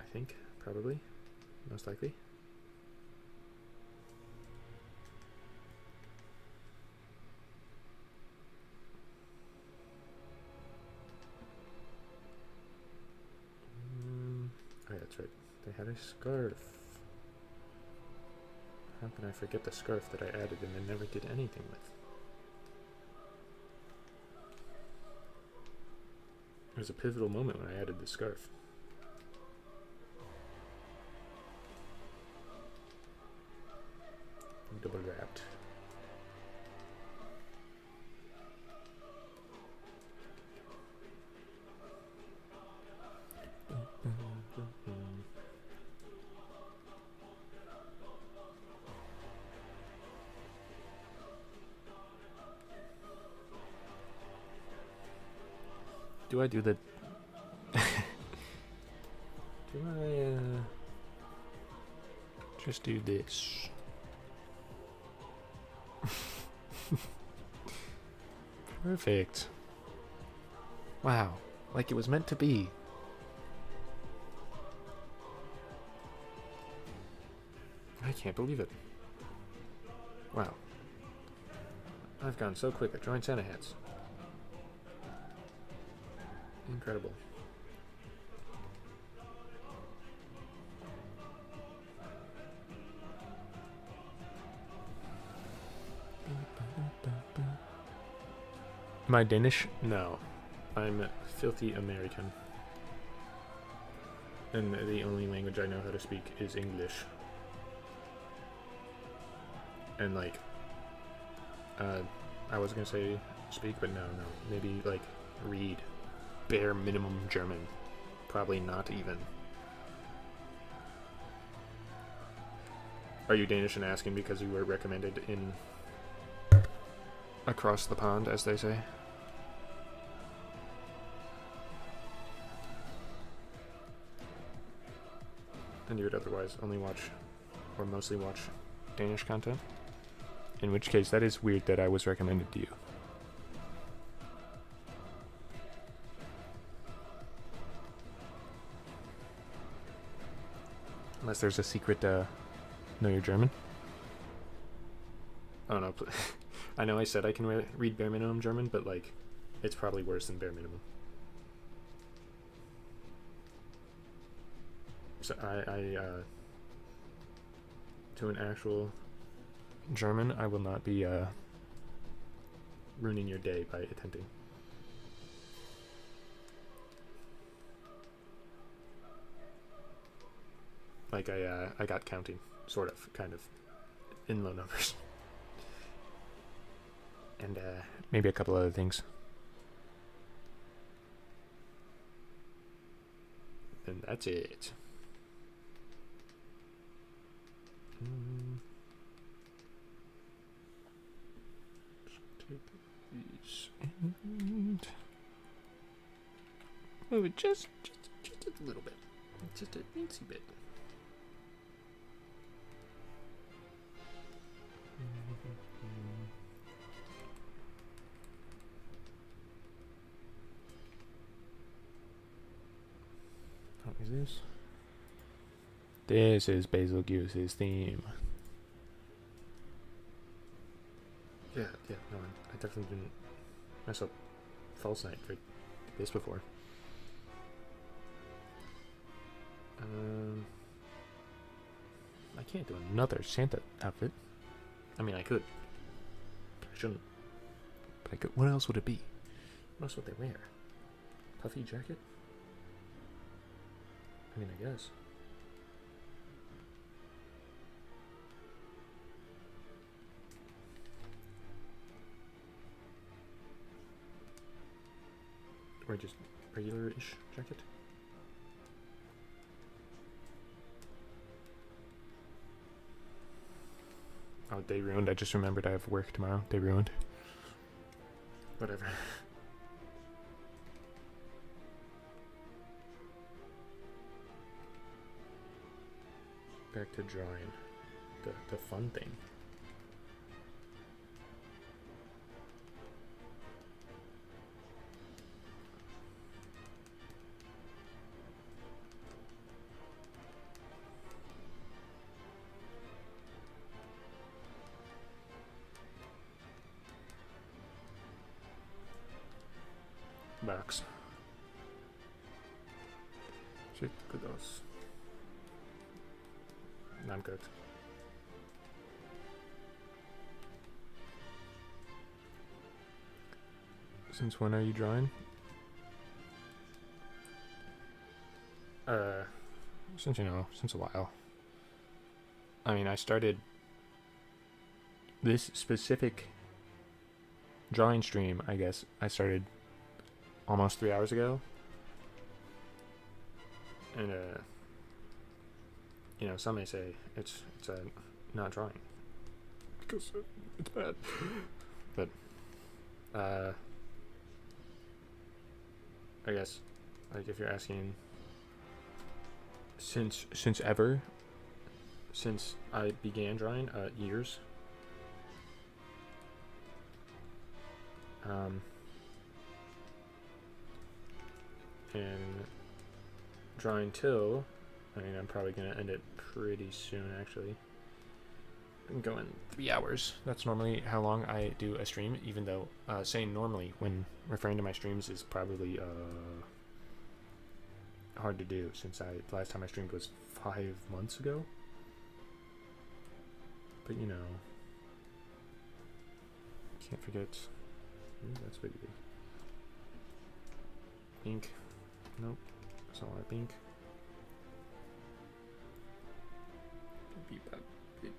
I think, probably, most likely. Oh yeah, that's right. They had a scarf. How can I forget the scarf that I added and I never did anything with? It was a pivotal moment when I added the scarf. double wrapped. Do I do the... do I, just do this? Perfect. Wow. Like it was meant to be. I can't believe it. Wow. I've gone so quick at drawing Santa hats. Incredible. Am I Danish? No. I'm filthy American. And the only language I know how to speak is English. And like, I was gonna say speak, but no. Maybe like read. Bare minimum German. Probably not even. Are you Danish and asking because you were recommended in across the pond, as they say? And you would otherwise only watch, or mostly watch, Danish content? In which case, that is weird that I was recommended to you. Unless there's a secret, know you're German? Oh no, I know I said I can read bare minimum German, but like, it's probably worse than bare minimum. So to an actual German, I will not be, ruining your day by attempting. Like I got counting, sort of, kind of, in low numbers. And maybe a couple other things. And that's it. Take these and move it just a little bit, just a teensy bit. What is this? This is Basil Goose's theme. Yeah, no, I definitely didn't mess up False Night for this before. I can't do another Santa outfit. I mean, I could. But I shouldn't. But I could. What else would it be? What else would they wear? Puffy jacket? I mean, I guess. Or just regular-ish jacket? Oh, day ruined. I just remembered I have work tomorrow. Day ruined. Whatever. Back to drawing. The fun thing. Box. Shit, good those. I'm cooked. Since when are you drawing? Since a while. I mean, I started this specific drawing stream, I guess, I started almost 3 hours ago. And, you know, some may say it's not drawing. Because it's bad. But, I guess, like, if you're asking, since I began drawing, years. And drawing till, I mean, I'm probably going to end it pretty soon, actually. I'm going 3 hours. That's normally how long I do a stream, even though saying normally when referring to my streams is probably hard to do, since the last time I streamed was 5 months ago. But, you know, can't forget. Ooh, that's pretty big. Ink. Nope. That's not a lot of ink. Beep, beep, beep,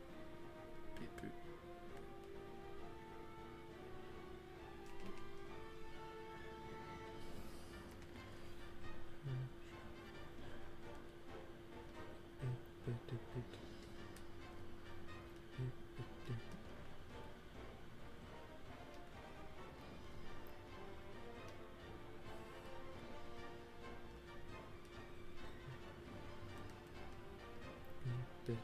beep, beep. There.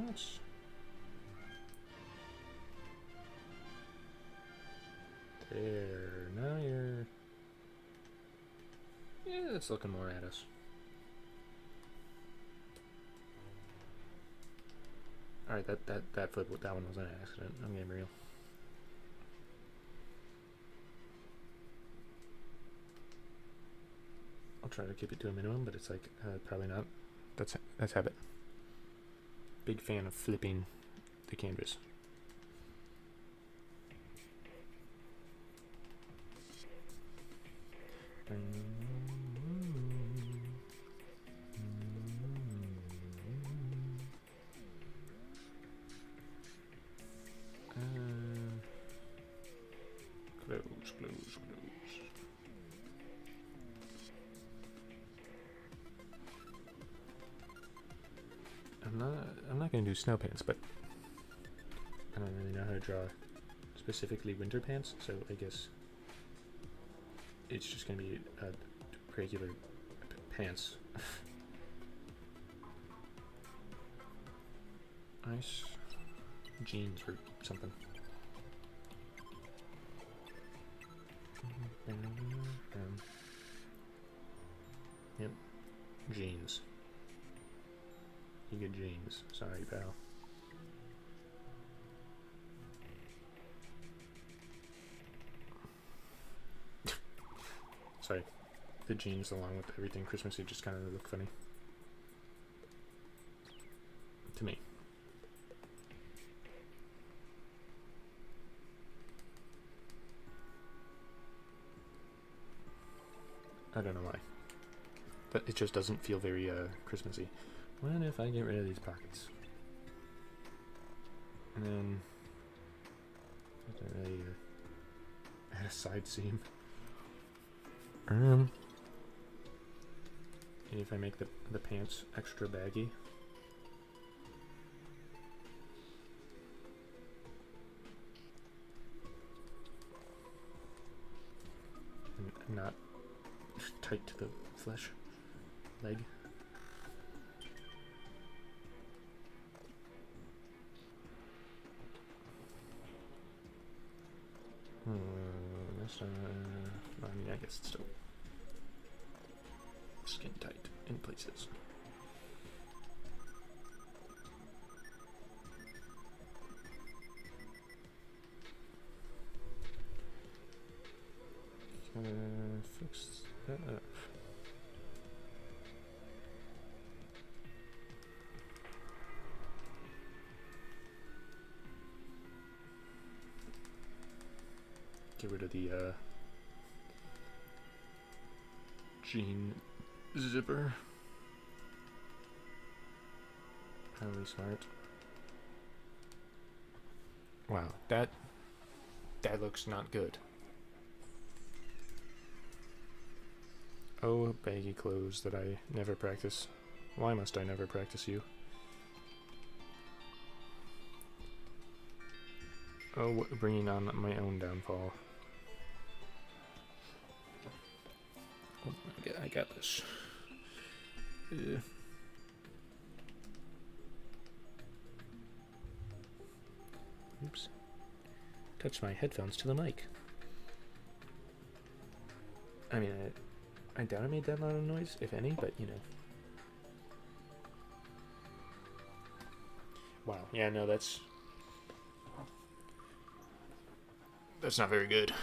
Much. There. Now you're. Yeah, it's looking more at us. Alright, that flip, that one was an accident. I'm getting real. I'll try to keep it to a minimum, but it's like probably not. That's habit. Big fan of flipping the canvas. Close. I'm not gonna do snow pants, but I don't really know how to draw specifically winter pants, so I guess it's just gonna be regular pants. Nice jeans or something. Yep, jeans. You get jeans. Sorry, pal. Sorry. The jeans along with everything Christmassy just kind of look funny. To me. I don't know why. But it just doesn't feel very Christmassy. What if I get rid of these pockets? And then really add a side seam. And if I make the pants extra baggy. And not tight to the flesh leg. I mean, I guess it's still skin tight in places. Fix that up. Get rid of the jean zipper. Probably smart. Wow, that looks not good. Oh, baggy clothes that I never practice. Why must I never practice you? Oh, bringing on my own downfall. Oh, I got this. Oops. Touched my headphones to the mic. I mean, I doubt I made that loud of noise, if any, but you know. Wow, yeah, no, that's not very good.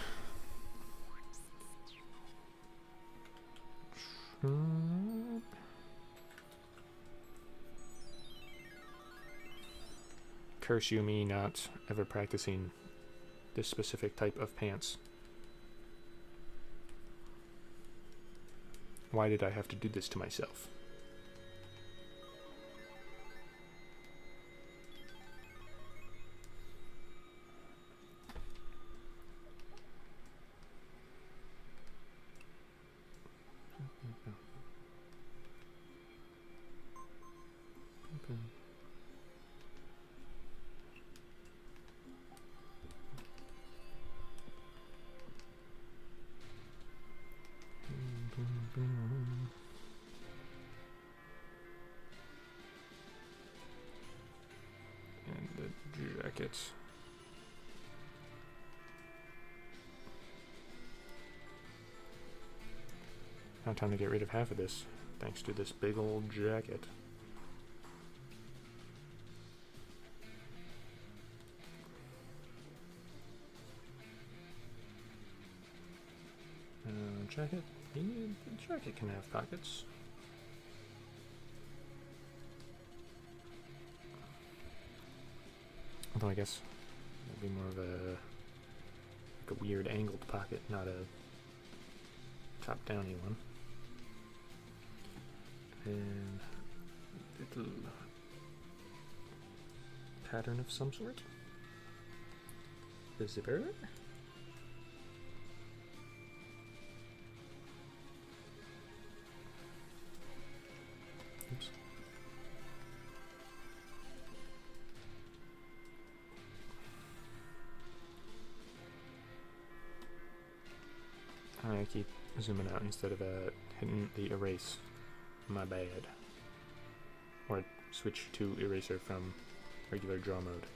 Curse you me not ever practicing this specific type of pants. Why did I have to do this to myself? And the jackets. Now time to get rid of half of this, thanks to this big old jacket. Jacket? Yeah, the jacket can have pockets. Although I guess it'd be more of like a weird angled pocket, not a top-downy one. And little pattern of some sort. The zipper. Oops. I keep zooming out instead of hitting the erase. My bad. Or switch to eraser from regular draw mode.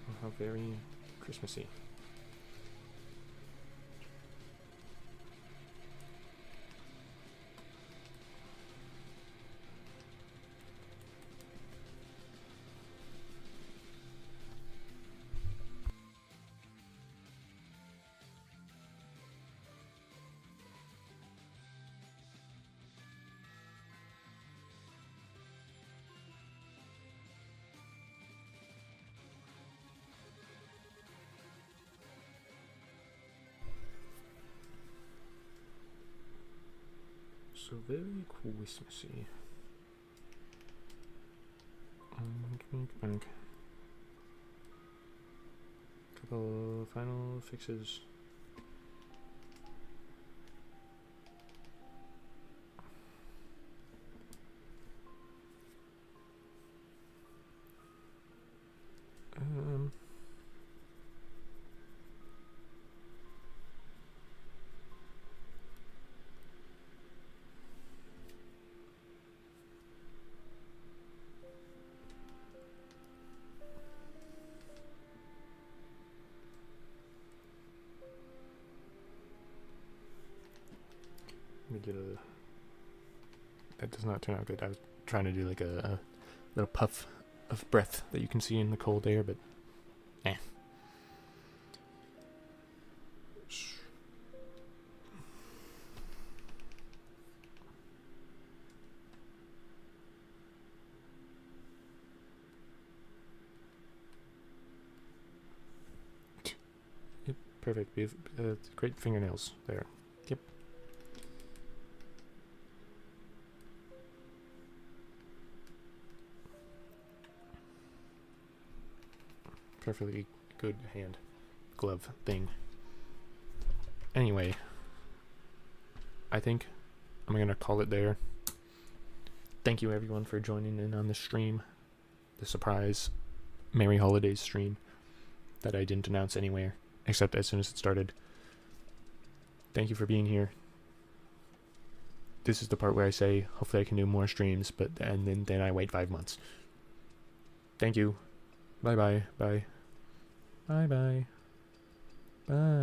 Oh, how very Christmassy. So very Christmassy. Couple final fixes. That does not turn out good. I was trying to do like a little puff of breath that you can see in the cold air, but Perfect. Great fingernails there. Yep. Perfectly good hand glove thing. Anyway, I think I'm going to call it there. Thank you everyone for joining in on the stream. The surprise Merry Holidays stream that I didn't announce anywhere, except as soon as it started. Thank you for being here. This is the part where I say, hopefully I can do more streams, and then I wait 5 months. Thank you. Bye-bye. Bye. Bye-bye. Bye.